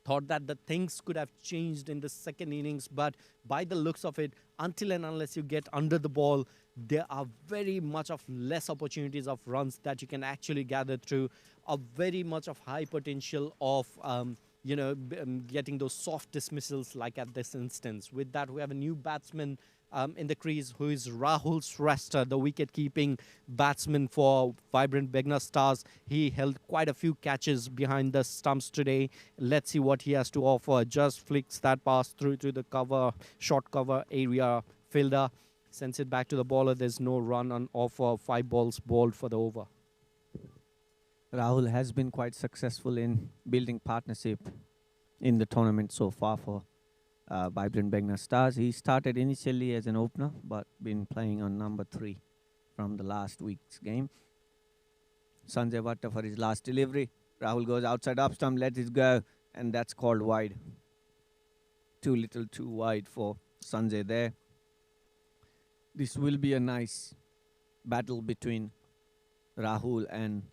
thought that the things could have changed in the second innings, but by the looks of it, until and unless you get under the ball, there are very much of less opportunities of runs that you can actually gather through a very much of high potential of getting those soft dismissals like at this instance. With that, we have a new batsman in the crease, who is Rahul Shrestha, the wicket-keeping batsman for Vibrant BEGNAS Stars. He held quite a few catches behind the stumps today. Let's see what he has to offer. Just flicks that pass through to the cover, short cover area. Fielder sends it back to the bowler. There's no run on offer. 5 balls bowled for the over. Rahul has been quite successful in building partnership in the tournament so far for Vibrant BEGNAS Stars. He started initially as an opener, but been playing on number 3 from the last week's game. Sanjay Bhatta for his last delivery. Rahul goes outside up stump, lets it go, and that's called wide. Too little, too wide for Sanjay there. This will be a nice battle between Rahul and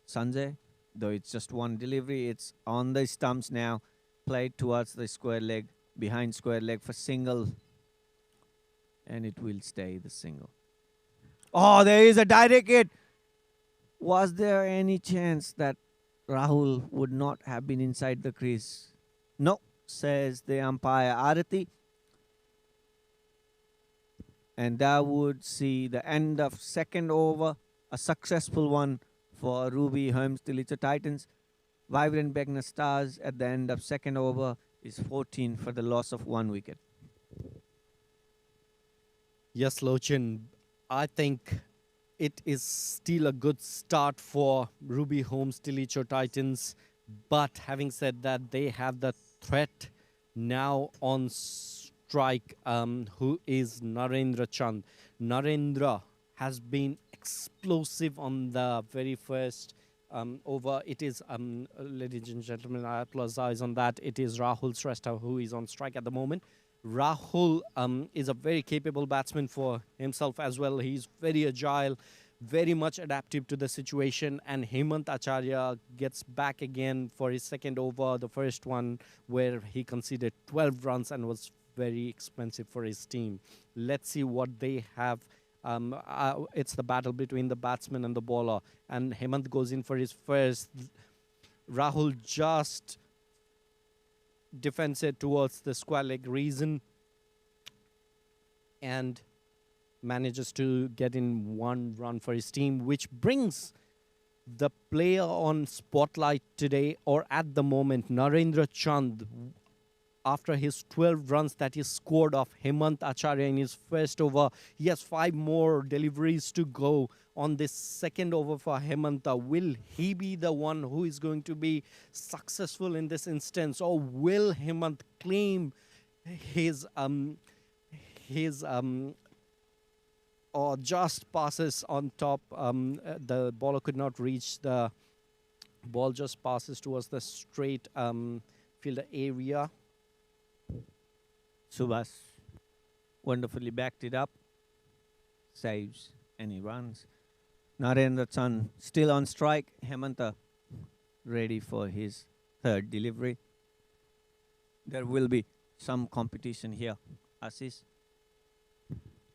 Sanjay, though it's just one delivery. It's on the stumps now. Played towards the square leg, behind square leg for single. And it will stay the single. Oh, there is a direct hit. Was there any chance that Rahul would not have been inside the crease? No, says the umpire Arati. And that would see the end of second over, a successful one for Ruby Holmes TILICHO Titans. Vibrant BEGNAS Stars at the end of second over is 14 for the loss of 1 wicket. Yes, Lochin, I think it is still a good start for Ruby Holmes TILICHO Titans. But having said that, they have the threat now on strike, who is Narendra Chand. Narendra has been explosive on the very first over. It is, ladies and gentlemen, I apologize on that. It is Rahul Shrestha who is on strike at the moment. Rahul is a very capable batsman for himself as well. He's very agile, very much adaptive to the situation, and Hemant Acharya gets back again for his second over, the first one where he conceded 12 runs and was very expensive for his team. Let's see what they have. It's the battle between the batsman and the bowler, and Hemant goes in for his first. Rahul just defends it towards the square leg reason and manages to get in 1 run for his team, which brings the player on spotlight today, or at the moment, Narendra Chand, after his 12 runs that he scored off Hemant Acharya in his first over. He has 5 more deliveries to go on this second over for Hemanta. Will he be the one who is going to be successful in this instance, or will Hemant claim his or just passes on top? The bowler could not reach the ball, just passes towards the straight fielder area. Subhas wonderfully backed it up, saves, and he runs. Narendra Chand still on strike. Hemanta ready for his third delivery. There will be some competition here. Assis.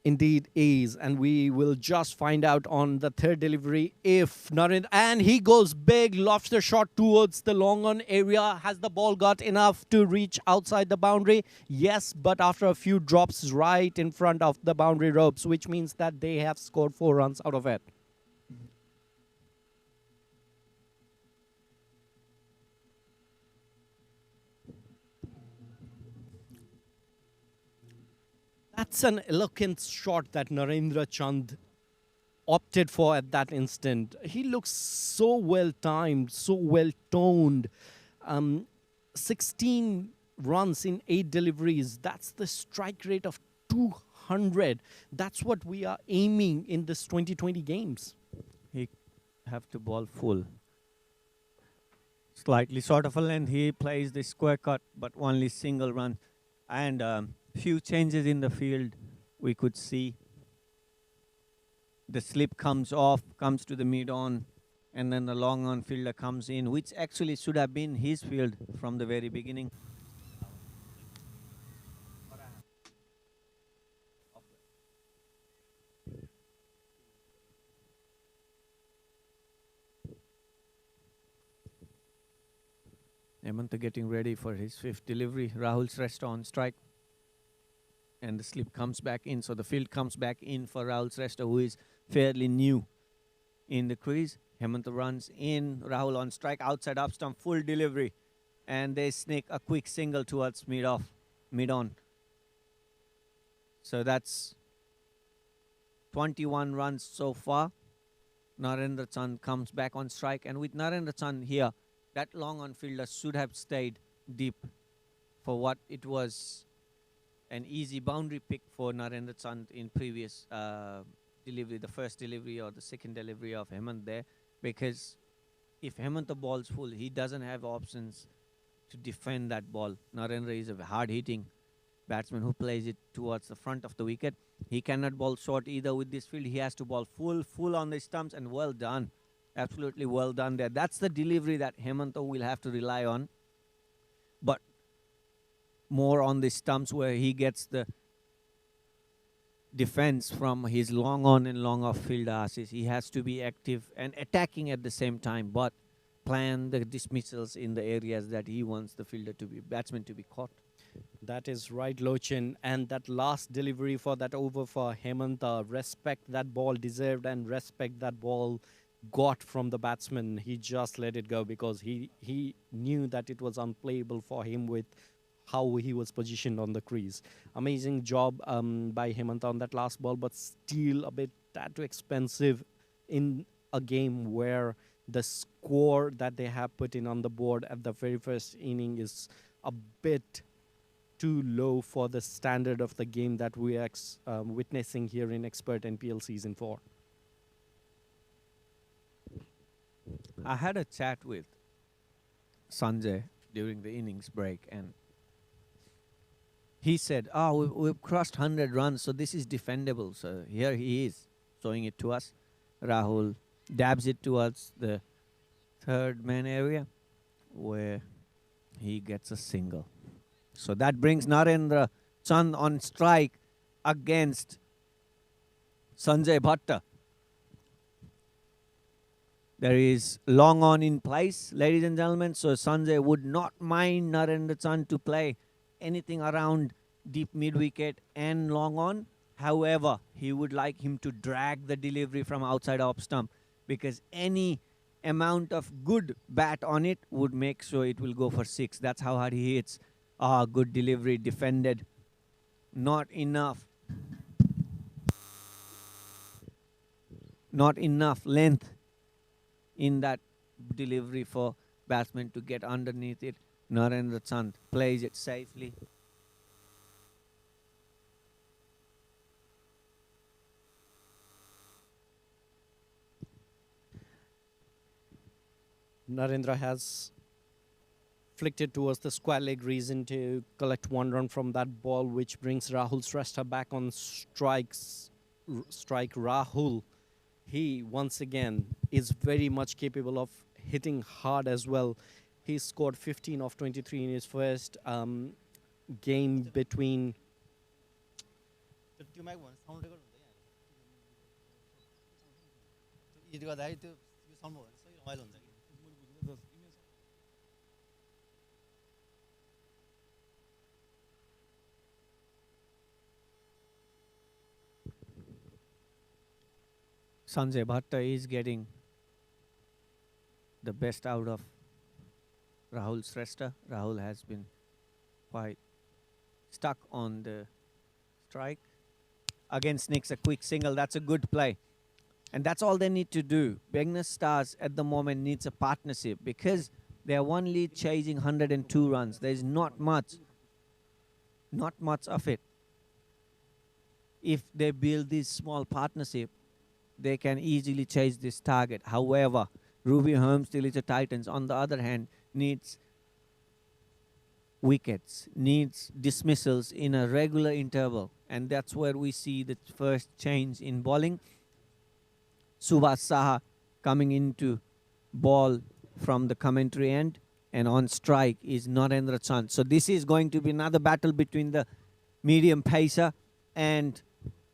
Indeed is, and we will just find out on the third delivery if Narendra, and he goes big, lofts the shot towards the long on area. Has the ball got enough to reach outside the boundary? Yes, but after a few drops right in front of the boundary ropes, which means that they have scored 4 runs out of it. That's an eloquent shot that Narendra Chand opted for at that instant. He looks so well timed, so well toned. 16 runs in 8 deliveries. That's the strike rate of 200. That's what we are aiming in this 2020 games. He have to ball full. Slightly short of a length. He plays the square cut, but only single run. And few changes in the field we could see. The slip comes off, comes to the mid-on, and then the long-on fielder comes in, which actually should have been his field from the very beginning. Hemanta getting ready for his 5th delivery. Rahul Shrestha on strike. And the slip comes back in. So the field comes back in for Rahul Shrestha, who is fairly new in the crease. Hemanta runs in. Rahul on strike. Outside up stump. Full delivery. And they sneak a quick single towards mid-on. So that's 21 runs so far. Narendra Chand comes back on strike. And with Narendra Chand here, that long on fielder should have stayed deep for what it was an easy boundary pick for Narendra Chand in previous delivery, the first delivery or the second delivery of Hemant there. Because if Hemant the ball's full, he doesn't have options to defend that ball. Narendra is a hard-hitting batsman who plays it towards the front of the wicket. He cannot bowl short either with this field. He has to bowl full on the stumps, and well done. Absolutely well done there. That's the delivery that Hemanta will have to rely on. But more on the stumps where he gets the defense from his long on and long off field asses. He has to be active and attacking at the same time, but plan the dismissals in the areas that he wants the batsman to be caught. That is right, Lochin. And that last delivery for that over for Hemanta, respect that ball deserved and respect that ball got from the batsman. He just let it go because he knew that it was unplayable for him with how he was positioned on the crease. Amazing job by Hemanta on that last ball, but still a bit too expensive in a game where the score that they have put in on the board at the very first inning is a bit too low for the standard of the game that we are witnessing here in Expert NPL Season 4. I had a chat with Sanjay during the innings break, and he said, we've crossed 100 runs, so this is defendable. So here he is showing it to us. Rahul dabs it towards the third man area where he gets a single. So that brings Narendra Chand on strike against Sanjay Bhatta. There is long on in place, ladies and gentlemen. So Sanjay would not mind Narendra Chand to play anything around deep mid wicket and long on. However, he would like him to drag the delivery from outside off stump, because any amount of good bat on it would make sure it will go for 6. That's how hard he hits. Good delivery, defended. Not enough. Not enough length in that delivery for batsman to get underneath it. Narendra Chand plays it safely. Narendra has flicked it towards the square leg reason to collect 1 run from that ball, which brings Rahul Shrestha back on strike. Rahul, he once again is very much capable of hitting hard as well. He scored 15 of 23 in his first game between Sanjay Bhatta is getting the best out of Rahul Shrestha. Rahul has been quite stuck on the strike. Again, sneaks a quick single. That's a good play. And that's all they need to do. BEGNAS Stars at the moment needs a partnership, because they are one lead chasing 102 runs. There is not much of it. If they build this small partnership, they can easily chase this target. However, Ruby Holmes TILICHO Titans, on the other hand, needs wickets, needs dismissals in a regular interval. And that's where we see the first change in bowling. Subhash Saha coming into ball from the commentary end, and on strike is Narendra Chand. So this is going to be another battle between the medium pacer and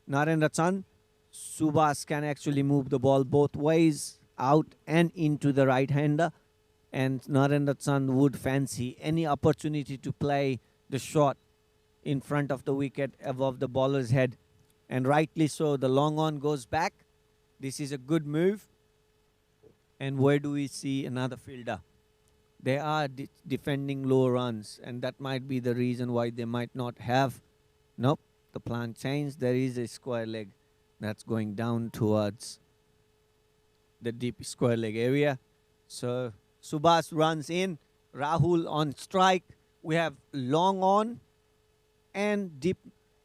Narendra Chand. Subhash can actually move the ball both ways, out and into the right-hander. And Narendra Chand would fancy any opportunity to play the shot in front of the wicket above the bowler's head. And rightly so, the long on goes back. This is a good move. And where do we see another fielder? They are defending low runs, and that might be the reason why they might not have. Nope, the plan changed. There is a square leg that's going down towards the deep square leg area. So Subhash runs in, Rahul on strike. We have long on and deep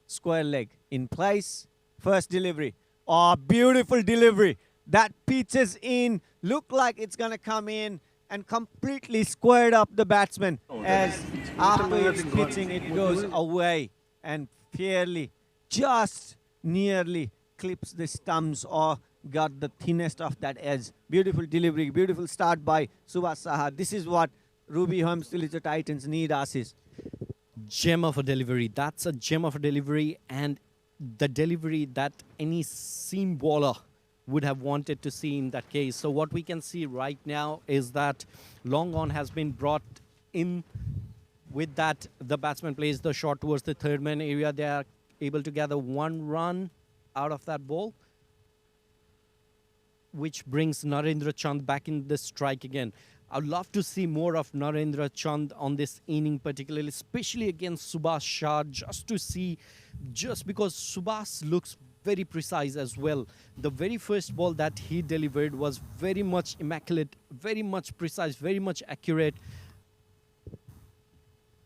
square leg in place. First delivery. Oh, beautiful delivery. That pitches in. Look like it's going to come in and completely squared up the batsman, as after it's pitching, it goes away and fairly, just nearly clips the stumps or got the thinnest of that edge. Beautiful delivery, beautiful start by Subhash Saha. This is what Ruby Holmes TILICHO Titans need, Ashish. Gem of a delivery. That's a gem of a delivery, and the delivery that any seam bowler would have wanted to see in that case. So what we can see right now is that long on has been brought in. With that, the batsman plays the shot towards the third man area. They are able to gather 1 run out of that ball, which brings Narendra Chand back in the strike again. I'd love to see more of Narendra Chand on this inning, particularly, especially against Subhash Shah, just because Subhash looks very precise as well. The very first ball that he delivered was very much immaculate, very much precise, very much accurate.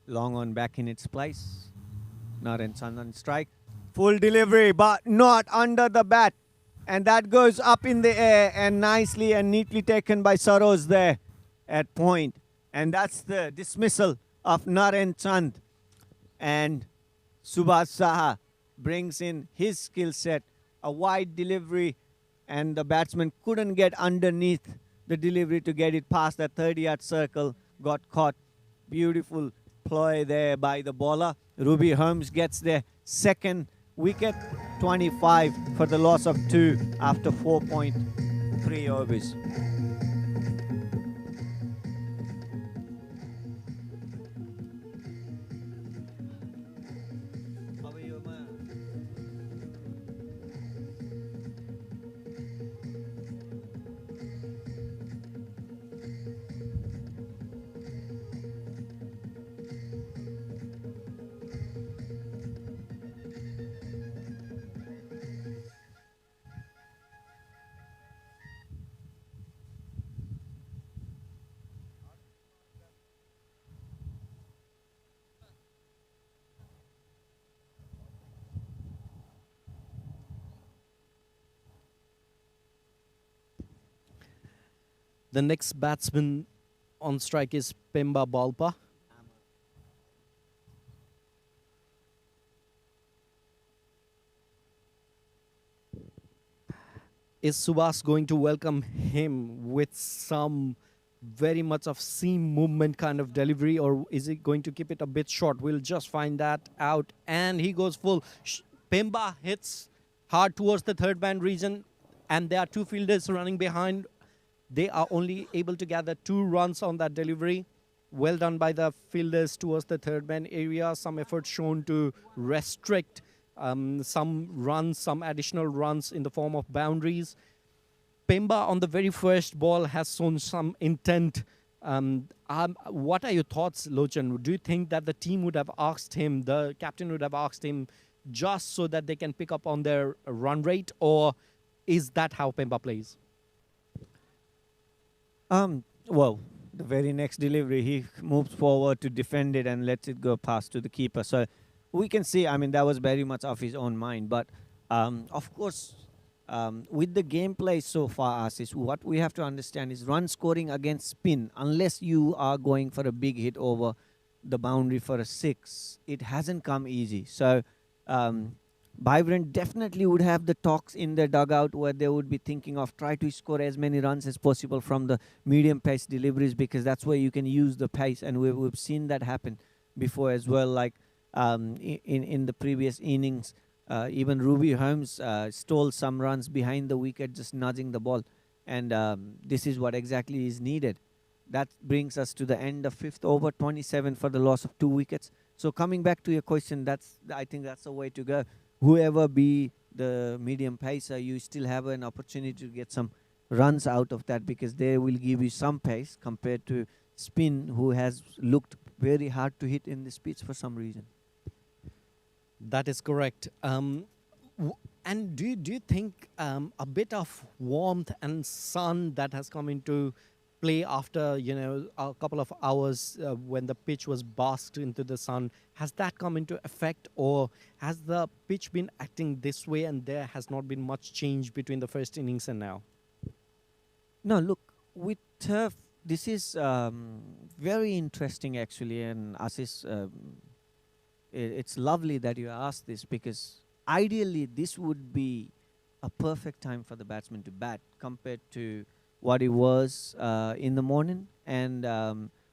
Long on back in its place. Narendra Chand on strike. Full delivery, but not under the bat. And that goes up in the air and nicely and neatly taken by Saroj there at point. And that's the dismissal of Narendra Chand. And Subhash Saha brings in his skill set. A wide delivery and the batsman couldn't get underneath the delivery to get it past that 30-yard circle, got caught. Beautiful ploy there by the bowler. Ruby Holmes gets their second wicket, 25 for the loss of 2 after 4.3 overs. The next batsman on strike is Pemba Balpa. Is Subhas going to welcome him with some very much of seam movement kind of delivery, or is he going to keep it a bit short? We'll just find that out. And he goes full. Pemba hits hard towards the third man region, and there are two fielders running behind. They are only able to gather 2 runs on that delivery. Well done by the fielders towards the third man area. Some effort shown to restrict some runs, some additional runs in the form of boundaries. Pemba on the very first ball has shown some intent. What are your thoughts, Lochan? Do you think that the team would have asked him, the captain would have asked him just so that they can pick up on their run rate, or is that how Pemba plays? Well, the very next delivery, he moves forward to defend it and lets it go past to the keeper. So we can see, I mean, that was very much off his own mind. But of course, with the gameplay so far, Asis, what we have to understand is run scoring against spin, unless you are going for a big hit over the boundary for a 6, it hasn't come easy. So Vibrant definitely would have the talks in their dugout where they would be thinking of try to score as many runs as possible from the medium pace deliveries, because that's where you can use the pace, and we've seen that happen before as well, like in the previous innings. Even Ruby Holmes stole some runs behind the wicket, just nudging the ball, and this is what exactly is needed. That brings us to the end of 5th over, 27 for the loss of 2 wickets. So coming back to your question, I think that's the way to go. Whoever be the medium pacer, you still have an opportunity to get some runs out of that, because they will give you some pace compared to spin, who has looked very hard to hit in this pitch for some reason. That is correct. And do you think a bit of warmth and sun that has come into play after a couple of hours when the pitch was basked into the sun, has that come into effect, or has the pitch been acting this way and there has not been much change between the first innings and now? No, look, with turf, this is very interesting actually, and Asis, it's lovely that you asked this, because ideally this would be a perfect time for the batsman to bat compared to what it was in the morning and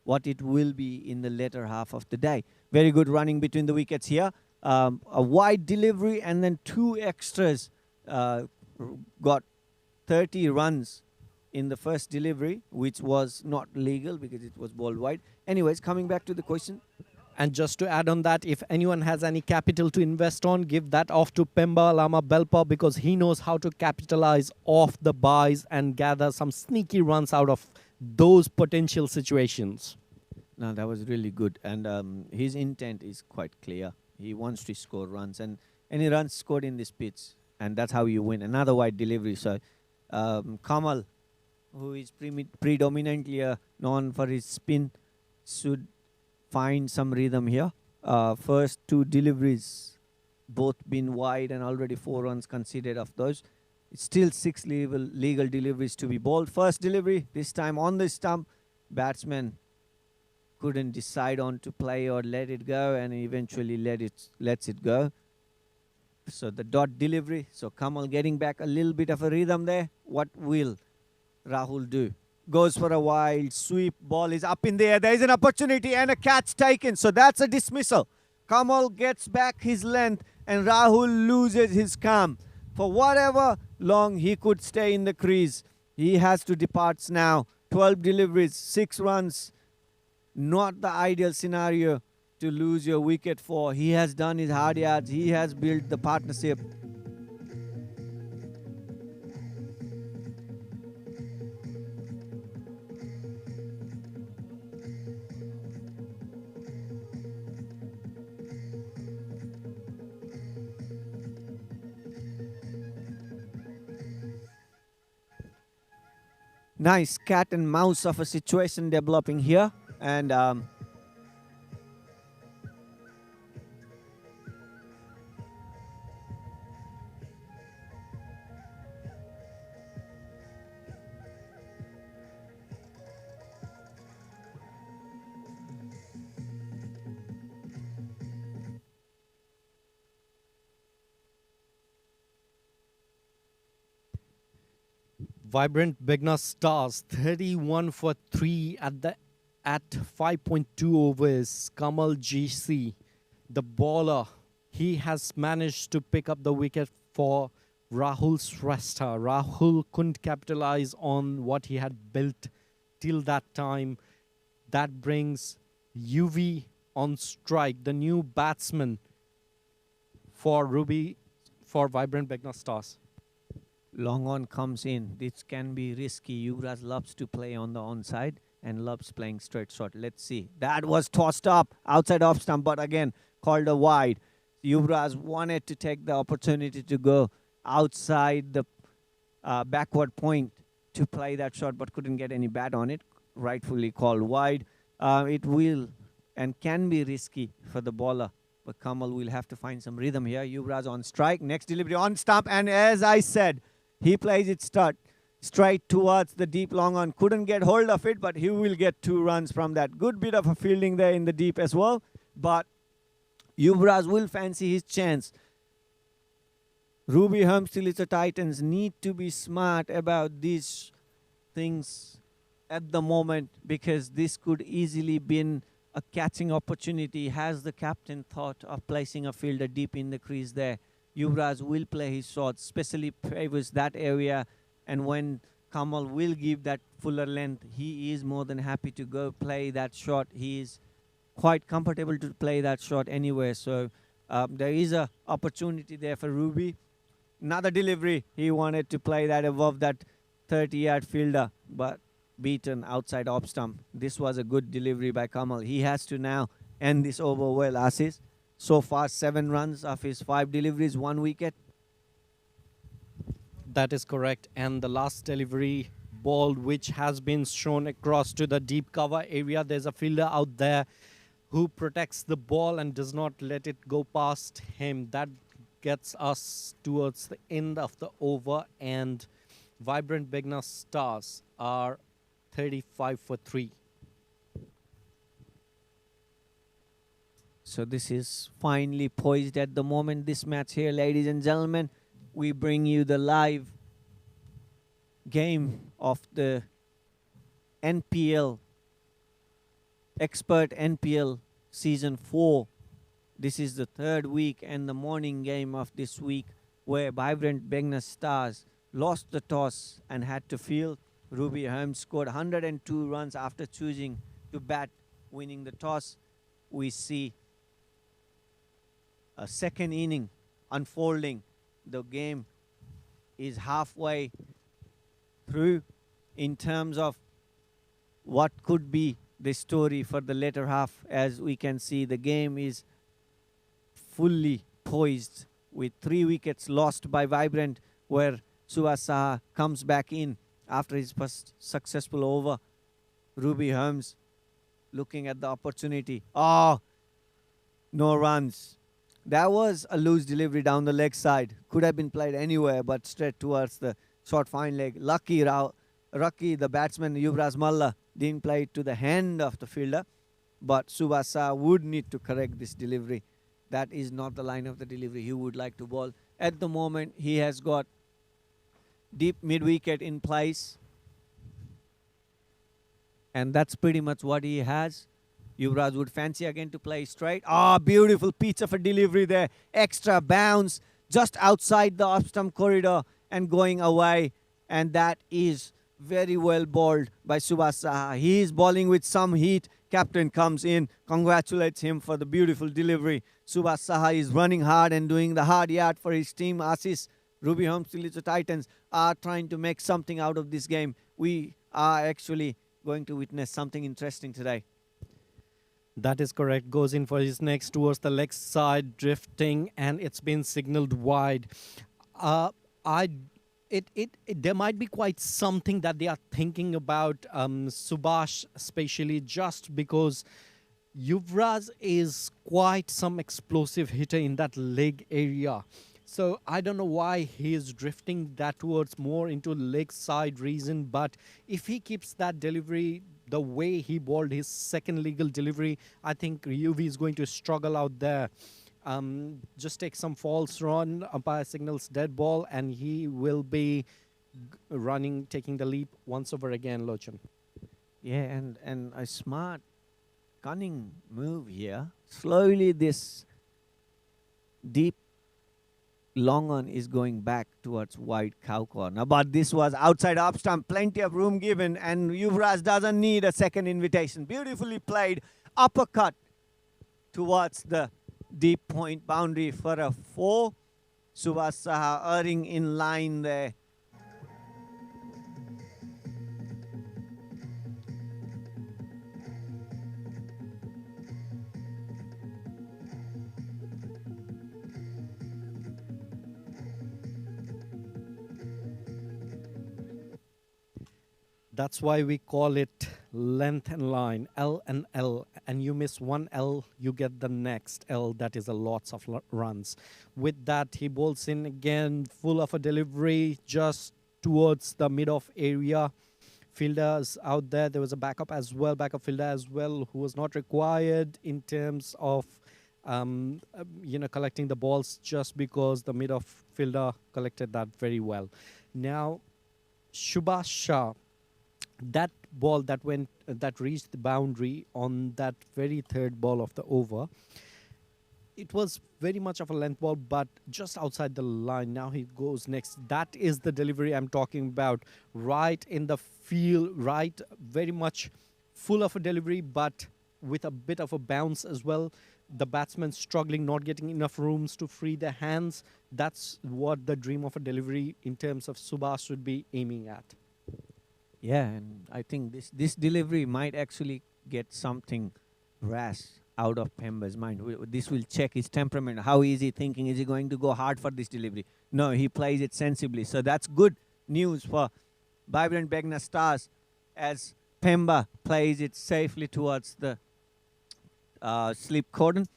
what it will be in the later half of the day. Very good running between the wickets here. A wide delivery and then 2 extras got 30 runs in the first delivery, which was not legal because it was ball wide. Anyways, coming back to the question. And just to add on that, if anyone has any capital to invest on, give that off to Pemba Lama Belpa, because he knows how to capitalize off the buys and gather some sneaky runs out of those potential situations. No, that was really good. And his intent is quite clear. He wants to score runs, and any runs scored in this pitch, and that's how you win. Another wide delivery. So Kamal, who is predominantly known for his spin, should find some rhythm here. First 2 deliveries, both been wide and already 4 runs conceded of those. It's still 6 legal deliveries to be bowled. First delivery, this time on the stump. Batsman couldn't decide on to play or let it go, and eventually lets it go. So the dot delivery. So Kamal getting back a little bit of a rhythm there. What will Rahul do? Goes for a wild sweep. Ball is up in the air. There is an opportunity and a catch taken. So that's a dismissal. Kamal gets back his length and Rahul loses his calm. For whatever long he could stay in the crease, he has to depart now. 12 deliveries, 6 runs. Not the ideal scenario to lose your wicket for. He has done his hard yards. He has built the partnership. Nice cat and mouse of a situation developing here. And Vibrant BEGNAS Stars 31 for 3 at 5.2 overs. Kamal GC, the bowler, he has managed to pick up the wicket for Rahul Shrestha. Rahul couldn't capitalize on what he had built till that time. That brings UV on strike, the new batsman for Vibrant BEGNAS Stars. long on comes in. This can be risky. Yuvraj loves to play on the onside and loves playing straight shot. Let's see. That was tossed up outside off stump, but again called a wide. Yuvraj wanted to take the opportunity to go outside the backward point to play that shot, but couldn't get any bat on it. Rightfully called wide. It will and can be risky for the bowler, but Kamal will have to find some rhythm here. Yuvraj on strike. Next delivery on stump, and as I said, he plays it straight towards the deep long on. Couldn't get hold of it, but he will get 2 runs from that. Good bit of a fielding there in the deep as well, but Yuvraj will fancy his chance. Ruby Holmes TILICHO Titans need to be smart about these things at the moment, because this could easily be a catching opportunity. Has the captain thought of placing a fielder deep in the crease there? Yuvraj will play his shots, especially favors that area, and when Kamal will give that fuller length, he is more than happy to go play that shot. He is quite comfortable to play that shot anywhere, so there is a opportunity there for Ruby. Another delivery. He wanted to play that above that 30-yard fielder, but beaten outside off stump. This was a good delivery by Kamal. He has to now end this over well, Assis. So far, 7 runs of his 5 deliveries, 1 wicket. That is correct. And the last delivery ball, which has been thrown across to the deep cover area. There's a fielder out there who protects the ball and does not let it go past him. That gets us towards the end of the over, and Vibrant BEGNAS Stars are 35 for 3. So this is finely poised at the moment, this match here, ladies and gentlemen. We bring you the live game of the NPL, Expert NPL Season 4. This is the 3rd week and the morning game of this week, where Vibrant BEGNAS Stars lost the toss and had to field. Ruby Holmes scored 102 runs after choosing to bat, winning the toss. We see a second inning unfolding. The game is halfway through in terms of what could be the story for the latter half. As we can see, the game is fully poised with 3 wickets lost by Vibrant, where Suvasaha comes back in after his first successful over. Ruby Holmes looking at the opportunity. Oh, no runs. That was a loose delivery down the leg side. Could have been played anywhere, but straight towards the short fine leg. Lucky, the batsman Yuvraj Malla didn't play it to the hand of the fielder, but Subasa would need to correct this delivery. that is not the line of the delivery he would like to bowl. At the moment, he has got deep mid-wicket in place. And that's pretty much what he has. Yuvraj would fancy again to play straight. Ah, beautiful pitch of a delivery there. Extra bounce just outside the off-stump corridor and going away. And that is very well bowled by Subhash Saha. He is bowling with some heat. Captain comes in, congratulates him for the beautiful delivery. Subhash Saha is running hard and doing the hard yard for his team. Assis, Ruby Holmes, TILICHO Titans are trying to make something out of this game. We are actually going to witness something interesting today. That is correct. Goes in for his next towards the leg side, drifting, and it's been signaled wide. There might be quite something that they are thinking about, Subhash, especially just because Yuvraj is quite some explosive hitter in that leg area. So I don't know why he is drifting that towards more into leg side reason, but if he keeps that delivery the way he bowled his second legal delivery, I think UV is going to struggle out there. Just take some false run, umpire signals dead ball, and he will be running, taking the leap once over again, Lochan. Yeah, and a smart, cunning move here. Slowly this deep long on is going back towards wide cow corner. But this was outside off stump, plenty of room given, and Yuvraj doesn't need a second invitation. Beautifully played, uppercut towards the deep point boundary for a 4. Subhash Saha erring in line there. That's why we call it length and line, L and L. And you miss one L, you get the next L. That is a lots of runs. With that, he bowls in again, full of a delivery just towards the mid-off area. Fielders out there. There was a backup as well, backup fielder as well, who was not required in terms of collecting the balls, just because the mid-off fielder collected that very well. Now, Subhash Shah, that ball that reached the boundary on that very third ball of the over, it was very much of a length ball, but just outside the line. Now he goes next. That is the delivery I'm talking about. Right in the field, right, very much full of a delivery, but with a bit of a bounce as well. The batsman struggling, not getting enough rooms to free their hands. That's what the dream of a delivery in terms of Subhash should be aiming at. Yeah, and I think this delivery might actually get something rash out of Pemba's mind. This will check his temperament. How is he thinking? Is he going to go hard for this delivery? No, he plays it sensibly. So that's good news for Vibrant BEGNAS Stars as Pemba plays it safely towards the slip cordon.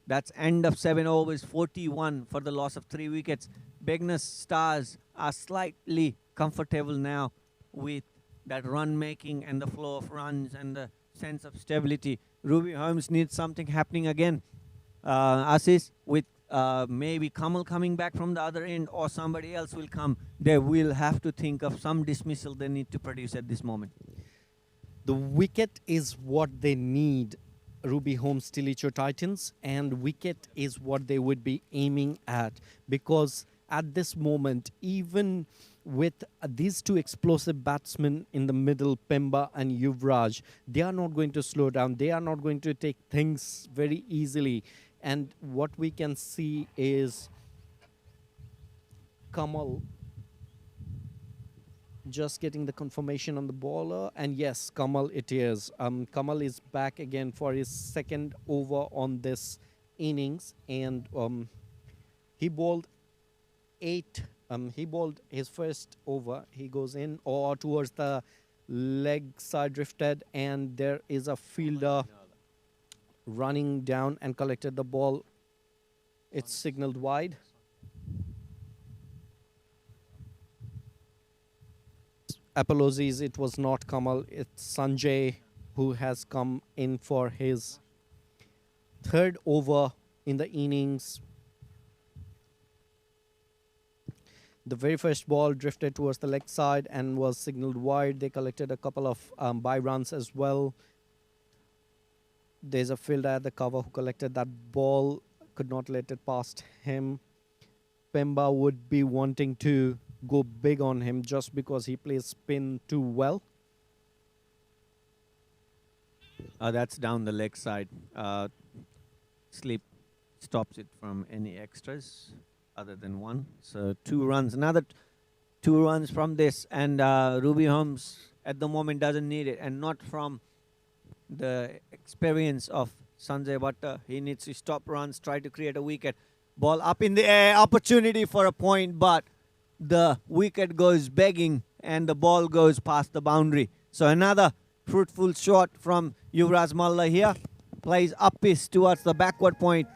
That's end of 7 overs, 41 for the loss of 3 wickets. BEGNAS Stars are slightly comfortable now with that run making and the flow of runs and the sense of stability. Ruby Holmes needs something happening again. Assis, with maybe Kamal coming back from the other end or somebody else will come. They will have to think of some dismissal they need to produce at this moment. The wicket is what they need, Ruby Holmes, TILICHO Titans, and wicket is what they would be aiming at, because at this moment, even with these two explosive batsmen in the middle, Pemba and Yuvraj, they are not going to slow down. They are not going to take things very easily. And what we can see is Kamal just getting the confirmation on the bowler. And yes, Kamal it is. Kamal is back again for his second over on this innings. And he bowled 8. He bowled his first over. He goes in or towards the leg side drifted, and there is a fielder running down and collected the ball. It's signaled wide. Apologies, it was not Kamal. It's Sanjay who has come in for his third over in the innings. The very first ball drifted towards the leg side and was signaled wide. They collected a couple of bye runs as well. There's a fielder at the cover who collected that ball, could not let it past him. Pemba would be wanting to go big on him just because he plays spin too well. That's down the leg side. Slip stops it from any extras other than one. So 2 runs. Another 2 runs from this. And Ruby Holmes at the moment doesn't need it. And not from the experience of Sanjay Bhatta. He needs to stop runs, try to create a wicket. Ball up in the air, opportunity for a point, but the wicket goes begging and the ball goes past the boundary. So another fruitful shot from Yuvraj Malla here. Plays up piece towards the backward point.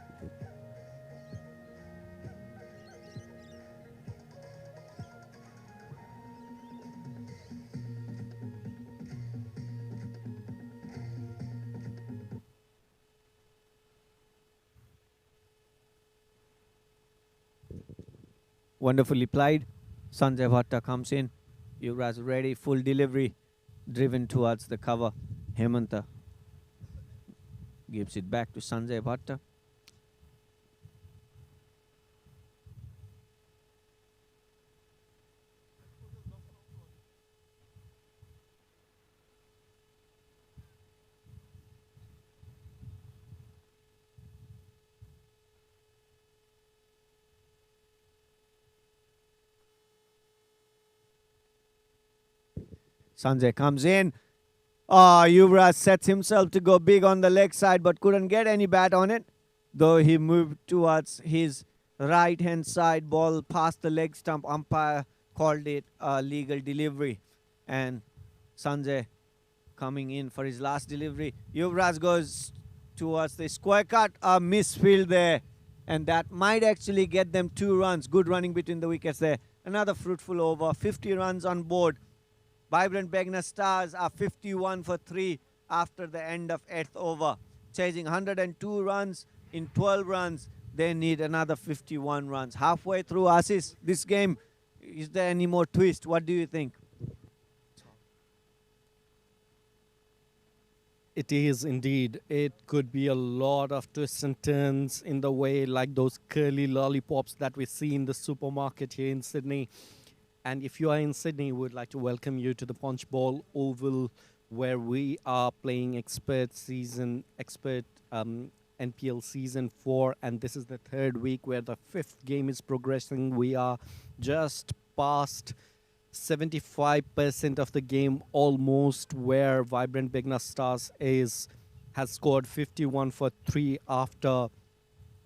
Wonderfully played. Sanjay Bhatta comes in. Yuvraj ready, full delivery, driven towards the cover. Hemanta gives it back to Sanjay Bhatta. Sanjay comes in. Yuvraj sets himself to go big on the leg side but couldn't get any bat on it. Though he moved towards his right hand side, ball past the leg stump. Umpire called it a legal delivery. And Sanjay coming in for his last delivery. Yuvraj goes towards the square cut. A misfield there. And that might actually get them 2 runs. Good running between the wickets there. Another fruitful over. 50 runs on board. Vibrant BEGNAS Stars are 51 for 3 after the end of 8th over. Chasing 102 runs in 12 runs. They need another 51 runs. Halfway through, Assis, this game, is there any more twist? What do you think? It is indeed. It could be a lot of twists and turns in the way, like those curly lollipops that we see in the supermarket here in Sydney. And if you are in Sydney, we would like to welcome you to the Punchbowl Oval, where we are playing expert NPL Season 4. And this is the 3rd week where the 5th game is progressing. We are just past 75% of the game almost, where Vibrant BEGNAS Stars has scored 51 for 3 after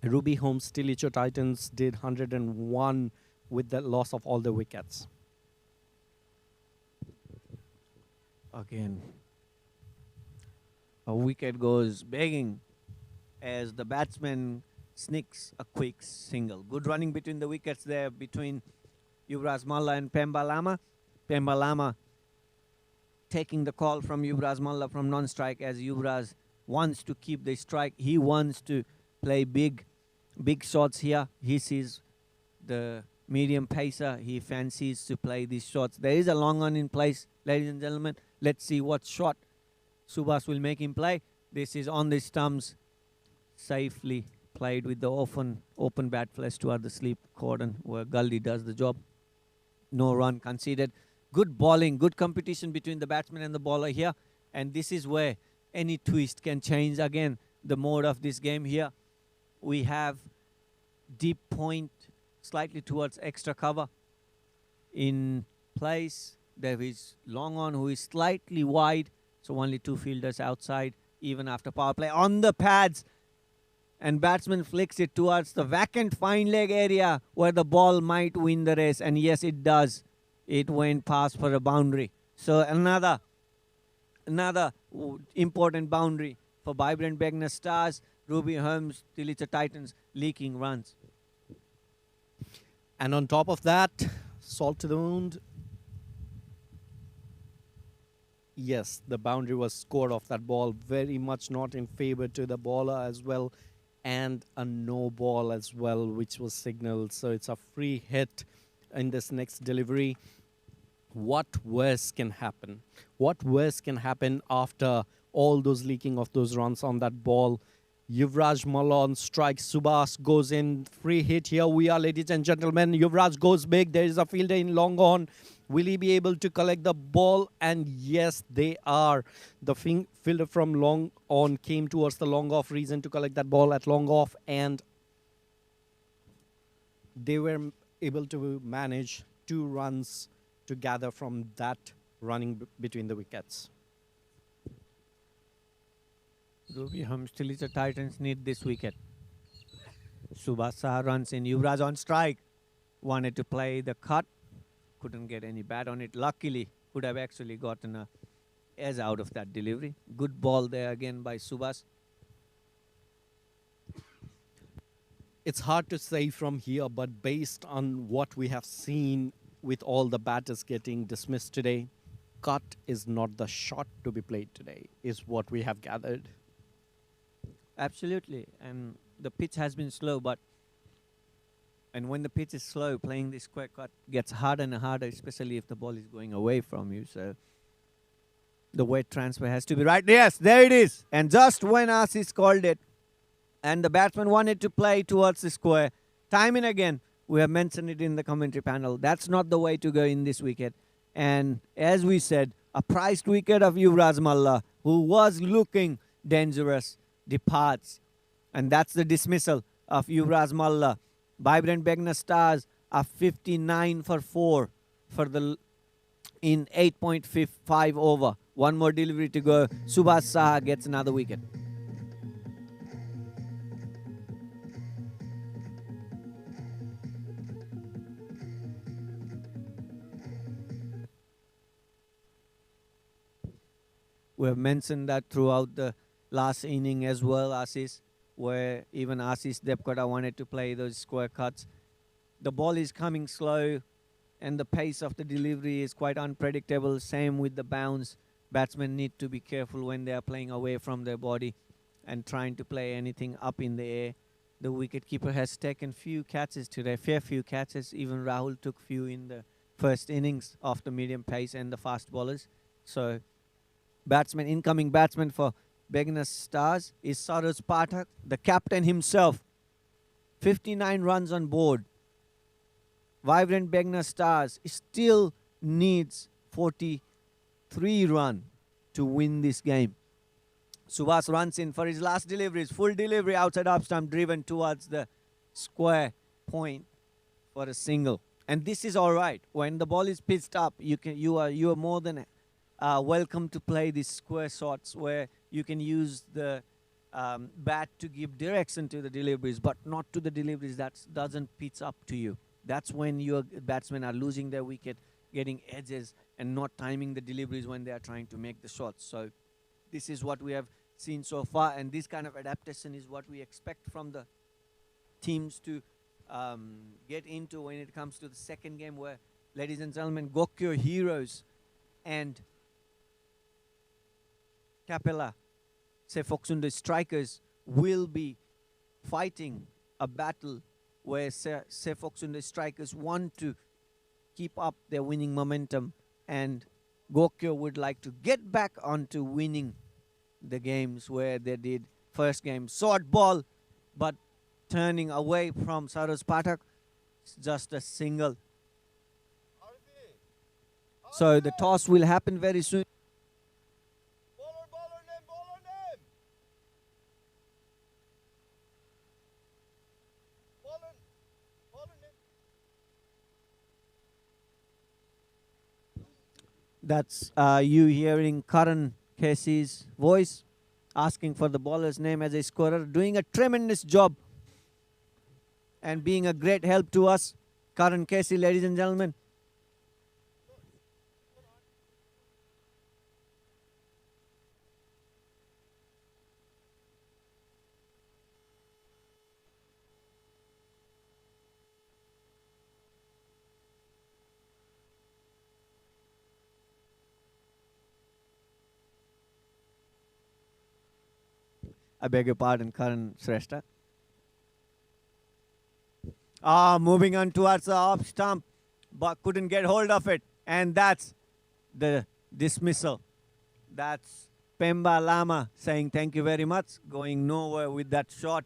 Ruby Holmes TILICHO Titans did 101 with the loss of all the wickets. Again, a wicket goes begging as the batsman sneaks a quick single. Good running between the wickets there between Yuvraj Malla and Pemba Lama. Pemba Lama taking the call from Yuvraj Malla from non-strike, as Yuvraj wants to keep the strike. He wants to play big shots here. He sees the medium pacer. He fancies to play these shots. There is a long on in place, ladies and gentlemen. Let's see what shot Subhas will make him play. This is on the stumps. Safely played with the open bat flash toward the sleep cordon, where Gully does the job. No run conceded. Good bowling, good competition between the batsman and the bowler here. And this is where any twist can change again the mode of this game here. We have deep point slightly towards extra cover in place. There is long on who is slightly wide, so only 2 fielders outside even after power play on the pads, and batsman flicks it towards the vacant fine leg area where the ball might win the race, and yes, it does. It went past for a boundary. So another important boundary for Vibrant BEGNAS Stars. Ruby Holmes TILICHO Titans leaking runs. And on top of that, salt to the wound. Yes, the boundary was scored off that ball. Very much not in favor to the bowler as well. and a no ball as well, which was signaled. So it's a free hit in this next delivery. What worse can happen? What worse can happen after all those leaking of those runs on that ball? Yuvraj Malon strikes, Subhas goes in, free hit. Here we are, ladies and gentlemen. Yuvraj goes big. There is a fielder in long on. Will he be able to collect the ball? And yes, they are. The fielder from long on came towards the long off region to collect that ball at long off, and they were able to manage 2 runs to gather from that running between the wickets. Ruby Tillicho Titans need this wicket. Subhas Saha runs in. Yuvraj on strike. Wanted to play the cut. Couldn't get any bat on it. Luckily, could have actually gotten a edge out of that delivery. Good ball there again by Subhas. It's hard to say from here, but based on what we have seen with all the batters getting dismissed today, cut is not the shot to be played today, is what we have gathered. Absolutely. And the pitch has been slow, and when the pitch is slow, playing this square cut gets harder and harder, especially if the ball is going away from you. So the weight transfer has to be right. Yes, there it is. And just when Assis called it, and the batsman wanted to play towards the square, time and again, we have mentioned it in the commentary panel, that's not the way to go in this wicket. And as we said, a priced wicket of Yuvraj Malla, who was looking dangerous, departs. And that's the dismissal of Yuvraj Malla. Vibrant BEGNAS Stars are 59 for 4 in 8.5 over. One more delivery to go. Subhas Saha gets another wicket. We have mentioned that throughout the last inning as well, Assis, where even Assis Depkota wanted to play those square cuts. The ball is coming slow and the pace of the delivery is quite unpredictable. Same with the bounce. Batsmen need to be careful when they are playing away from their body and trying to play anything up in the air. The wicketkeeper has taken few catches today, fair few catches. Even Rahul took few in the first innings of the medium pace and the fast bowlers. So incoming batsman for BEGNAS Stars is Saroj Pathak, the captain himself. 59 runs on board. Vibrant BEGNAS Stars still needs 43 runs to win this game. Subhas runs in for his last deliveries. Full delivery outside off stump, driven towards the square point for a single. And this is all right. When the ball is pitched up, you are more than welcome to play these square shots where you can use the bat to give direction to the deliveries, but not to the deliveries that doesn't pitch up to you. That's when your batsmen are losing their wicket, getting edges, and not timing the deliveries when they are trying to make the shots. So this is what we have seen so far, and this kind of adaptation is what we expect from the teams to get into when it comes to the second game, where, ladies and gentlemen, GOKYO Heroes and CAPELLA, PHOKSUNDO strikers will be fighting a battle where PHOKSUNDO strikers want to keep up their winning momentum, and GOKYO would like to get back onto winning the games where they did first game. Short ball, but turning away from Saroj Pathak, just a single. So the toss will happen very soon. That's you hearing Karan Casey's voice, asking for the bowler's name as a scorer, doing a tremendous job and being a great help to us. Karan Casey, ladies and gentlemen. I beg your pardon, Karan Shrestha. Moving on towards the off stump, but couldn't get hold of it. And that's the dismissal. That's Pemba Lama saying thank you very much, going nowhere with that shot.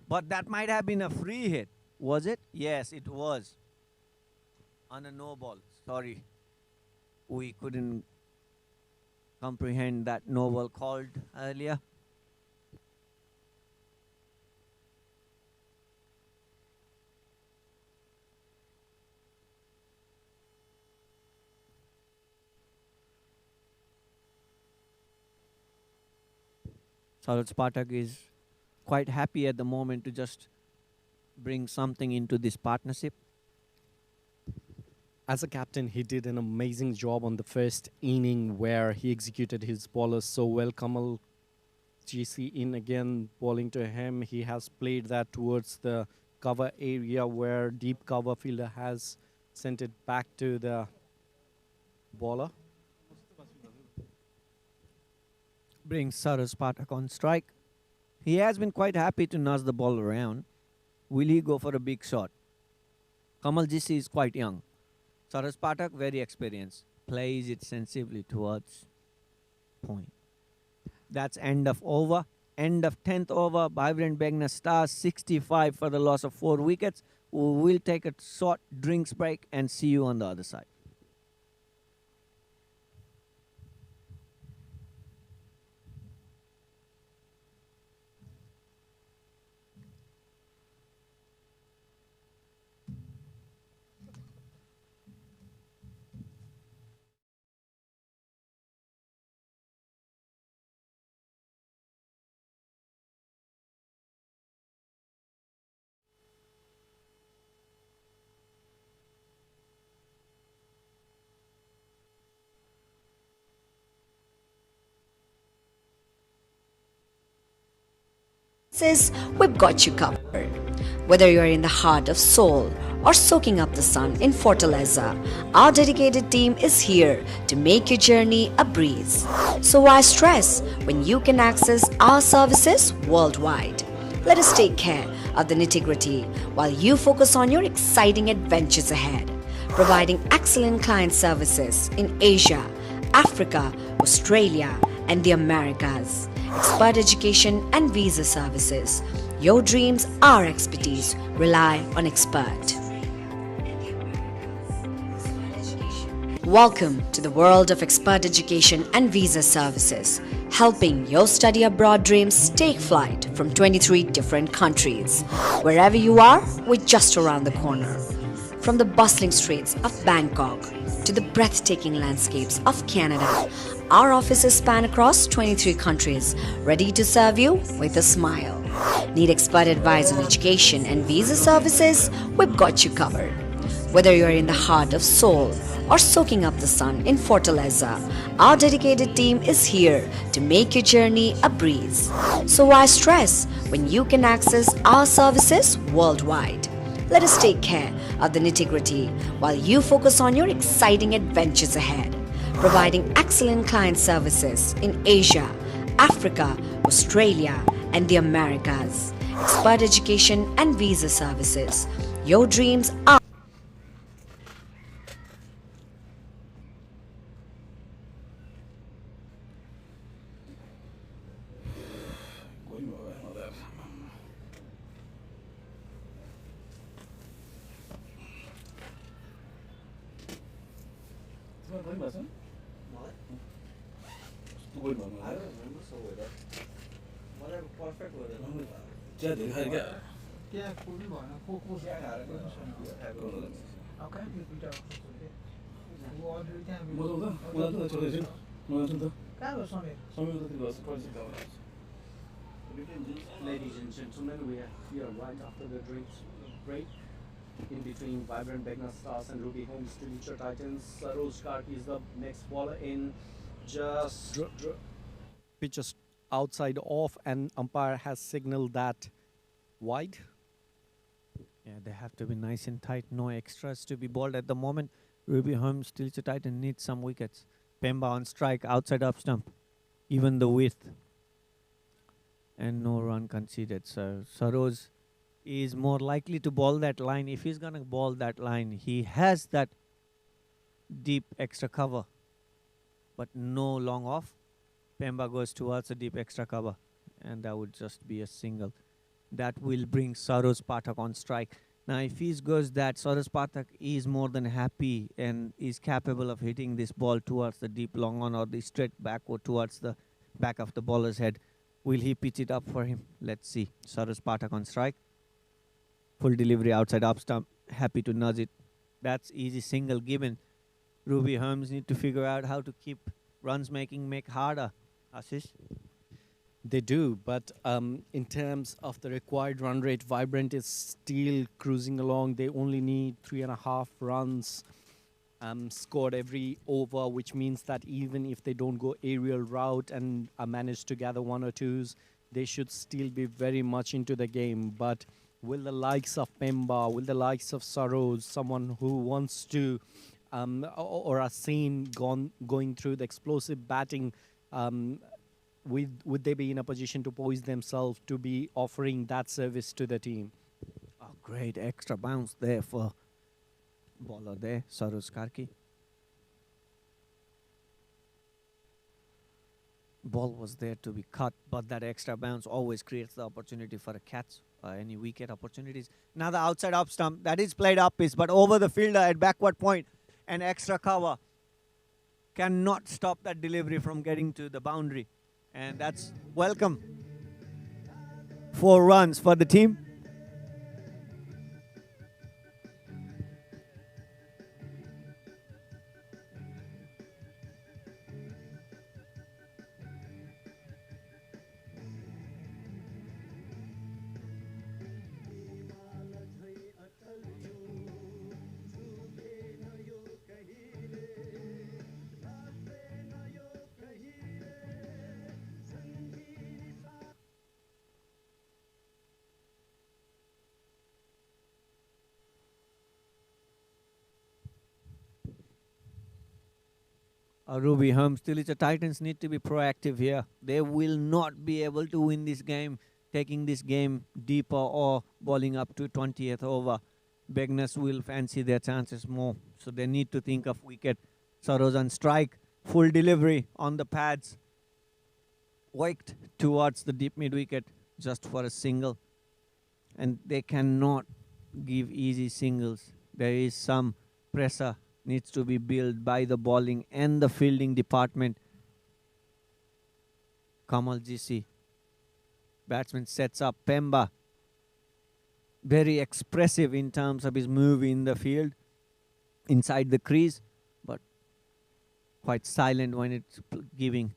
But that might have been a free hit. Was it? Yes, it was. On a no ball. Sorry. We couldn't comprehend that no ball called earlier. Saroj Pathak is quite happy at the moment to just bring something into this partnership. As a captain, he did an amazing job on the first inning where he executed his bowlers so well. Kamal GC in again, bowling to him. He has played that towards the cover area where deep cover fielder has sent it back to the bowler. Brings Saroj Pathak on strike. He has been quite happy to nudge the ball around. Will he go for a big shot? Kamal GC is quite young. Saroj Pathak, very experienced. Plays it sensibly towards point. That's end of over. End of 10th over. Vibrant BEGNAS Stars 65 for the loss of 4 wickets. We will take a short drinks break and see you on the other side. We've got you covered. Whether you're in the heart of Seoul or soaking up the sun in Fortaleza, our dedicated team is here to make your journey a breeze. So why stress when you can access our services worldwide? Let us take care of the nitty-gritty while you focus on your exciting adventures ahead, providing excellent client services in Asia, Africa, Australia, and the Americas. Expert education and visa services. Your dreams, our expertise. Rely on Expert. Welcome to the world of expert education and visa services, helping your study abroad dreams take flight from 23 different countries. Wherever you are, we're just around the corner. From the bustling streets of Bangkok to the breathtaking landscapes of Canada, our offices span across 23 countries, ready to serve you with a smile. Need expert advice on education and visa services? We've got you covered. Whether you're in the heart of Seoul or soaking up the sun in Fortaleza, our dedicated team is here to make your journey a breeze. So why stress when you can access our services worldwide? Let us take care of the nitty-gritty while you focus on your exciting adventures ahead, providing excellent client services in Asia, Africa, Australia, and the Americas. Expert education and visa services. Your dreams are Ladies and gentlemen, we are here right after the drinks break. In between Vibrant BEGNAS Stars and Ruby Homes TILICHO Titans. Saroj Karki is the next bowler in. Just pitch just outside off, and umpire has signaled that wide. Yeah, they have to be nice and tight. No extras to be bowled at the moment. Ruby Holmes still to tight and needs some wickets. Pemba on strike outside up stump. Even the width. And no run conceded. So Saroj is more likely to ball that line. If he's going to ball that line, he has that deep extra cover, but no long off. Pemba goes towards a deep extra cover, and that would just be a single. That will bring Sarosh Pathak on strike. Now, if he goes that, Sarosh Pathak is more than happy and is capable of hitting this ball towards the deep long on or the straight backward towards the back of the bowler's head. Will he pitch it up for him? Let's see. Sarosh Pathak on strike. Full delivery outside up stump. Happy to nudge it. That's easy single given. Ruby Holmes need to figure out how to keep runs make harder. Ashish? They do, but in terms of the required run rate, Vibrant is still cruising along. They only need 3.5 runs scored every over, which means that even if they don't go aerial route and manage to gather 1 or 2s, they should still be very much into the game. But will the likes of Pemba, will the likes of Sarosh, someone who wants to, or are seen going through the explosive batting, would they be in a position to poise themselves to be offering that service to the team? Oh, great extra bounce there for bowler there, Sarosh Karki. Ball was there to be cut, but that extra bounce always creates the opportunity for a catch, any wicket opportunities. Now the outside up stump, that is played up pitch, but over the fielder at backward point, an extra cover cannot stop that delivery from getting to the boundary. And that's welcome. 4 runs for the team. Ruby Holmes, TILICHO Titans need to be proactive here. They will not be able to win this game, taking this game deeper or bowling up to 20th over. BEGNAS will fancy their chances more. So they need to think of wicket. Sarosh on strike, full delivery on the pads. Waked towards the deep mid wicket just for a single. And they cannot give easy singles. There is some pressure needs to be built by the bowling and the fielding department. Kamal GC. Batsman sets up Pemba. Very expressive in terms of his move in the field, inside the crease, but quite silent when it's giving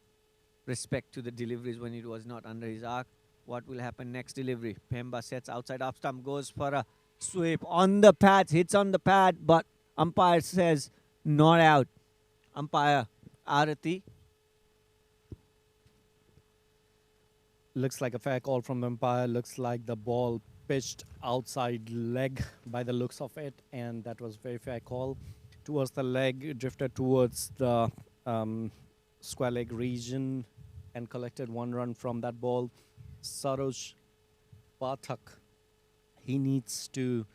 respect to the deliveries when it was not under his arc. What will happen next delivery? Pemba sets outside off stump, goes for a sweep on the pads, hits on the pad, but umpire says not out. Umpire Arati. Looks like a fair call from the umpire. Looks like the ball pitched outside leg by the looks of it, and that was very fair call. Towards the leg, drifted towards the square leg region and collected 1 run from that ball. Sarosh Pathak, he needs to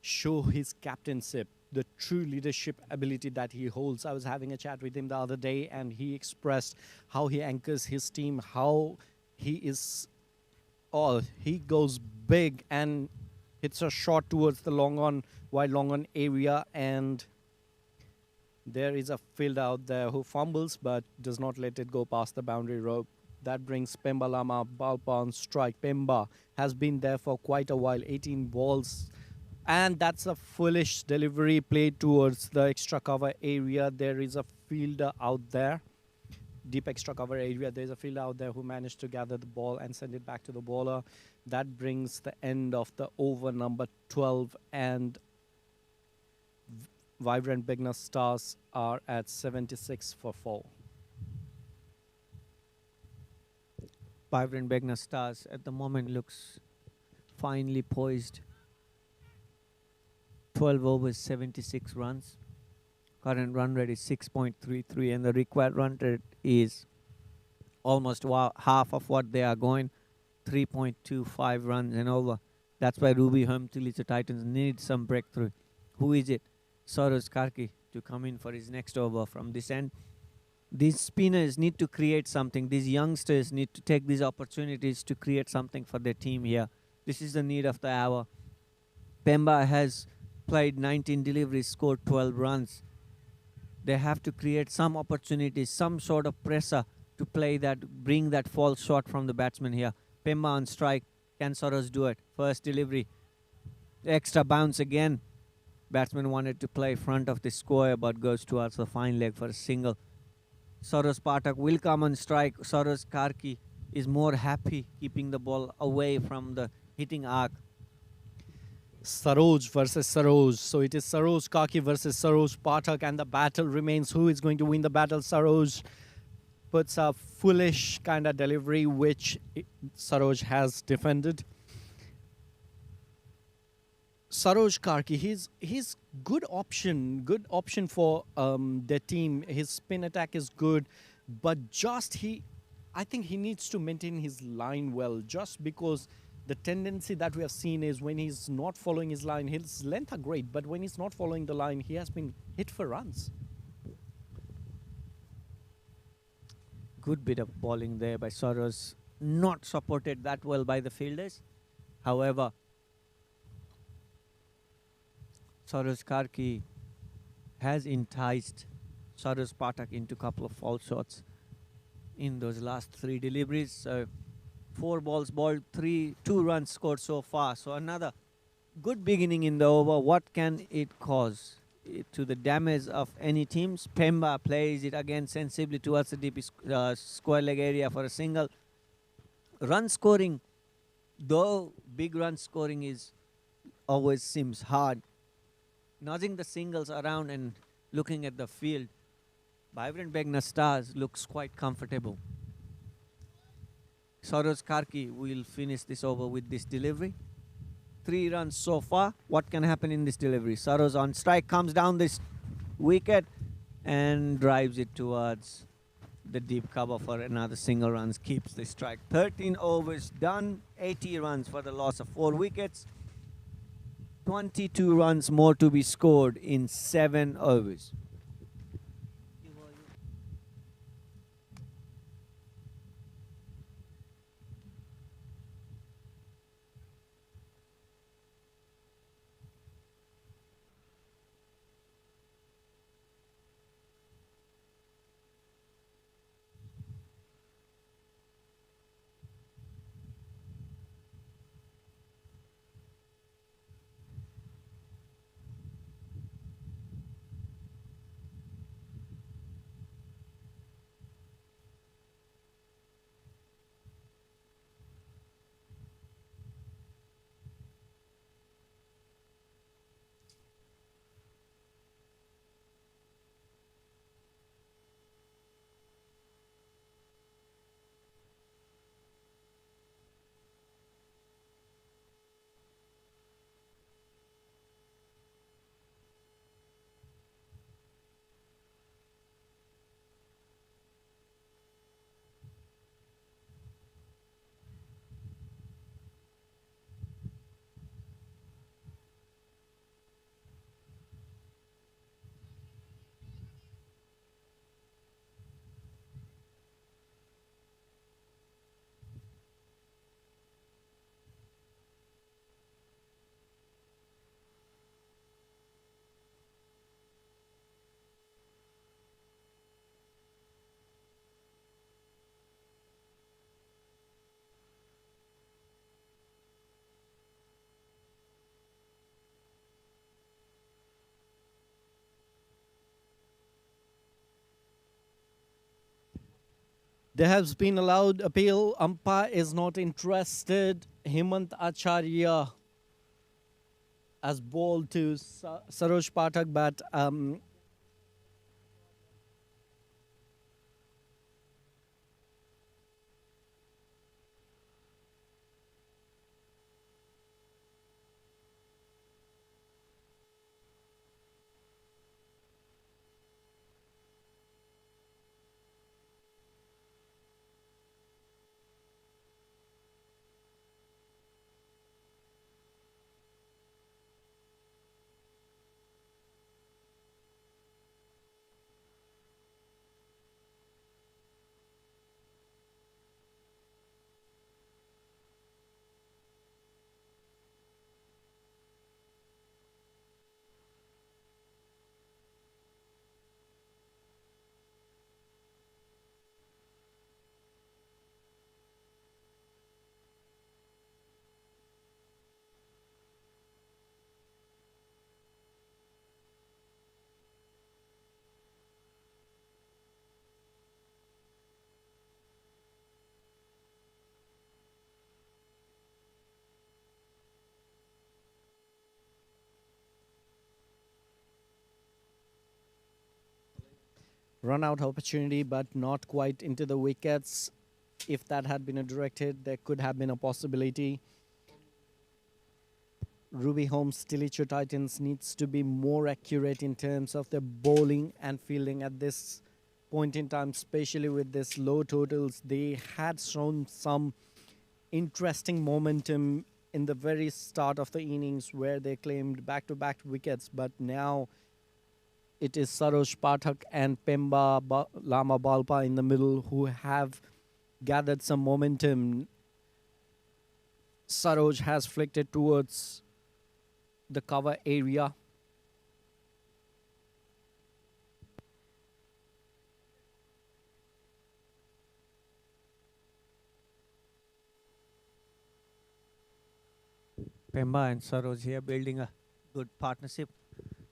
show his captainship, the true leadership ability that he holds. I was having a chat with him the other day, and he expressed how he anchors his team, how he is, he goes big and hits a shot towards the wide long on area, and there is a fielder out there who fumbles but does not let it go past the boundary rope. That brings Pemba Lama Balpa on strike. Pemba has been there for quite a while, 18 balls. And that's a foolish delivery played towards the extra cover area. There is a fielder out there, deep extra cover area. There's a fielder out there who managed to gather the ball and send it back to the bowler. That brings the end of the over number 12, and Vibrant BEGNAS Stars are at 76 for 4. Vibrant BEGNAS Stars at the moment looks finely poised. 12 overs, 76 runs. Current run rate is 6.33, and the required run rate is almost half of what they are going, 3.25 runs and over. That's why Ruby Home TILICHO Titans need some breakthrough. Who is it? Saroj Karki to come in for his next over from this end. These spinners need to create something. These youngsters need to take these opportunities to create something for their team here. This is the need of the hour. Pemba has played 19 deliveries, scored 12 runs. They have to create some opportunities, some sort of pressure to play that, bring that false shot from the batsman here. Pemba on strike. Can Saroj do it? First delivery. Extra bounce again. Batsman wanted to play front of the square but goes towards the fine leg for a single. Saroj Pathak will come on strike. Saroj Karki is more happy keeping the ball away from the hitting arc. Saroj versus Saroj. So it is Saroj Karki versus Saroj Pathak, and the battle remains who is going to win the battle. Saroj puts a foolish kind of delivery, which Saroj has defended. Saroj Karki, he's good option for their team. His spin attack is good, but I think he needs to maintain his line well. Just because the tendency that we have seen is when he's not following his line, his length are great, but when he's not following the line, he has been hit for runs. Good bit of bowling there by Saroj, not supported that well by the fielders. However, Saroj Karki has enticed Saroj Pathak into a couple of false shots in those last 3 deliveries. So 4 balls bowled, 2 runs scored so far. So another good beginning in the over. What can it cause to the damage of any teams? Pemba plays it again sensibly towards the deep square leg area for a single. Run scoring, though big run scoring is always seems hard. Nudging the singles around and looking at the field, Vibrant BEGNAS Stars looks quite comfortable. Saroj Karki will finish this over with this delivery. 3 runs so far. What can happen in this delivery? Saroj on strike, comes down this wicket and drives it towards the deep cover for another single runs, keeps the strike. 13 overs done, 80 runs for the loss of 4 wickets. 22 runs more to be scored in 7 overs. There has been allowed appeal. Umpire is not interested. Hemant Acharya has bowled to Saroj Pathak, but run out opportunity, but not quite into the wickets. If that had been directed, there could have been a possibility. Ruby Holmes TILICHO Titans needs to be more accurate in terms of their bowling and fielding at this point in time, especially with this low totals. They had shown some interesting momentum in the very start of the innings where they claimed back-to-back wickets, but now it is Saroj Pathak and Lama Balpa in the middle who have gathered some momentum. Saroj has flicked it towards the cover area. Pemba and Saroj here building a good partnership,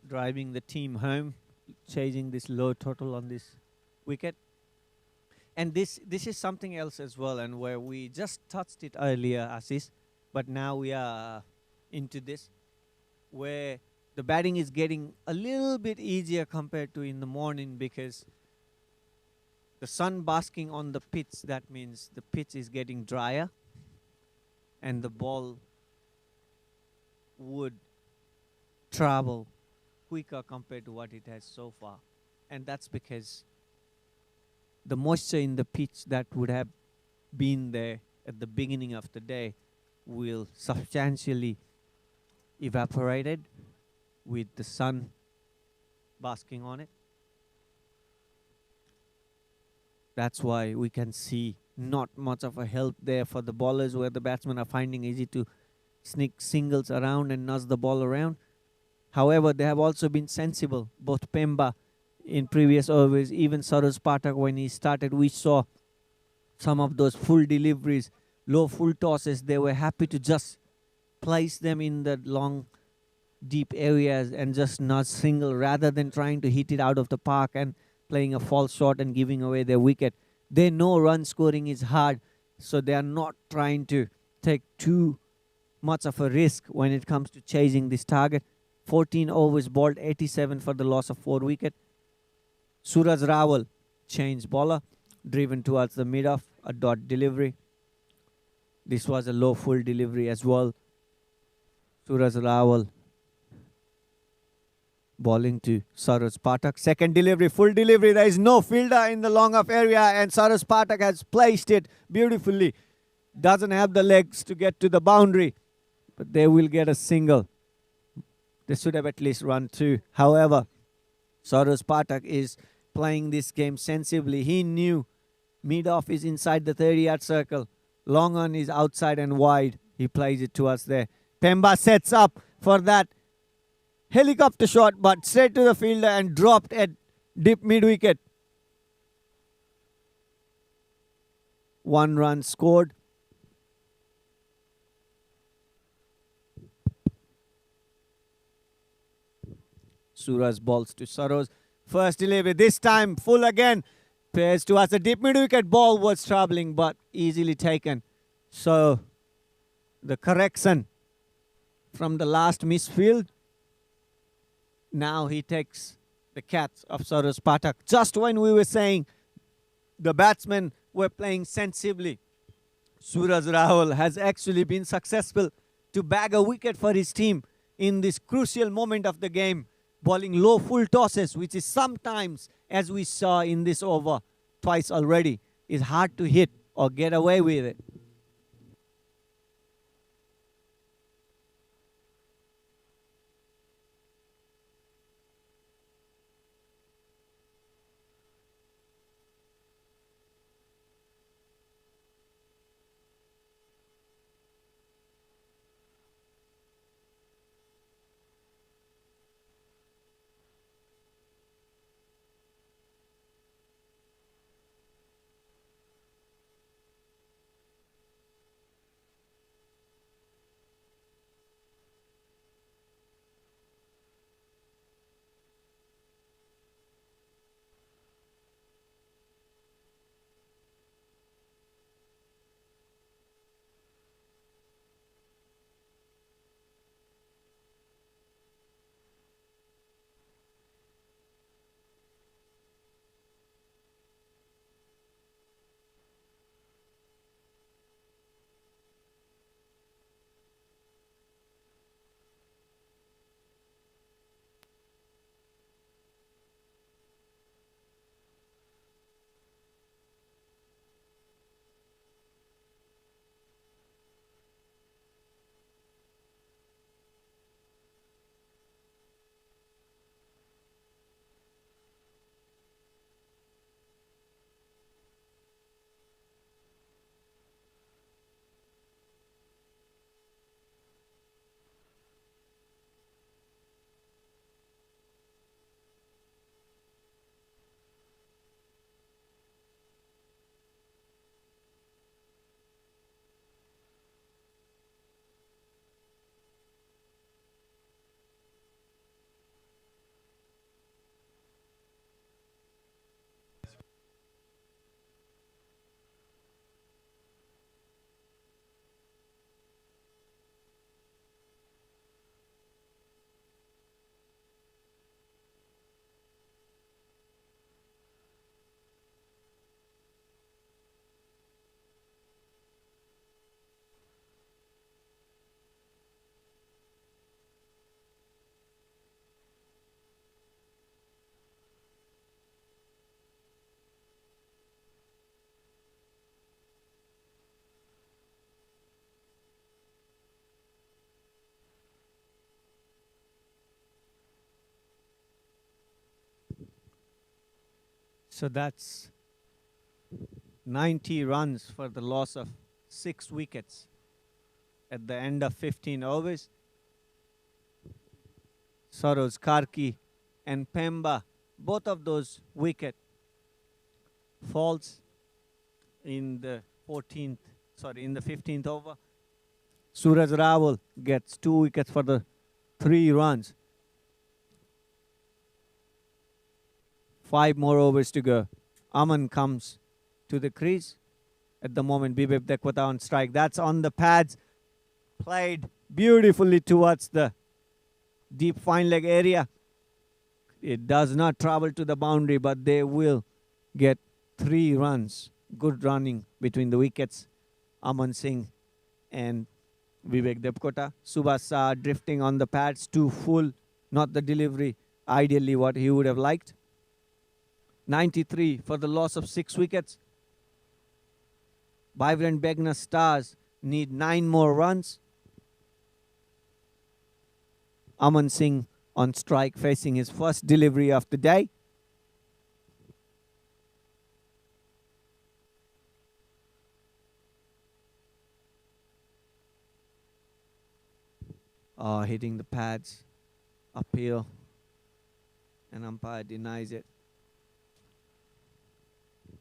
driving the team home, chasing this low total on this wicket. And this is something else as well, and where we just touched it earlier, Assis, but now we are into this, where the batting is getting a little bit easier compared to in the morning, because the sun basking on the pitch, that means the pitch is getting drier and the ball would travel quicker compared to what it has so far. And that's because the moisture in the pitch that would have been there at the beginning of the day will substantially evaporated with the sun basking on it. That's why we can see not much of a help there for the bowlers, where the batsmen are finding easy to sneak singles around and nudge the ball around. However, they have also been sensible. Both Pemba in previous overs, even Saroj Pathak when he started, we saw some of those full deliveries, low full tosses. They were happy to just place them in the long, deep areas and just nudge single rather than trying to hit it out of the park and playing a false shot and giving away their wicket. They know run scoring is hard, so they are not trying to take too much of a risk when it comes to chasing this target. 14 overs bowled, 87 for the loss of 4 wickets. Suraj Rawal, change bowler, driven towards the mid-off, a dot delivery. This was a low full delivery as well. Suraj Rawal bowling to Saroj Pathak. Second delivery, full delivery. There is no fielder in the long off area, and Saroj Pathak has placed it beautifully. Doesn't have the legs to get to the boundary, but they will get a single. They should have at least run 2. However, Saroj Pathak is playing this game sensibly. He knew mid-off is inside the 30-yard circle. Long on is outside and wide. He plays it towards there. Pemba sets up for that helicopter shot, but straight to the fielder and dropped at deep mid-wicket. 1 run scored. Suraj balls to Saroj. First delivery, this time full again. Pairs towards the deep mid-wicket. Ball was travelling, but easily taken. So the correction from the last misfield. Now he takes the catch of Saroj Pathak. Just when we were saying the batsmen were playing sensibly, Suraj Rawal has actually been successful to bag a wicket for his team in this crucial moment of the game, bowling low full tosses, which is sometimes, as we saw in this over twice already, is hard to hit or get away with it. So that's 90 runs for the loss of 6 wickets at the end of 15 overs. Soros, Karki and Pemba, both of those wicket falls in the 15th over. Suraj Rawal gets 2 wickets for the 3 runs. 5 more overs to go. Aman comes to the crease. At the moment, Bibep Dekwata on strike. That's on the pads. Played beautifully towards the deep fine leg area. It does not travel to the boundary, but they will get 3 runs. Good running between the wickets. Aman Singh and Vivek Depkota. Subasa drifting on the pads, too full. Not the delivery, ideally what he would have liked. 93 for the loss of 6 wickets. Vibrant BEGNAS Stars need 9 more runs. Aman Singh on strike, facing his first delivery of the day. Hitting the pads, uphill, and umpire denies it.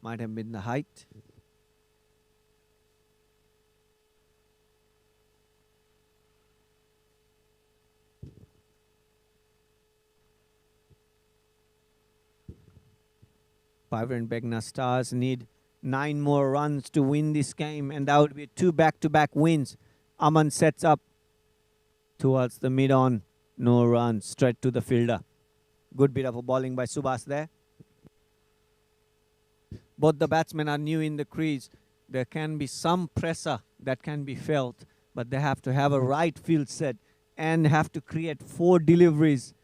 Might have been the height. Vibrant BEGNAS Stars need 9 more runs to win this game, and that would be 2 back-to-back wins. Aman sets up towards the mid-on. No runs, straight to the fielder. Good bit of a bowling by Subhas there. Both the batsmen are new in the crease. There can be some pressure that can be felt, but they have to have a right field set and have to create 4 deliveries,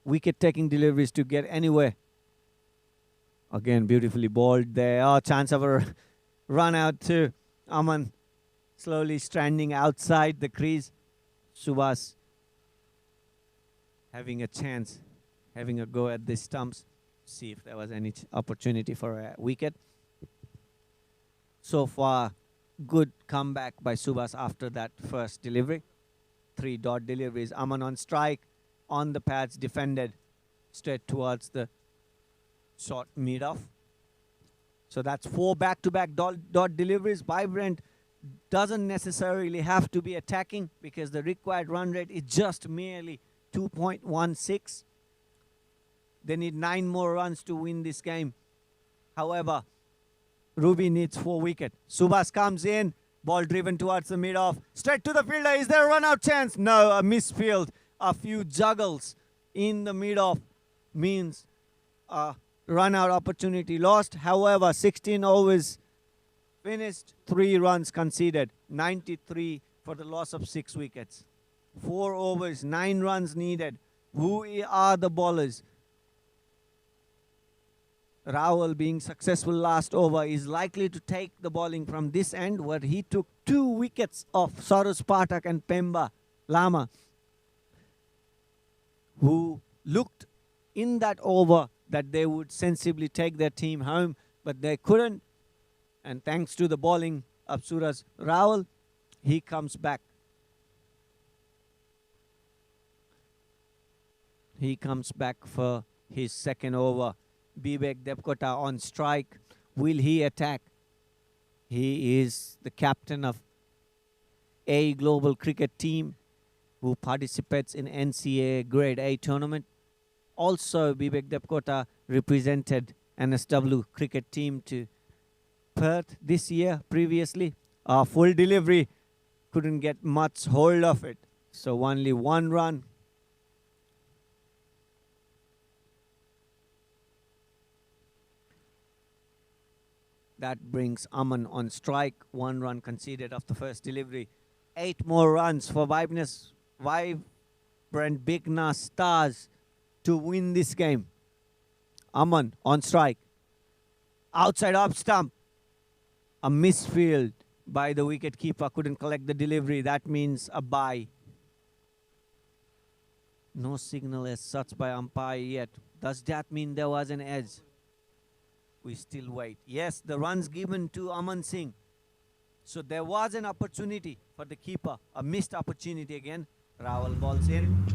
wicket-taking deliveries to get anywhere. Again, beautifully bowled there. Oh, chance of a run out to Aman. Slowly stranding outside the crease. Subhas having a chance, having a go at the stumps. See if there was any opportunity for a wicket. So far, good comeback by Subhas after that first delivery. 3 dot deliveries. Aman on strike, on the pads, defended straight towards the short mid-off. So that's 4 back-to-back dot deliveries. Vibrant doesn't necessarily have to be attacking because the required run rate is just merely 2.16. They need 9 more runs to win this game. However, Ruby needs 4 wickets. Subhas comes in, ball driven towards the mid-off. Straight to the fielder. Is there a run-out chance? No, a misfield. A few juggles in the mid-off means a run-out opportunity lost. However, 16 overs finished, 3 runs conceded. 93 for the loss of 6 wickets. 4 overs, 9 runs needed. Who are the bowlers? Rawal, being successful last over, is likely to take the bowling from this end, where he took 2 wickets of Soros Pathak and Pemba Lama, who looked in that over that they would sensibly take their team home, but they couldn't. And thanks to the bowling of Suraj Rawal, he comes back. He comes back for his second over. Bibek Depkota on strike. Will he attack? He is the captain of a global cricket team who participates in NCAA Grade A tournament. Also, Bibek Depkota represented NSW cricket team to Perth this year previously. A full delivery, couldn't get much hold of it. So only 1 run. That brings Aman on strike. 1 run conceded off the first delivery. 8 more runs for Vibrant BEGNAS Stars to win this game. Aman on strike. Outside off stump. A misfield by the wicket keeper. Couldn't collect the delivery. That means a bye. No signal as such by umpire yet. Does that mean there was an edge? We still wait. Yes, the runs given to Aman Singh. So there was an opportunity for the keeper. A missed opportunity again. Rawal balls in.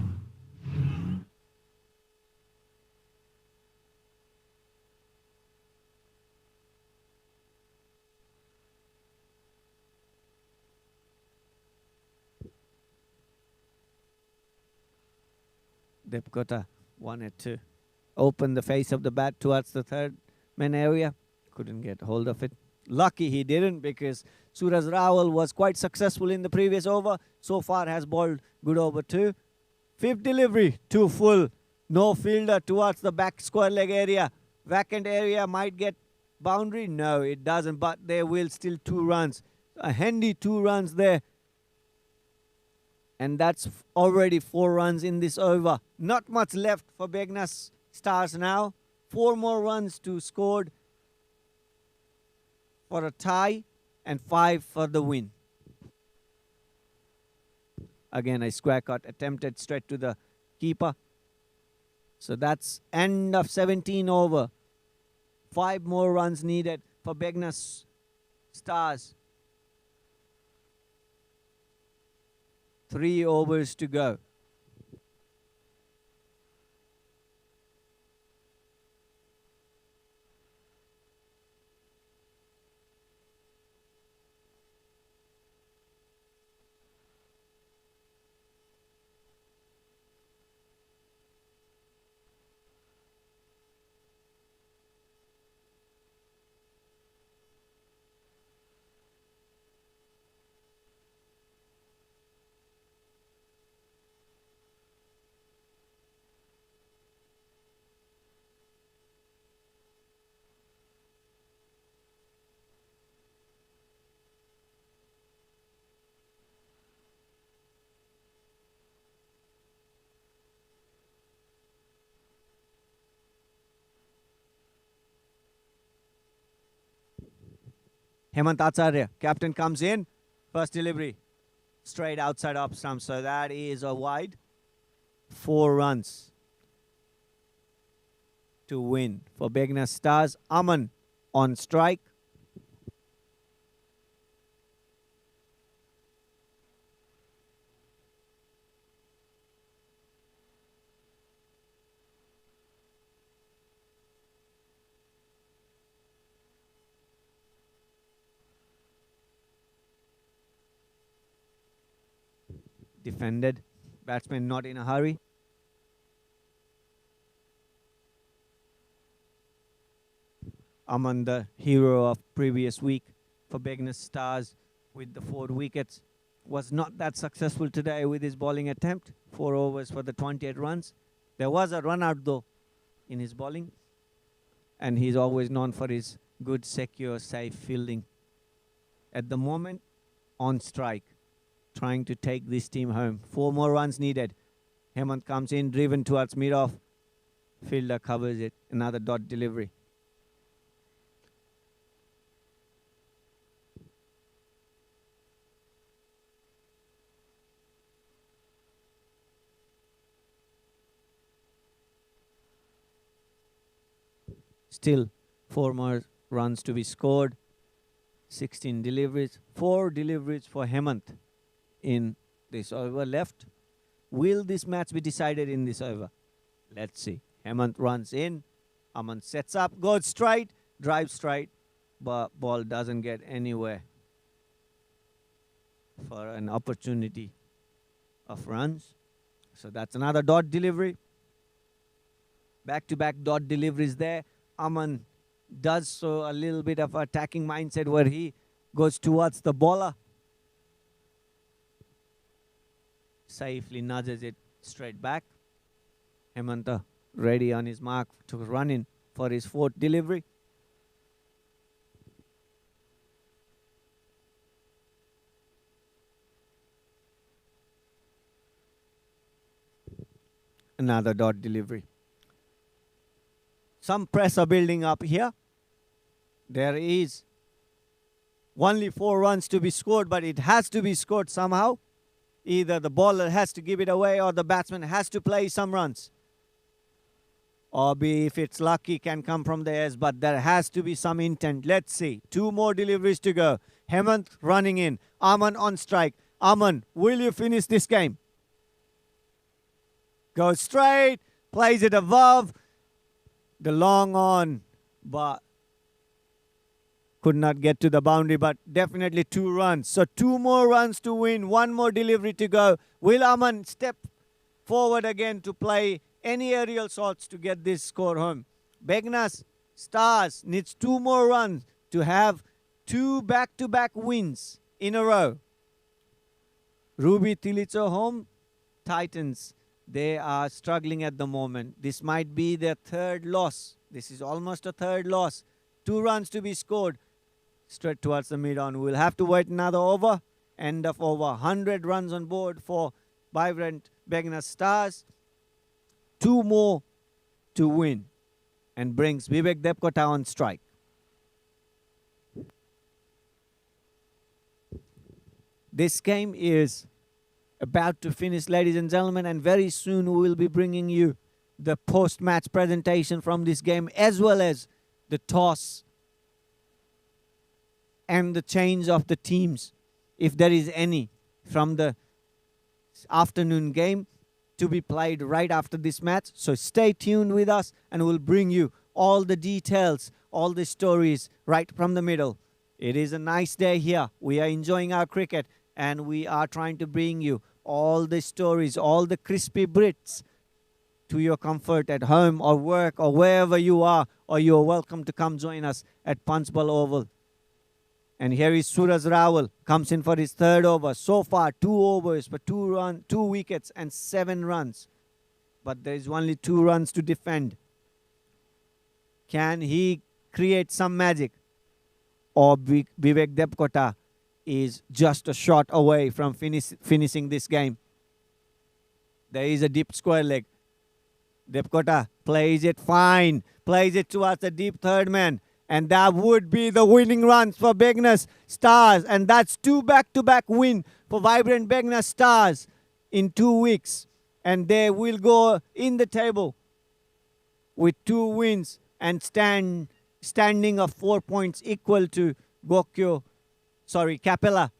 Depkota wanted to open the face of the bat towards the third man area. Couldn't get hold of it. Lucky he didn't, because Suraj Rawal was quite successful in the previous over. So far has bowled good over 2. Fifth delivery, too full. No fielder towards the back square leg area. Vacant area might get boundary. No, it doesn't, but there will still 2 runs. A handy 2 runs there. And that's already 4 runs in this over. Not much left for BEGNAS Stars now. 4 more runs to scored for a tie and 5 for the win. Again, a square cut attempted straight to the keeper. So that's end of 17 over. 5 more runs needed for BEGNAS Stars. 3 overs to go. Hemant Acharya, captain, comes in. First delivery, straight outside off stump. So that is a wide. 4 runs to win for BEGNAS Stars. Aman on strike. Defended. Batsman not in a hurry. Aman, the hero of previous week for BEGNAS Stars with the 4 wickets, was not that successful today with his bowling attempt. 4 overs for the 28 runs. There was a run out though in his bowling, and he's always known for his good, secure, safe fielding. At the moment, on strike, trying to take this team home. 4 more runs needed. Hemant comes in, driven towards mid-off. Fielder covers it. Another dot delivery. Still 4 more runs to be scored. 16 deliveries. 4 deliveries for Hemant in this over left. Will this match be decided in this over? Let's see. Hemant runs in. Aman sets up, goes straight, drives straight, but ball doesn't get anywhere for an opportunity of runs. So that's another dot delivery. Back-to-back dot deliveries there. Aman does so a little bit of attacking mindset where he goes towards the bowler. Safely nudges it straight back. Hemanta ready on his mark to run in for his 4th delivery. Another dot delivery. Some pressure building up here. There is only 4 runs to be scored, but it has to be scored somehow. Either the bowler has to give it away or the batsman has to play some runs. or be if it's lucky can come from the airs, but there has to be some intent. Let's see. 2 more deliveries to go. Hemant running in. Aman on strike. Aman, will you finish this game? Goes straight, plays it above. The long on, but could not get to the boundary, but definitely 2 runs. So 2 more runs to win, 1 more delivery to go. Will Aman step forward again to play any aerial shots to get this score home? BEGNAS Stars needs 2 more runs to have 2 back-to-back wins in a row. Ruby TILICHO home, Titans, they are struggling at the moment. This might be their 3rd loss. This is almost a 3rd loss. 2 runs to be scored straight towards the mid-on. We'll have to wait another over. End of over. 100 runs on board for vibrant BEGNAS Stars. 2 more to win and brings Vivek Depkota on strike. This game is about to finish, ladies and gentlemen, and very soon we will be bringing you the post-match presentation from this game, as well as the toss and the change of the teams, if there is any, from the afternoon game to be played right after this match. So stay tuned with us and we'll bring you all the details, all the stories right from the middle. It is a nice day here. We are enjoying our cricket and we are trying to bring you all the stories, all the crispy Brits to your comfort at home or work or wherever you are, or you are welcome to come join us at Punchbowl Oval. And here is Suraj Rawal, comes in for his 3rd over. So far, 2 overs for 2 wickets and 7 runs. But there is only 2 runs to defend. Can he create some magic? Or Vivek Depkota is just a shot away from finishing this game. There is a deep square leg. Depkota plays it fine. Plays it towards the deep 3rd man. And that would be the winning runs for BEGNAS Stars. And that's 2 back-to-back win for vibrant BEGNAS Stars in 2 weeks. And they will go in the table with 2 wins and standing of 4 points equal to GOKYO, CAPELLA,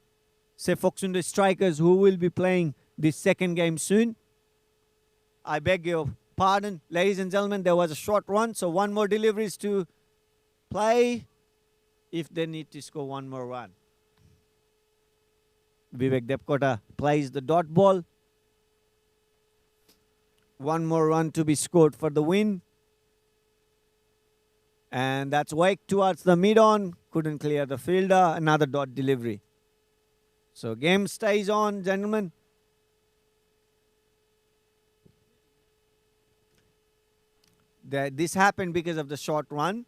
PHOKSUNDO strikers who will be playing this 2nd game soon. I beg your pardon, ladies and gentlemen, there was a short run, so 1 more deliveries to play if they need to score 1 more run. Vivek Depkota plays the dot ball. 1 more run to be scored for the win. And that's Wake towards the mid-on. Couldn't clear the fielder. Another dot delivery. So game stays on, gentlemen. This happened because of the short run.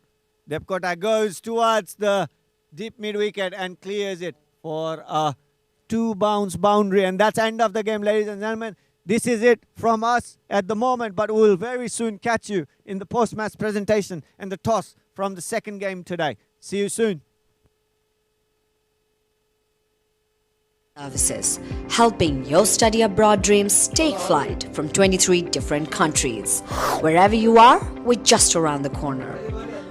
Depkota goes towards the deep mid-wicket and clears it for a 2-bounce boundary. And that's end of the game, ladies and gentlemen. This is it from us at the moment, but we'll very soon catch you in the post-match presentation and the toss from the 2nd game today. See you soon. Services, helping your study abroad dreams take flight from 23 different countries. Wherever you are, we're just around the corner.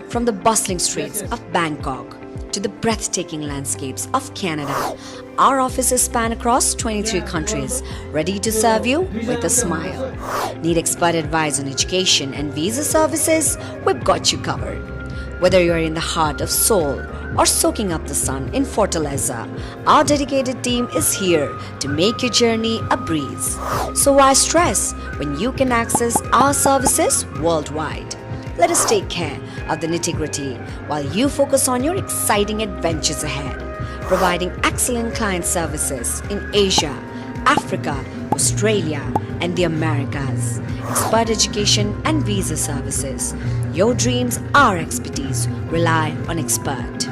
From the bustling streets of Bangkok to the breathtaking landscapes of Canada, our offices span across 23 countries, ready to serve you with a smile. Need expert advice on education and visa services? We've got you covered. Whether you're in the heart of Seoul or soaking up the sun in Fortaleza, our dedicated team is here to make your journey a breeze. So why stress when you can access our services worldwide? Let us take care of the nitty-gritty while you focus on your exciting adventures ahead, providing excellent client services in Asia, Africa, Australia, and the Americas. Expert education and visa services. Your dreams, our expertise. Rely on expert.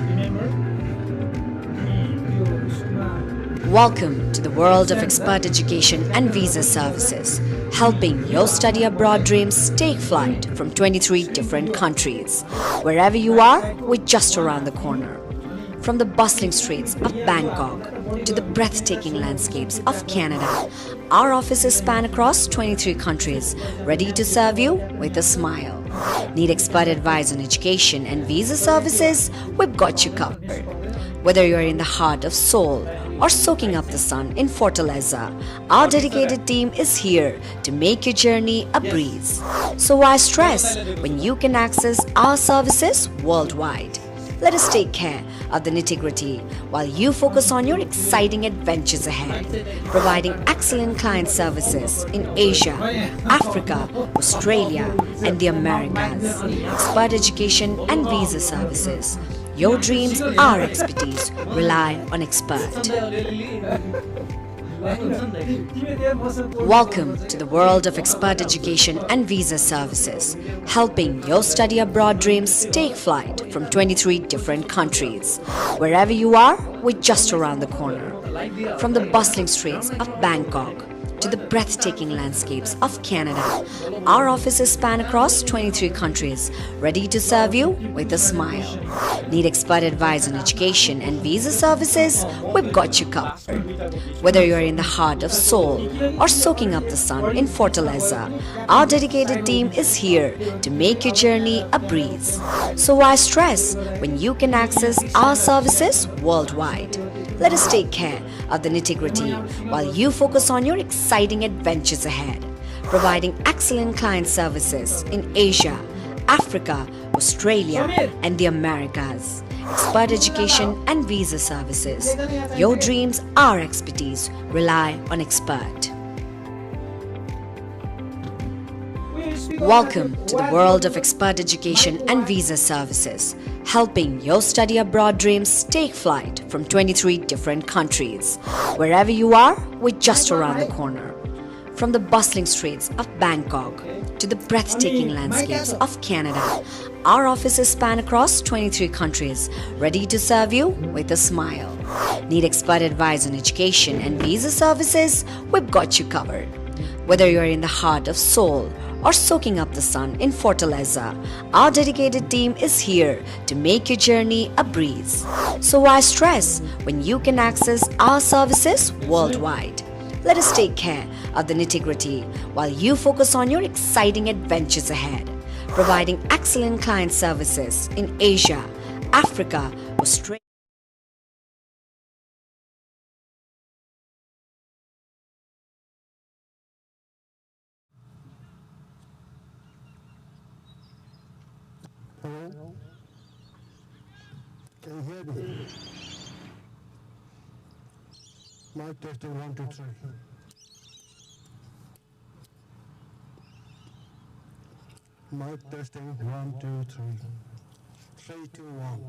Welcome to the world of expert education and visa services, helping your study abroad dreams take flight from 23 different countries. Wherever you are, we're just around the corner. From the bustling streets of Bangkok to the breathtaking landscapes of Canada, our offices span across 23 countries, ready to serve you with a smile. Need expert advice on education and visa services? We've got you covered. Whether you're in the heart of Seoul or soaking up the sun in Fortaleza, our dedicated team is here to make your journey a breeze. So why stress when you can access our services worldwide? Let us take care of the nitty-gritty while you focus on your exciting adventures ahead, providing excellent client services in Asia, Africa, Australia, and the Americas. Expert education and visa services. Your dreams, our expertise. Rely on expert. Welcome to the world of expert education and visa services, helping your study abroad dreams take flight from 23 different countries. Wherever you are, we're just around the corner. From the bustling streets of Bangkok to the breathtaking landscapes of Canada, our offices span across 23 countries, ready to serve you with a smile. Need expert advice on education and visa services? We've got you covered. Whether you're in the heart of Seoul or soaking up the sun in Fortaleza, our dedicated team is here to make your journey a breeze. So why stress when you can access our services worldwide? Let us take care of the nitty-gritty while you focus on your exciting adventures ahead, providing excellent client services in Asia, Africa, Australia, and the Americas. Expert education and visa services. Your dreams, our expertise. Rely on expert. Welcome to the world of expert education and visa services, helping your study abroad dreams take flight from 23 different countries. Wherever you are, we're just around the corner. From the bustling streets of Bangkok to the breathtaking landscapes of Canada, our offices span across 23 countries, ready to serve you with a smile. Need expert advice on education and visa services? We've got you covered. Whether you're in the heart of Seoul or soaking up the sun in Fortaleza, our dedicated team is here to make your journey a breeze. So why stress when you can access our services worldwide? Let us take care of the nitty-gritty while you focus on your exciting adventures ahead, providing excellent client services in Asia, Africa, Australia. Hello? Can you hear me? Mic testing 1, 2, 3. Mic testing 1, 2, 3. 3, 2, 1.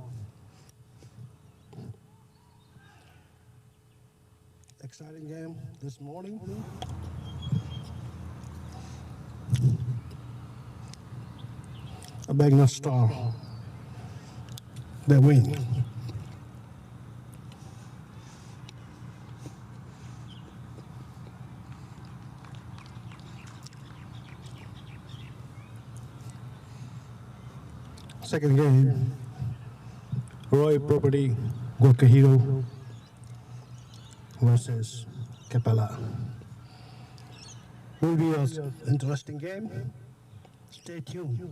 Exciting game this morning. A BEGNAS star. They win. Second game, Roy Property GOKYO versus CAPELLA. Will be an interesting game. Stay tuned.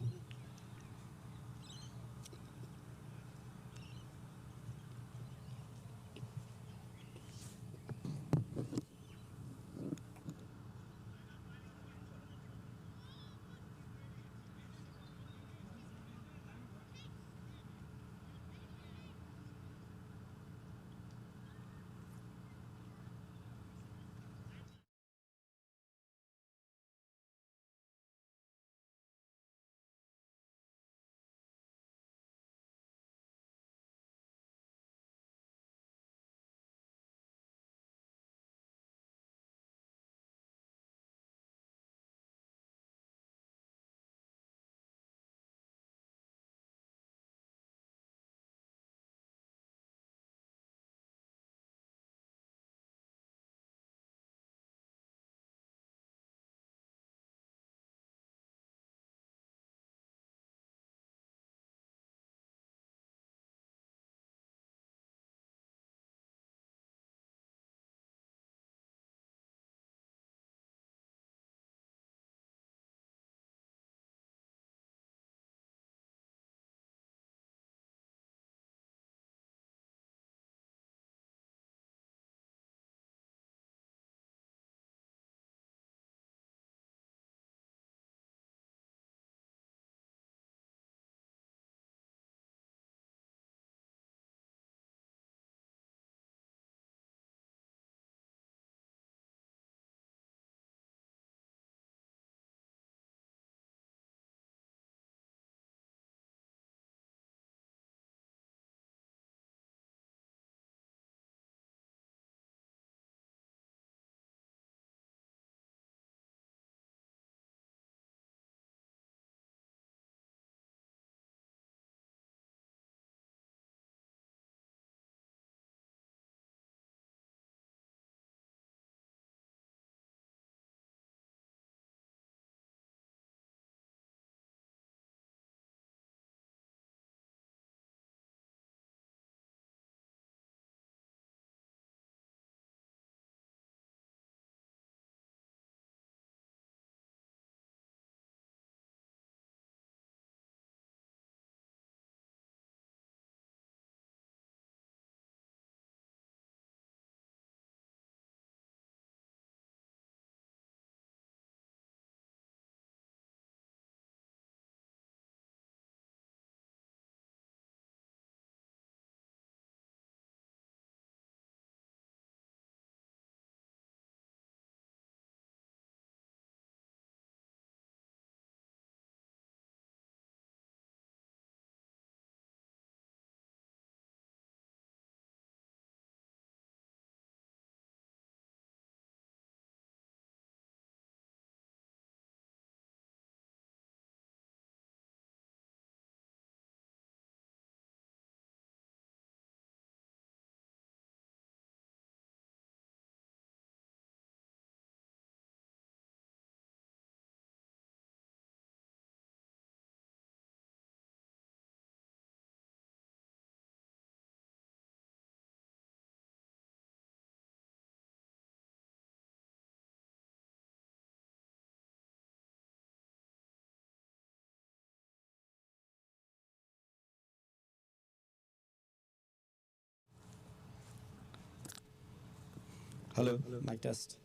Hello, mic test.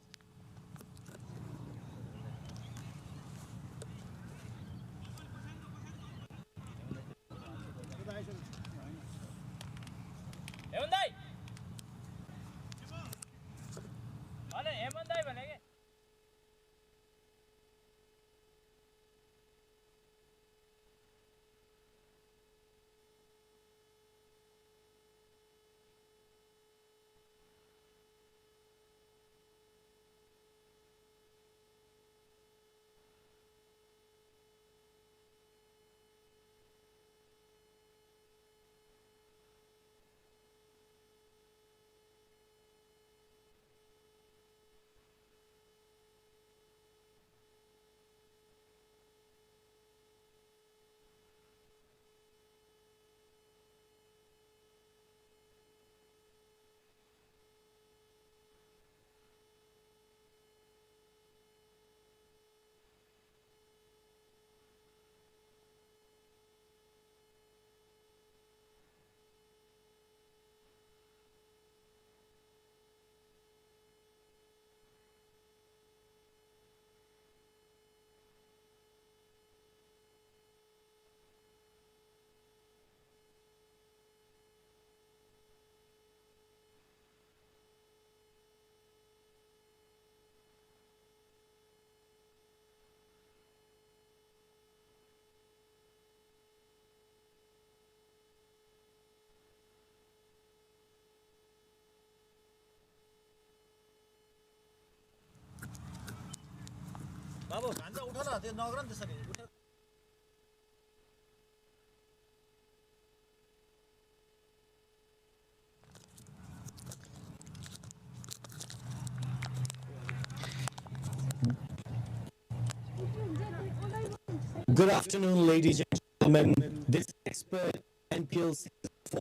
Good afternoon, ladies and gentlemen. This is expert NPL Season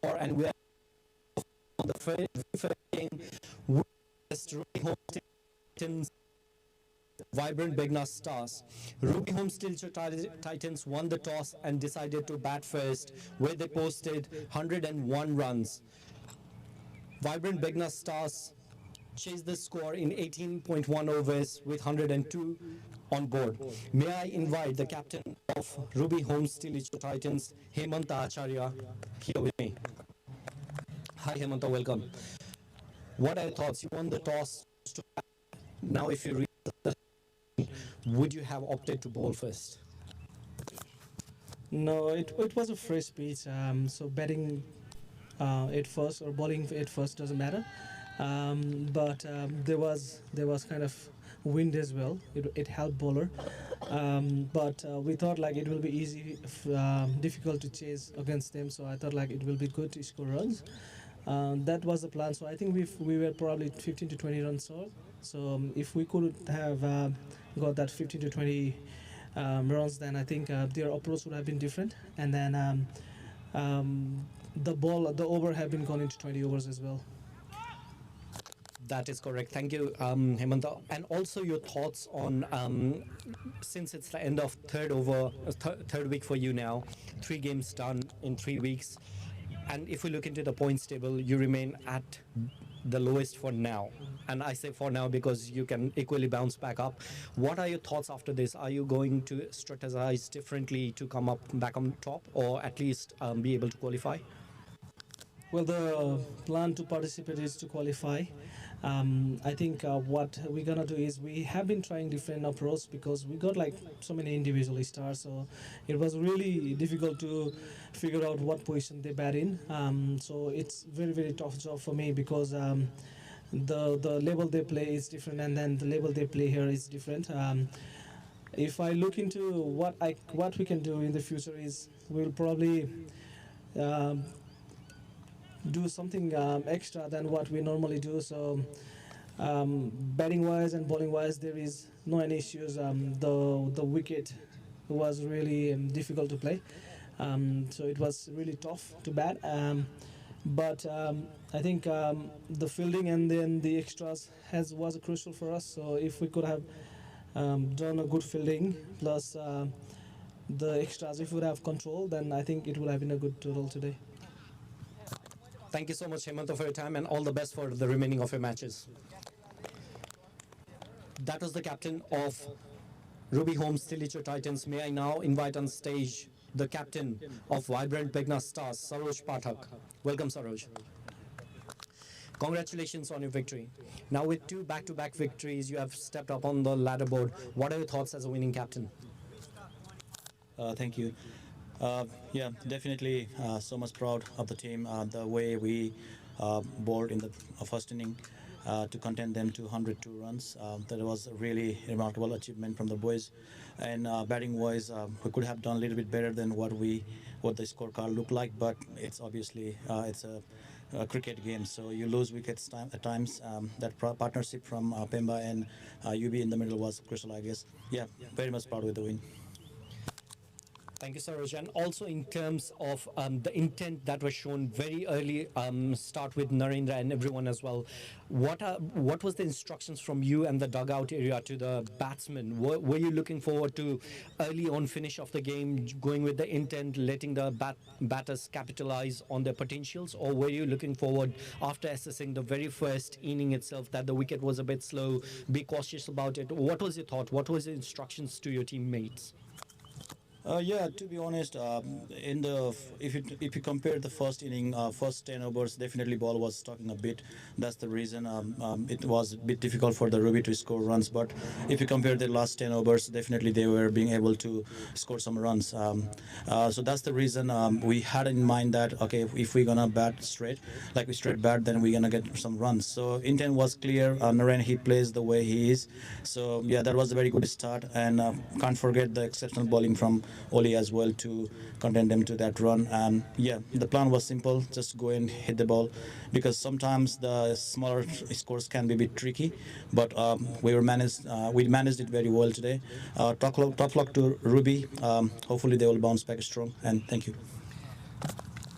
4, and we are on the first game with Ruby Titans, vibrant BEGNAS stars. Ruby Home TILICHO Titans won the toss and decided to bat first, where they posted 101 runs. Vibrant BEGNAS stars chased the score in 18.1 overs with 102 on board. May I invite the captain of Ruby Homes TILICHO Titans, Hemanta Acharya, here with me. Hi Hemanta, welcome. What are your thoughts? You won the toss. Now if you read the, would you have opted to bowl first? No, it was a fresh pitch. So batting at first or bowling at first doesn't matter. But there was kind of wind as well. It helped bowler. But we thought like it will be easy, difficult to chase against them. So I thought like it will be good to score runs. That was the plan. So I think we were probably 15 to 20 runs short. So if we could have got that 15 to 20 runs, then I think their approach would have been different. And then the over have been gone into 20 overs as well. That is correct. Thank you, Hemanta. And also your thoughts on, since it's the end of third week for you now, 3 games done in 3 weeks. And if we look into the points table, you remain at the lowest for now. And I say for now because you can equally bounce back up. What are your thoughts after this? Are you going to strategize differently to come up back on top, or at least be able to qualify? Well, the plan to participate is to qualify. I think what we're gonna do is we have been trying different approaches because we got like so many individual stars, so it was really difficult to figure out what position they bat in. So it's very tough job for me because the level they play is different, and then the level they play here is different. If I look into what we can do in the future is we'll probably do something extra than what we normally do. So batting wise and bowling wise, there is no any issues. The wicket was really difficult to play, so it was really tough to bat. But I think the fielding and then the extras was crucial for us. So if we could have done a good fielding plus the extras, if we would have control, then I think it would have been a good total today. Thank you so much, Hemanta, for your time, and all the best for the remaining of your matches. That was the captain of Ruby Homes TILICHO Titans. May I now invite on stage the captain of Vibrant BEGNAS Stars, Saroj Pathak. Welcome, Saroj. Congratulations on your victory. Now with two back-to-back victories, you have stepped up on the ladder board. What are your thoughts as a winning captain? Thank you. Yeah, definitely so much proud of the team, the way we bowled in the first inning to contain them to 102 runs. That was a really remarkable achievement from the boys. And batting-wise, we could have done a little bit better than what the scorecard looked like, but it's obviously it's a cricket game, so you lose wickets at times. That partnership from Pemba and UB in the middle was crucial, I guess. Yeah, very much proud with the win. Thank you, Saroj. And also in terms of the intent that was shown very early, start with Narendra and everyone as well. What was the instructions from you and the dugout area to the batsmen? Were you looking forward to early on finish of the game, going with the intent, letting the batters capitalize on their potentials? Or were you looking forward after assessing the very first inning itself that the wicket was a bit slow, be cautious about it? What was your thought? What was the instructions to your teammates? Yeah, to be honest, if you compare the first inning, first 10 overs, definitely ball was talking a bit. That's the reason it was a bit difficult for the Ruby to score runs. But if you compare the last 10 overs, definitely they were being able to score some runs. So that's the reason we had in mind that, okay, if we're gonna bat straight, like we straight bat, then we're gonna get some runs. So intent was clear. Naren, he plays the way he is. So yeah, that was a very good start. And can't forget the exceptional bowling from Oli as well to contain them to that run. And yeah, the plan was simple, just go and hit the ball, because sometimes the smaller scores can be a bit tricky, but we managed it very well today. Top luck to Ruby. Hopefully they will bounce back strong, and thank you.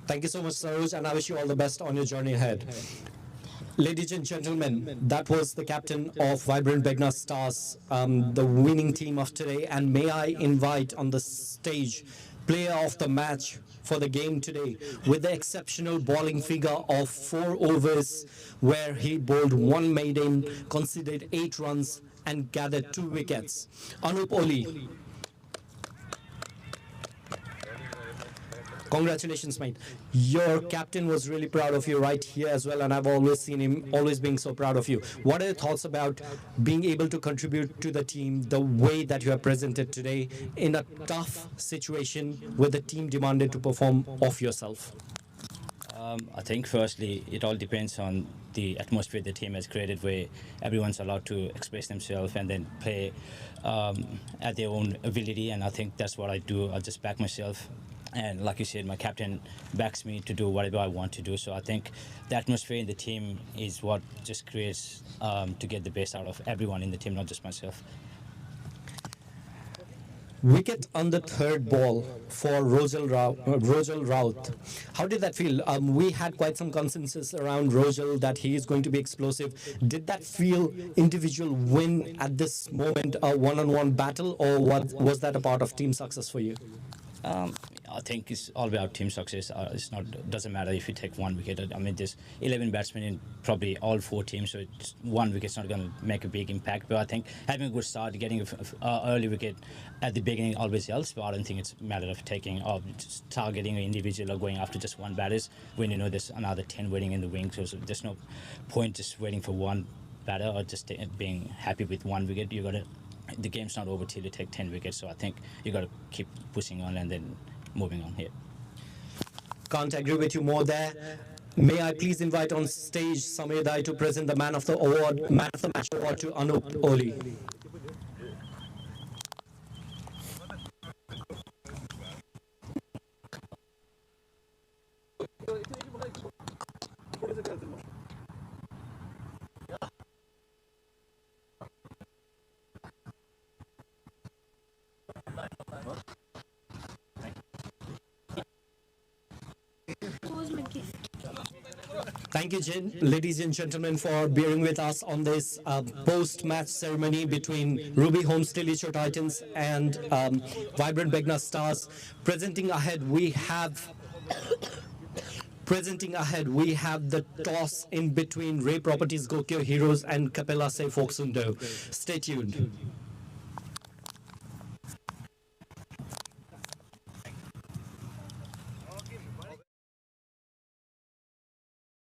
Thank you so much, Saroj, and I wish you all the best on your journey ahead. Ladies and gentlemen, that was the captain of Vibrant BEGNAS Stars, the winning team of today. And may I invite on the stage player of the match for the game today, with the exceptional bowling figure of 4 overs, where he bowled 1 maiden, conceded 8 runs, and gathered 2 wickets. Anup Oli. Congratulations, mate. Your captain was really proud of you right here as well, and I've always seen him always being so proud of you. What are your thoughts about being able to contribute to the team the way that you have presented today in a tough situation where the team demanded to perform off yourself? I think firstly, it all depends on the atmosphere the team has created, where everyone's allowed to express themselves and then play at their own ability. And I think that's what I do. I just back myself. And like you said, my captain backs me to do whatever I want to do. So I think the atmosphere in the team is what just creates to get the best out of everyone in the team, not just myself. Wicket on the 3rd ball for Rojal Raut. How did that feel? We had quite some consensus around Rojal that he is going to be explosive. Did that feel individual win at this moment a one-on-one battle, or was that a part of team success for you? I think it's all about team success. Doesn't matter if you take 1 wicket. I mean, there's 11 batsmen in probably all 4 teams, so it's 1 wicket's not going to make a big impact. But I think having a good start, getting an early wicket at the beginning always helps. But I don't think it's a matter of taking or targeting an individual or going after just 1 batter when you know there's another 10 waiting in the wing. So there's no point just waiting for 1 batter or just being happy with 1 wicket. You got to. The game's not over till you take 10 wickets. So I think you got to keep pushing on and then moving on here. Can't agree with you more there. May I please invite on stage Samir Dai to present the Man of the Match award to Anup Oli. Thank you, ladies and gentlemen, for bearing with us on this post-match ceremony between Ruby Homes TILICHO Titans and Vibrant BEGNAS Stars. Presenting ahead, we have Presenting ahead, we have the toss in between Ray Properties, GOKYO Heroes, and CAPELLA, SHEY, PHOKSUNDO. Stay tuned.